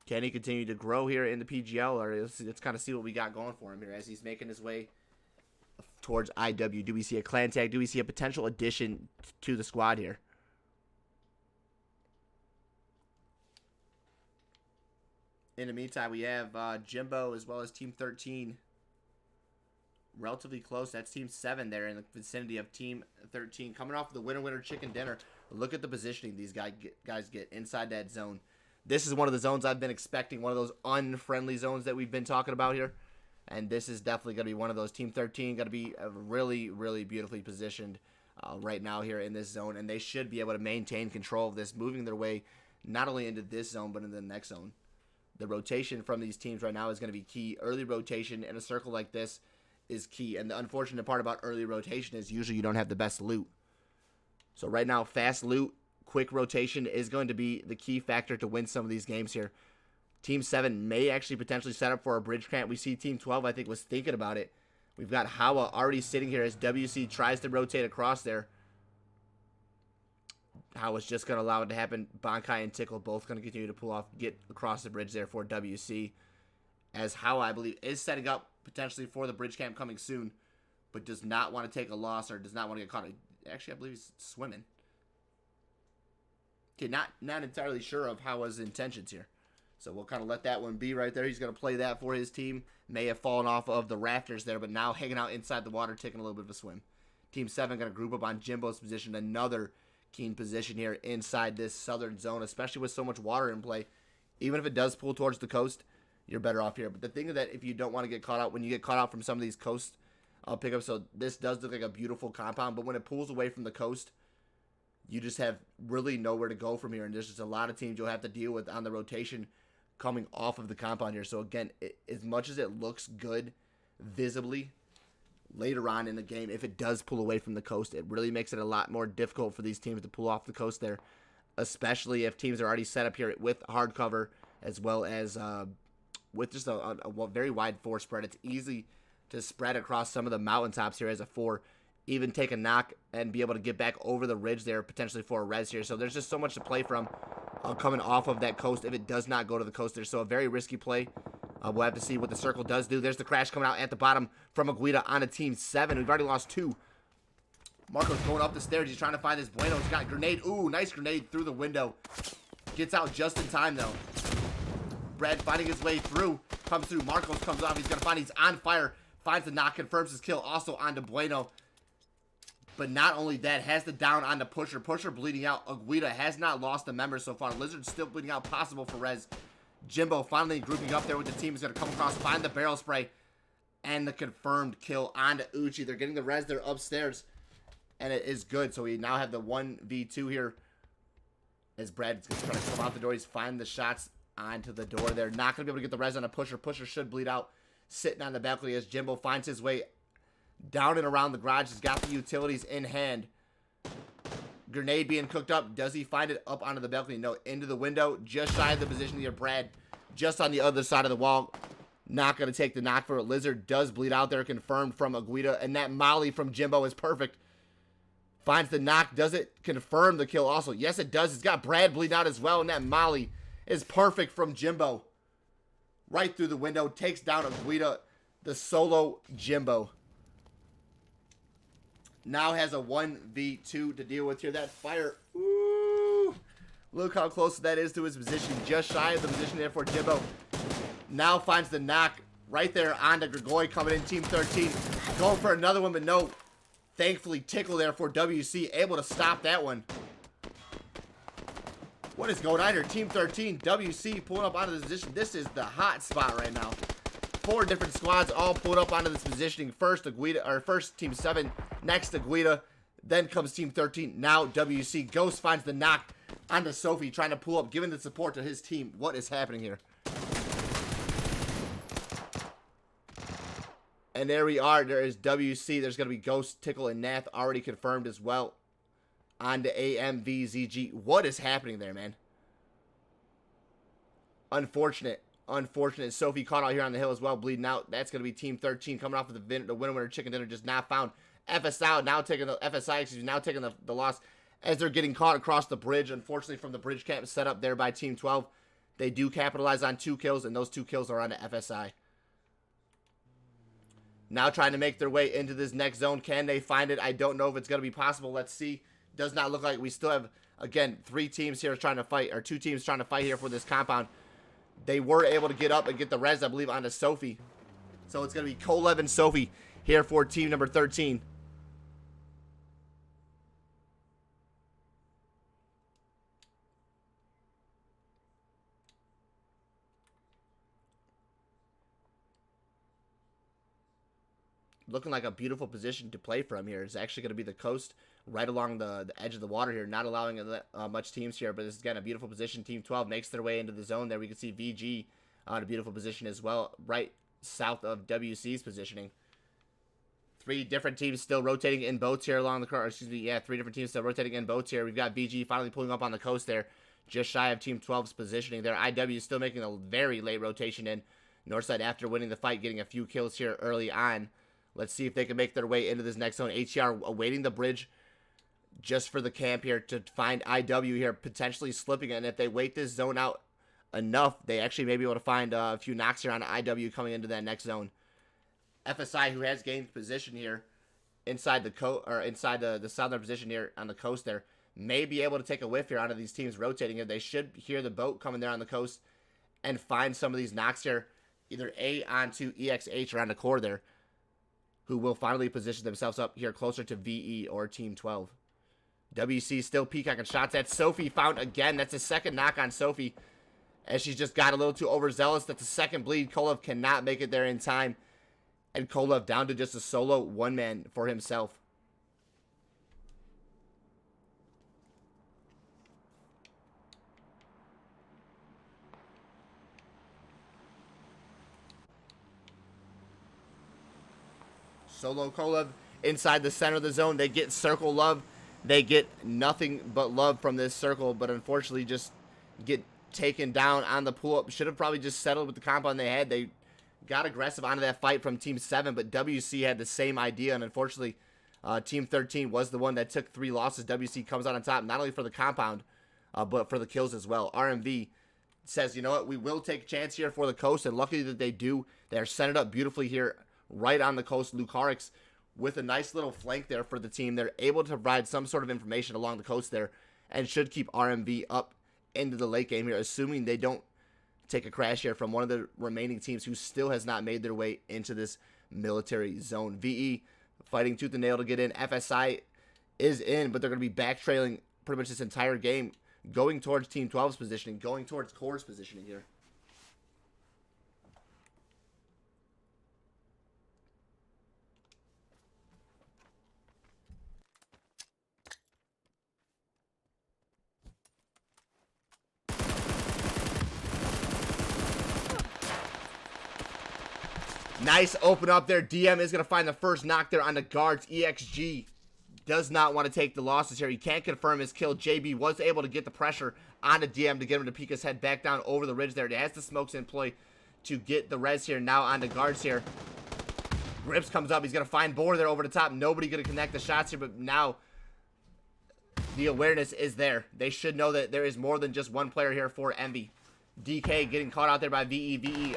Can he continue to grow here in the PGL, or let's kind of see what we got going for him here as he's making his way towards IW. Do we see a clan tag? Do we see a potential addition to the squad here? In the meantime, we have Jimbo as well as Team 13 relatively close. That's Team 7 there in the vicinity of Team 13. Coming off the winner chicken dinner. Look at the positioning these guys get inside that zone. This is one of the zones I've been expecting, one of those unfriendly zones that we've been talking about here. And this is definitely going to be one of those. Team 13 going to be really, really beautifully positioned right now here in this zone. And they should be able to maintain control of this, moving their way not only into this zone, but into the next zone. The rotation from these teams right now is going to be key. Early rotation in a circle like this is key. And the unfortunate part about early rotation is usually you don't have the best loot. So right now, fast loot, quick rotation is going to be the key factor to win some of these games here. Team 7 may actually potentially set up for a bridge camp. We see Team 12, I think, was thinking about it. We've got Hawa already sitting here as WC tries to rotate across there. Hawa's just going to allow it to happen. Bankai and Tickle both going to continue to pull off, get across the bridge there for WC. As Hawa, I believe, is setting up potentially for the bridge camp coming soon, but does not want to take a loss or does not want to get caught. Actually, I believe he's swimming. Okay, not entirely sure of Hawa's intentions here. So we'll kind of let that one be right there. He's going to play that for his team. May have fallen off of the rafters there, but now hanging out inside the water, taking a little bit of a swim. Team 7 going to group up on Jimbo's position. Another keen position here inside this southern zone, especially with so much water in play. Even if it does pull towards the coast, you're better off here. But the thing is that if you don't want to get caught out, when you get caught out from some of these coast pickups, so this does look like a beautiful compound, but when it pulls away from the coast, you just have really nowhere to go from here. And there's just a lot of teams you'll have to deal with on the rotation coming off of the compound here. So again, as much as it looks good visibly later on in the game, if it does pull away from the coast, it really makes it a lot more difficult for these teams to pull off the coast there, especially if teams are already set up here with hard cover as well as with just a very wide 4 spread. It's easy to spread across some of the mountaintops here as a 4, even take a knock and be able to get back over the ridge there potentially for a res here. So there's just so much to play from coming off of that coast if it does not go to the coast there. So a very risky play. We'll have to see what the circle does do. There's the crash coming out at the bottom from Aguida on a Team 7. We've already lost 2. Marco's going up the stairs. He's trying to find his Bueno. He's got a grenade. Ooh, nice grenade through the window. Gets out just in time, though. Brad finding his way through. Comes through. Marcos comes off. He's going to find he's on fire. Finds the knock. Confirms his kill. Also onto Bueno. But not only that, has the down on the Pusher. Pusher bleeding out. Aguida has not lost a member so far. Lizard's still bleeding out. Possible for res. Jimbo finally grouping up there with the team. Is going to come across, find the barrel spray, and the confirmed kill onto Uchi. They're getting the res. They're upstairs, and it is good. So we now have the 1v2 here as Brad's going to try to come out the door. He's finding the shots onto the door. They're not going to be able to get the res on a Pusher. Pusher should bleed out, sitting on the balcony as Jimbo finds his way down and around the garage. He's got the utilities in hand. Grenade being cooked up. Does he find it up onto the balcony? No, into the window. Just shy of the position here. Brad just on the other side of the wall. Not going to take the knock for it. Lizard does bleed out there. Confirmed from Aguida. And that molly from Jimbo is perfect. Finds the knock. Does it confirm the kill also? Yes, it does. It's got Brad bleeding out as well. And that molly is perfect from Jimbo. Right through the window. Takes down Aguida. The solo Jimbo. Now has a 1v2 to deal with here. That fire. Ooh. Look how close that is to his position. Just shy of the position there for Jimbo. Now finds the knock right there onto Grigori coming in. Team 13. Going for another one, but no. Thankfully, Tickle there for WC. Able to stop that one. What is going on here? Team 13. WC pulling up onto this position. This is the hot spot right now. 4 different squads all pulled up onto this positioning. First Aguida, or first Team 7, next Aguida, then comes Team 13. Now WC. Ghost finds the knock onto Sophie, trying to pull up, giving the support to his team. What is happening here? And there we are. There is WC. There's going to be Ghost, Tickle, and Nath already confirmed as well. On to AMVZG. What is happening there, man? Unfortunate. Sophie caught out here on the hill as well, bleeding out. That's going to be Team 13 coming off of the winner chicken dinner. Just not found. FSI now taking the loss as they're getting caught across the bridge. Unfortunately, from the bridge camp set up there by Team 12. They do capitalize on 2 kills, and those 2 kills are on the FSI. Now trying to make their way into this next zone. Can they find it? I don't know if it's going to be possible. Let's see. Does not look like we still have, again, 3 teams here trying to fight, or 2 teams trying to fight here for this compound. They were able to get up and get the res, I believe, onto Sophie. So it's going to be Kolev and Sophie here for team number 13. Looking like a beautiful position to play from here. It's actually going to be the coast right along the edge of the water here, not allowing much teams here, but this is, again, a beautiful position. Team 12 makes their way into the zone there. We can see VG on a beautiful position as well, right south of WC's positioning. 3 different teams still rotating in boats here along the coast. Excuse me, yeah, 3 different teams still rotating in boats here. We've got VG finally pulling up on the coast there, just shy of Team 12's positioning there. IW still making a very late rotation in. Northside, after winning the fight, getting a few kills here early on. Let's see if they can make their way into this next zone. HCR awaiting the bridge just for the camp here to find IW here, potentially slipping it. And if they wait this zone out enough, they actually may be able to find a few knocks here on IW coming into that next zone. FSI, who has gained position here inside the southern position here on the coast there, may be able to take a whiff here onto these teams rotating here. They should hear the boat coming there on the coast and find some of these knocks here, either A onto EXH or on the core there, who will finally position themselves up here closer to VE or Team 12. WC still peacocking shots at Sophie. Found again. That's a second knock on Sophie, as she's just got a little too overzealous. That's a second bleed. Kolev cannot make it there in time. And Kolev down to just a solo one-man for himself. Solo Kolev inside the center of the zone. They get circle love. They get nothing but love from this circle, but unfortunately just get taken down on the pull-up. Should have probably just settled with the compound they had. They got aggressive onto that fight from Team 7, but WC had the same idea, and unfortunately, Team 13 was the one that took 3 losses. WC comes out on top, not only for the compound, but for the kills as well. RMV says, you know what, we will take a chance here for the coast, and luckily that they do. They're set it up beautifully here right on the coast. Lucarix with a nice little flank there for the team. They're able to provide some sort of information along the coast there and should keep RMV up into the late game here, assuming they don't take a crash here from one of the remaining teams who still has not made their way into this military zone. VE fighting tooth and nail to get in. FSI is in, but they're going to be back trailing pretty much this entire game, going towards Team 12's positioning, going towards Core's positioning here. Nice open up there. DM is going to find the first knock there on the guards. EXG does not want to take the losses here. He can't confirm his kill. JB was able to get the pressure on the DM to get him to peek his head back down over the ridge there. He has the smokes in play to get the res here. Now on the guards here. Grips comes up. He's going to find Boar there over the top. Nobody going to connect the shots here, but now the awareness is there. They should know that there is more than just one player here for Envy. DK getting caught out there by VE. VE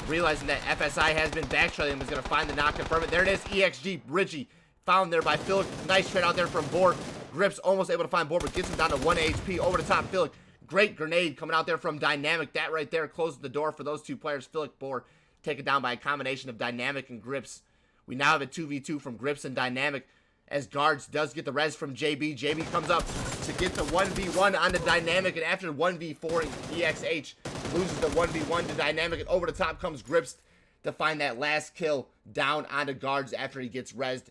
realizing that FSI has been back trailing, was going to find the knock, confirm it. There it is. EXG, Bridgie, found there by Philic. Nice trade out there from Boar. Grips almost able to find Boar, but gets him down to 1 HP. Over the top, Philic. Great grenade coming out there from Dynamic. That right there closes the door for those 2 players. Philic, Boar, taken down by a combination of Dynamic and Grips. We now have a 2v2 from Grips and Dynamic, as Guards does get the res from JB. JB comes up to get the 1v1 on the Dynamic, and after 1v4, EXH loses the 1v1 to Dynamic, and over the top comes Grips to find that last kill down onto Guards after he gets rezzed.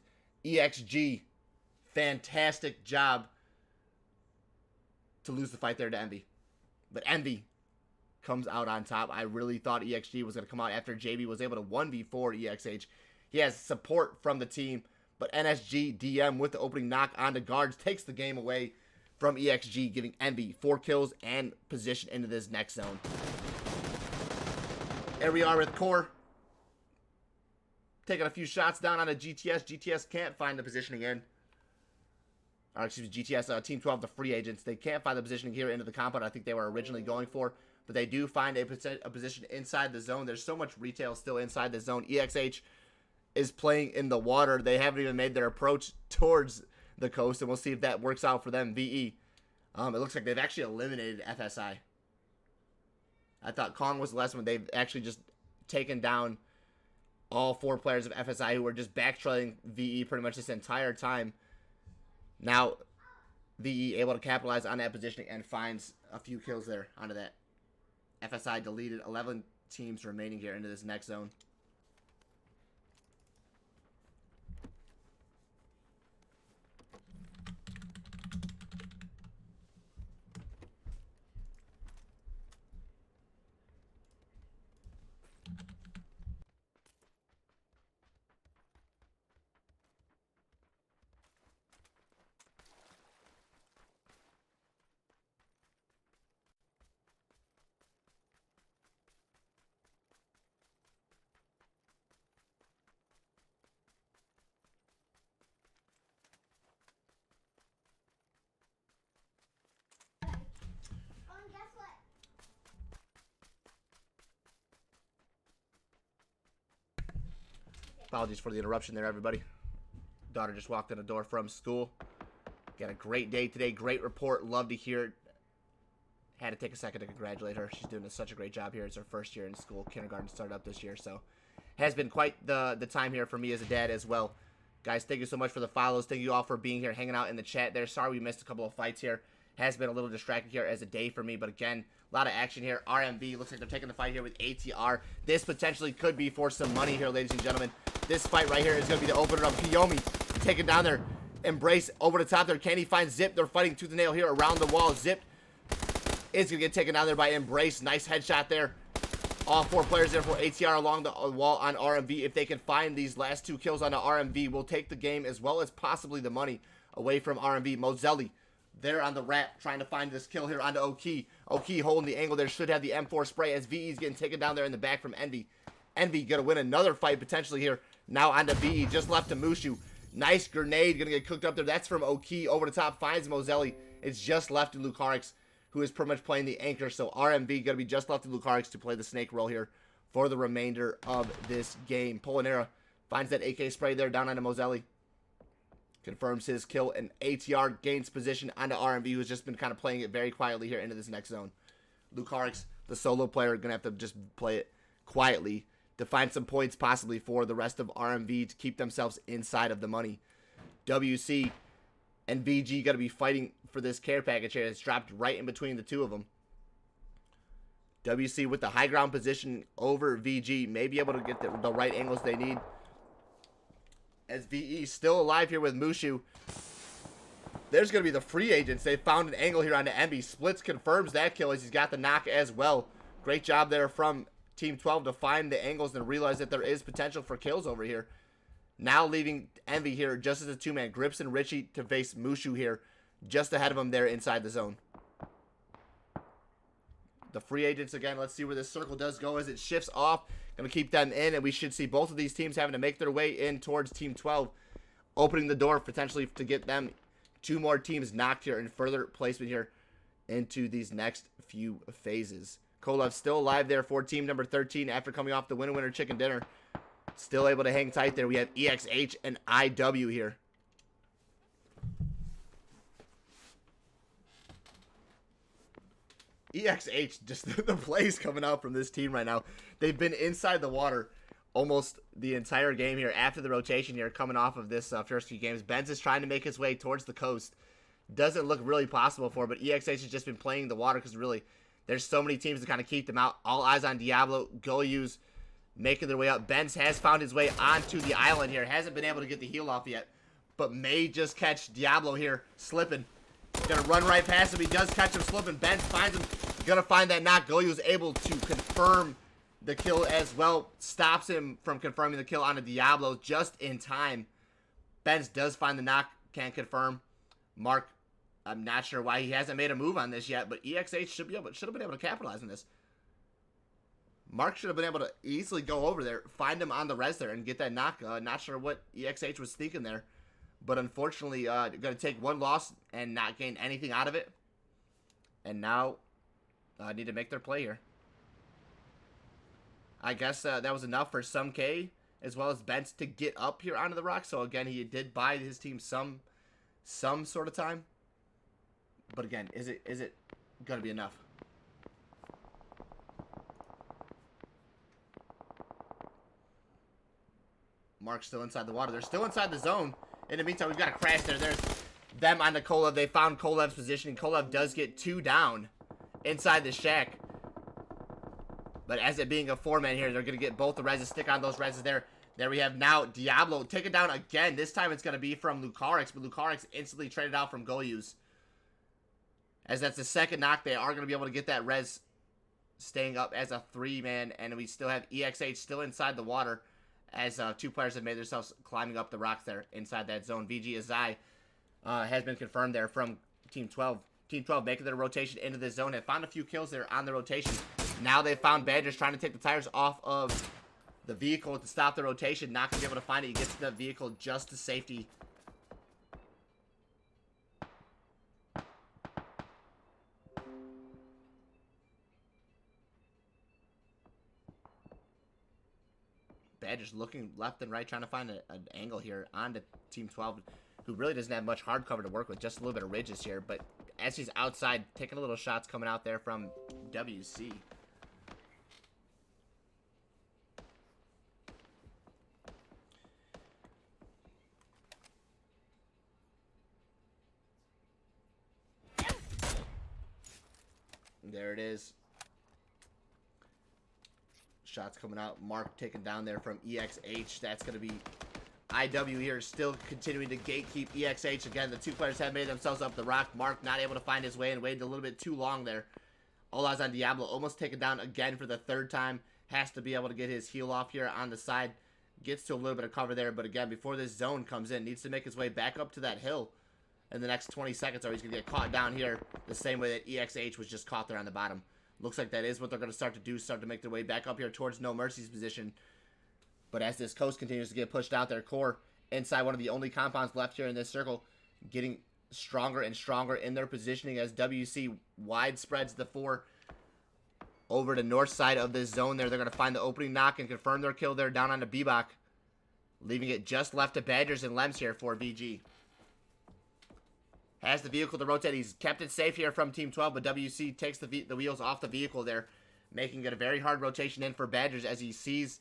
EXG, fantastic job to lose the fight there to Envy. But Envy comes out on top. I really thought EXG was going to come out after JB was able to 1v4 EXH. He has support from the team, but NSG DM with the opening knock onto Guards takes the game away from EXG, giving Envy 4 kills and position into this next zone. There we are with Core taking a few shots down on a GTS. GTS can't find the positioning in. Or excuse me, GTS, Team 12, the free agents. They can't find the positioning here into the compound I think they were originally going for. but they do find a position inside the zone. There's so much retail still inside the zone. EXH is playing in the water. They haven't even made their approach towards the coast, and we'll see if that works out for them. VE, it looks like they've actually eliminated FSI. I thought Kong was the last one. They've actually just taken down all 4 players of FSI who were just backtrailing VE pretty much this entire time. Now, VE able to capitalize on that positioning and finds a few kills there onto that. FSI deleted 11 teams remaining here into this next zone. Apologies for the interruption there, everybody. Daughter just walked in the door from school. Got a great day today. Great report. Love to hear it. Had to take a second to congratulate her. She's doing such a great job here. It's her first year in school. Kindergarten started up this year, so has been quite the time here for me as a dad as well. Guys, thank you so much for the follows. Thank you all for being here, hanging out in the chat there. Sorry we missed a couple of fights here. Has been a little distracted here as a day for me, but again, a lot of action here. RMB looks like they're taking the fight here with ATR. This potentially could be for some money here, ladies and gentlemen. This fight right here is going to be the opener of Kiyomi taking down there. Embrace over the top there. Can he find Zip? They're fighting tooth and nail here around the wall. Zip is going to get taken down there by Embrace. Nice headshot there. All 4 players there for ATR along the wall on RMV. If they can find these last 2 kills on the RMV, we'll take the game as well as possibly the money away from RMV. Mozelli there on the wrap trying to find this kill here onto Oki. Oki holding the angle there. Should have the M4 spray as VE's getting taken down there in the back from Envy. Envy going to win another fight potentially here. Now onto VE. Just left to Mushu. Nice grenade. Going to get cooked up there. That's from Oki. Over the top. Finds Mozelli. It's just left to Lucarix, who is pretty much playing the anchor. So RMV going to be just left to Lucarix to play the snake role here for the remainder of this game. Polinera finds that AK spray there down onto Mozelli. Confirms his kill, and ATR gains position onto RMV, who's just been kind of playing it very quietly here into this next zone. Lucarix, the solo player, going to have to just play it quietly to find some points possibly for the rest of RMV to keep themselves inside of the money. WC and VG got to be fighting for this care package here. It's dropped right in between the two of them. WC with the high ground position over VG may be able to get the right angles they need. As VE still alive here with Mushu. There's going to be the free agents. They found an angle here on the MB. Splits confirms that kill as he's got the knock as well. Great job there from Team 12 to find the angles and realize that there is potential for kills over here. Now leaving Envy here just as a 2-man. Grips and Richie to face Mushu here. Just ahead of him there inside the zone. The free agents again. Let's see where this circle does go as it shifts off. Going to keep them in, and we should see both of these teams having to make their way in towards Team 12. Opening the door potentially to get them 2 more teams knocked here and further placement here into these next few phases. Kolev still alive there for team number 13 after coming off the winner chicken dinner. Still able to hang tight there. We have EXH and IW here. EXH, just the plays coming out from this team right now. They've been inside the water almost the entire game here after the rotation here coming off of this first few games. Benz is trying to make his way towards the coast. Doesn't look really possible for, but EXH has just been playing the water because really there's so many teams to kind of keep them out. All eyes on Diablo. Goyu's making their way up. Benz has found his way onto the island here. Hasn't been able to get the heal off yet, but may just catch Diablo here slipping. Gonna run right past him. He does catch him slipping. Benz finds him. Gonna find that knock. Goyu is able to confirm the kill as well. Stops him from confirming the kill on a Diablo just in time. Benz does find the knock. Can't confirm. Mark, I'm not sure why he hasn't made a move on this yet, but EXH should have been able to capitalize on this. Mark should have been able to easily go over there, find him on the res there, and get that knock. Not sure what EXH was thinking there. But unfortunately, going to take 1 loss and not gain anything out of it. And now need to make their play here. I guess that was enough for some K as well as Bent to get up here onto the rock. So again, he did buy his team some sort of time. But again, is it gonna be enough? Mark's still inside the water. They're still inside the zone. In the meantime, we've got a crash there. There's them on the Kolev. They found Kolev's position. Kolev does get 2 down inside the shack. But as it being a 4-man here, they're going to get both the reses. Stick on those reses there. There we have now Diablo taken down again. This time it's going to be from Lucarix, but Lucarix instantly traded out from Goyus. As that's the second knock, they are going to be able to get that res staying up as a 3-man. And we still have EXH still inside the water as 2 players have made themselves climbing up the rocks there inside that zone. VG Azai has been confirmed there from Team 12. Team 12 making their rotation into the zone. Have found a few kills there on the rotation. Now they found Badgers trying to take the tires off of the vehicle to stop the rotation. Not going to be able to find it. He gets to the vehicle just to safety. Badgers looking left and right, trying to find an angle here onto Team 12, who really doesn't have much hard cover to work with, just a little bit of ridges here. But as he's outside, taking a little shots coming out there from WC. There it is. Shots coming out. Mark taken down there from EXH. That's going to be IW here, still continuing to gatekeep EXH. Again, the 2 players have made themselves up the rock. Mark not able to find his way and waited a little bit too long there. All eyes on Diablo. Almost taken down again for the 3rd time. Has to be able to get his heel off here on the side. Gets to a little bit of cover there. But again, before this zone comes in, needs to make his way back up to that hill in the next 20 seconds, or he's going to get caught down here the same way that EXH was just caught there on the bottom. Looks like that is what they're going to start to do, start to make their way back up here towards No Mercy's position. But as this coast continues to get pushed out there, Core inside one of the only compounds left here in this circle, getting stronger and stronger in their positioning as WC widespreads the 4 over the north side of this zone there. They're going to find the opening knock and confirm their kill there down onto Bebop, leaving it just left to Badgers and Lems here for VG. Has the vehicle to rotate. He's kept it safe here from Team 12, but WC takes the wheels off the vehicle there, making it a very hard rotation in for Badgers as he sees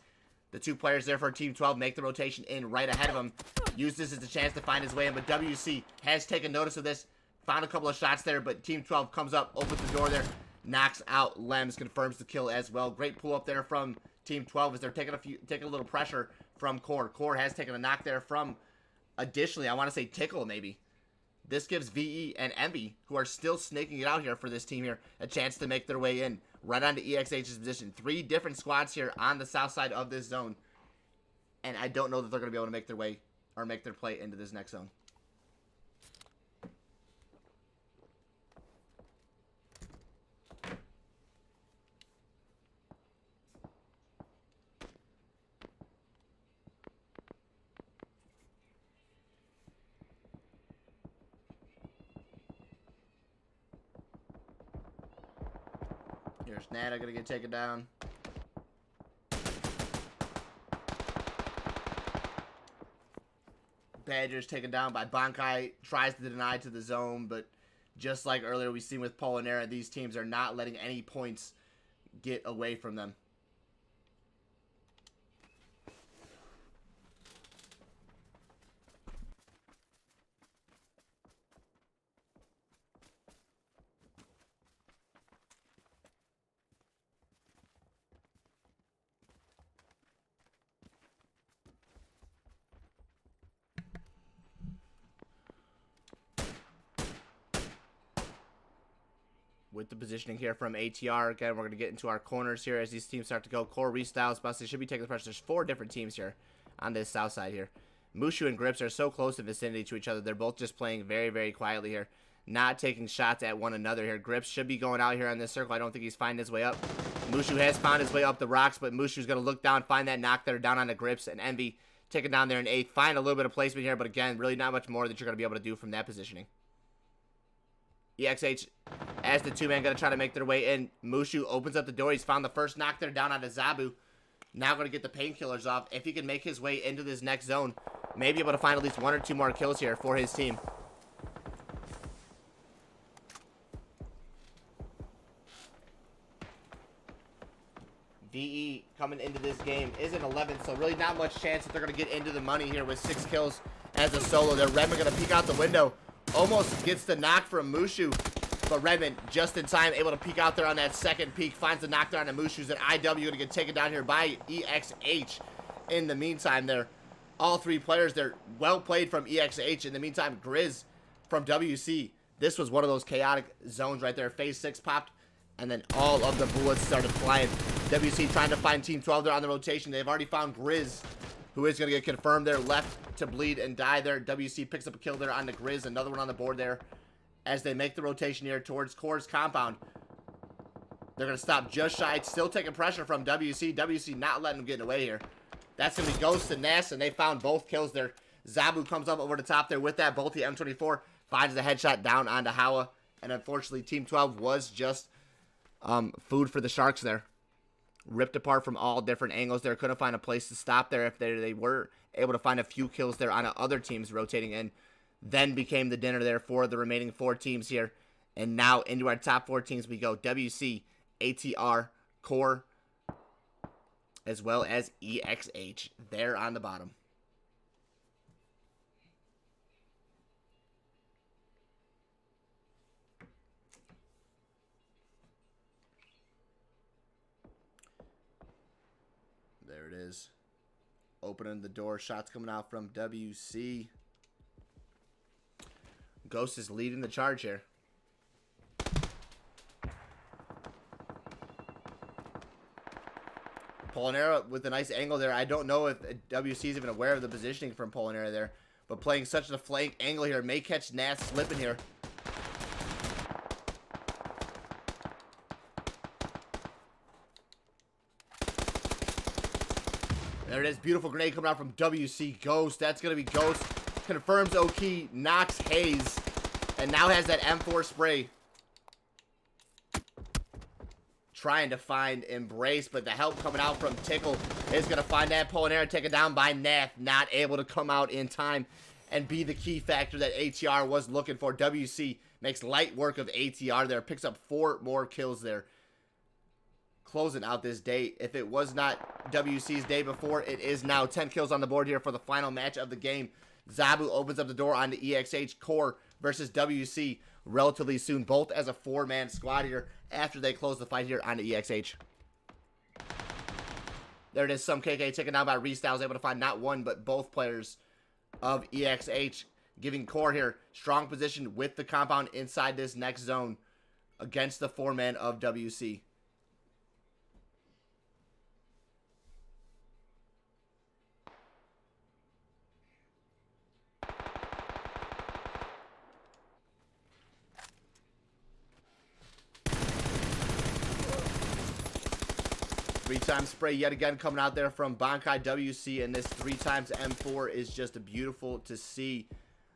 the 2 players there for Team 12 make the rotation in right ahead of him. Use this as a chance to find his way in, but WC has taken notice of this. Found a couple of shots there, but Team 12 comes up, opens the door there, knocks out Lems, confirms the kill as well. Great pull up there from Team 12 as they're taking a little pressure from Core. Core has taken a knock there from, additionally, I want to say Tickle maybe. This gives VE and Envy, who are still snaking it out here for this team here, a chance to make their way in right onto EXH's position. 3 different squads here on the south side of this zone. And I don't know that they're going to be able to make their way or make their play into this next zone. Here's Nada gonna get taken down. Badgers taken down by Bankai. Tries to deny to the zone, but just like earlier we've seen with Polinera, these teams are not letting any points get away from them. With the positioning here from ATR, again, we're going to get into our corners here as these teams start to go. Core, Restyles, Busty should be taking the pressure. There's 4 different teams here on this south side here. Mushu and Grips are so close in vicinity to each other. They're both just playing very, very quietly here. Not taking shots at one another here. Grips should be going out here on this circle. I don't think he's finding his way up. Mushu has found his way up the rocks, but Mushu's going to look down, find that knock there down onto Grips, and Envy taking down there in 8th. Find a little bit of placement here, but again, really not much more that you're going to be able to do from that positioning. EXH as the two-man going to try to make their way in. Mushu opens up the door. He's found the first knock there down onto Zabu. Now going to get the painkillers off. If he can make his way into this next zone, maybe able to find at least 1 or 2 more kills here for his team. VE coming into this game is an 11th, so really not much chance that they're going to get into the money here with 6 kills as a solo. They're Redmond going to peek out the window. Almost gets the knock from Mushu, but Redmond just in time, able to peek out there on that second peek. Finds the knock there on the Mushu's, and IW going to get taken down here by EXH. In the meantime, there, all 3 players there, well played from EXH. In the meantime, Grizz from WC. This was one of those chaotic zones right there. Phase 6 popped, and then all of the bullets started flying. WC trying to find Team 12 there on the rotation. They've already found Grizz, who is going to get confirmed there, left to bleed and die there. WC picks up a kill there on the Grizz. Another one on the board there as they make the rotation here towards Core's compound. They're going to stop just shy. It's still taking pressure from WC. WC not letting them get away here. That's going to be Ghost and Ness, and they found both kills there. Zabu comes up over the top there with that Bolty M24. Finds the headshot down onto Hawa. And unfortunately, Team 12 was just food for the Sharks there. Ripped apart from all different angles there. Couldn't find a place to stop there if they were able to find a few kills there on other teams rotating in. Then became the dinner there for the remaining 4 teams here. And now into our top 4 teams we go. WC, ATR, Core, as well as EXH there on the bottom. There it is. Opening the door. Shots coming out from WC. Ghost is leading the charge here. Polinera with a nice angle there. I don't know if WC is even aware of the positioning from Polinera there. But playing such a flank angle here. May catch Nats slipping here. There it is. Beautiful grenade coming out from WC. Ghost. That's going to be Ghost. Confirms Oki. Knocks Hayes. And now has that M4 spray. Trying to find Embrace. But the help coming out from Tickle is going to find that Polinera taken down by Nath. Not able to come out in time and be the key factor that ATR was looking for. WC makes light work of ATR there. Picks up 4 more kills there. Closing out this day. If it was not WC's day before, it is now. 10 kills on the board here for the final match of the game. Zabu opens up the door on the EXH. Core versus WC relatively soon. Both as a 4-man squad here after they close the fight here on the EXH. There it is. Some KK taken down by Restyles. Able to find not one, but both players of EXH. Giving Core here strong position with the compound inside this next zone against the 4-man of WC. Three-time spray yet again coming out there from Bankai WC, and this 3x M4 is just beautiful to see.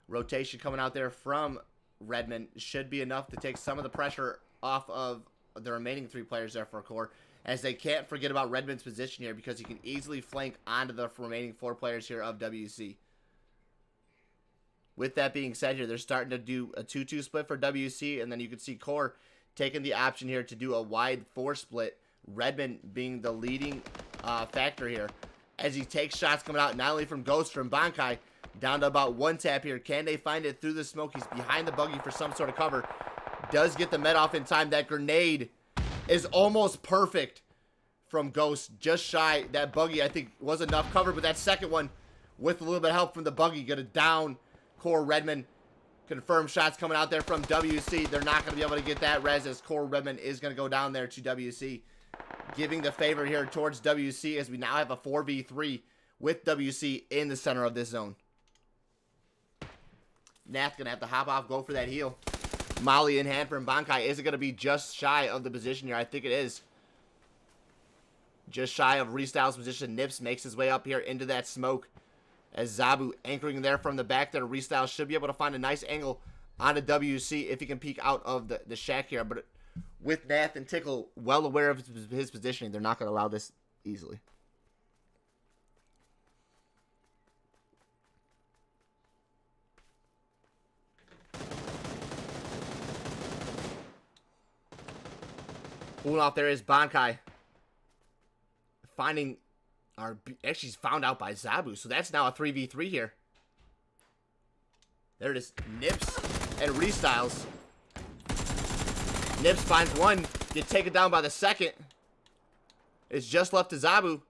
Rotation coming out there from Redmond should be enough to take some of the pressure off of the remaining 3 players there for Core, as they can't forget about Redmond's position here because he can easily flank onto the remaining 4 players here of WC. With that being said here, they're starting to do a 2-2 split for WC, and then you can see Core taking the option here to do a wide 4 split. Redmond being the leading factor here as he takes shots coming out not only from Ghost, from Bankai, down to about 1 tap here. Can they find it through the smoke? He's behind the buggy for some sort of cover. Does get the med off in time. That grenade is almost perfect from Ghost. Just shy. That buggy, I think, was enough cover, but that second one, with a little bit of help from the buggy, gonna down Core Redmond. Confirmed shots coming out there from WC. They're not going to be able to get that res, as Core Redmond is going to go down there to WC. Giving the favor here towards WC as we now have a 4v3 with WC in the center of this zone. Nath going to have to hop off, go for that heal. Molly in hand from Bankai. Is it going to be just shy of the position here? I think it is. Just shy of Restyle's position. Nips makes his way up here into that smoke. As Zabu anchoring there from the back there. Restyle should be able to find a nice angle on a WC if he can peek out of the shack here. But with Nath and Tickle well aware of his positioning, they're not going to allow this easily. Pulling off there is Bankai. Finding, actually he's found out by Zabu, so that's now a 3v3 here. There it is, Nips and Restyles. Nips finds one, get taken down by the second. It's just left to Zabu.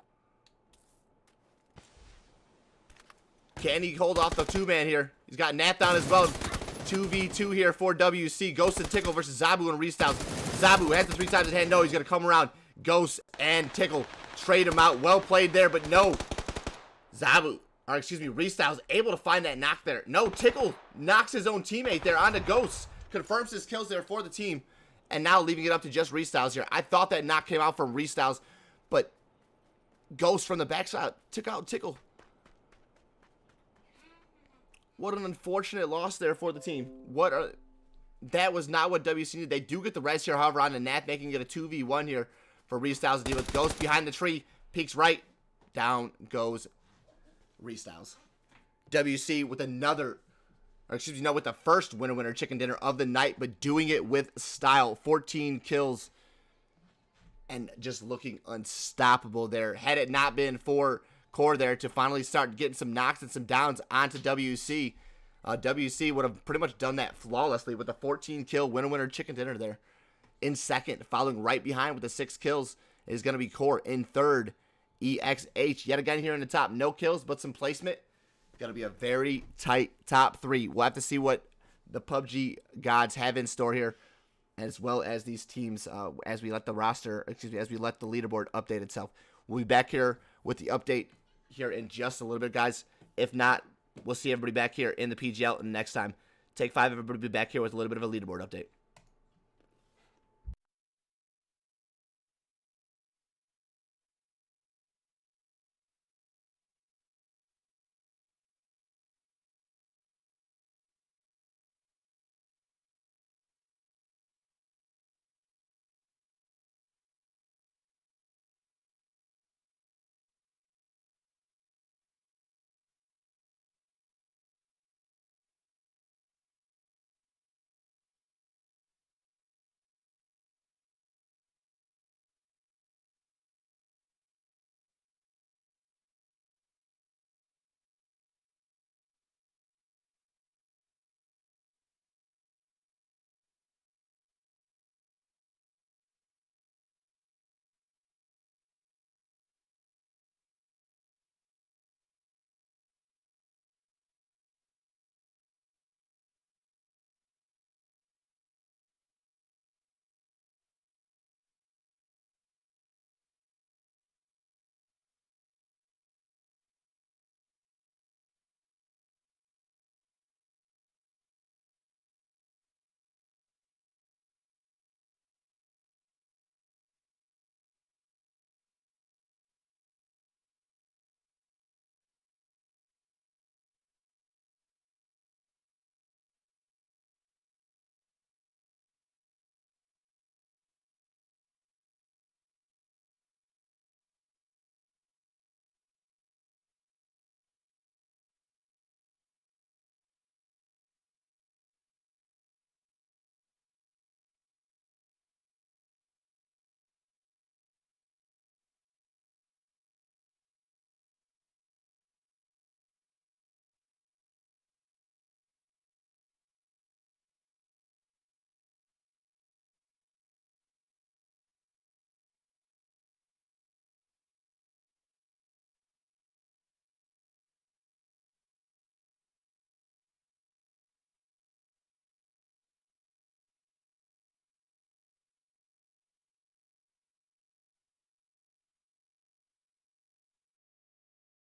Can he hold off the two-man here? He's got Nat down as well. 2v2 here for WC. Ghost and Tickle versus Zabu and Restyles. Zabu has the 3 times in hand. No, he's going to come around. Ghost and Tickle trade him out. Well played there, but no. Restyles able to find that knock there. No, Tickle knocks his own teammate there onto Ghost. Confirms his kills there for the team. And now leaving it up to just Restyles here. I thought that knock came out from Restyles, but Ghost from the backside took out Tickle. What an unfortunate loss there for the team. That was not what WC needed. They do get the res here, however, on the Nat, making it a 2v1 here for Restyles to deal with. Ghost behind the tree, peeks right, down goes Restyles. WC with with the first winner chicken dinner of the night, but doing it with style. 14 kills and just looking unstoppable there. Had it not been for Core there to finally start getting some knocks and some downs onto WC, WC would have pretty much done that flawlessly with a 14 kill winner chicken dinner there. In second, following right behind with the 6 kills is going to be Core. In third, EXH yet again here in the top. No kills, but some placement. Going to be a very tight top 3. We'll have to see what the PUBG gods have in store here, as well as these teams as we let the leaderboard update itself. We'll be back here with the update here in just a little bit, guys. If not, we'll see everybody back here in the PGL next time. Take 5, everybody will be back here with a little bit of a leaderboard update.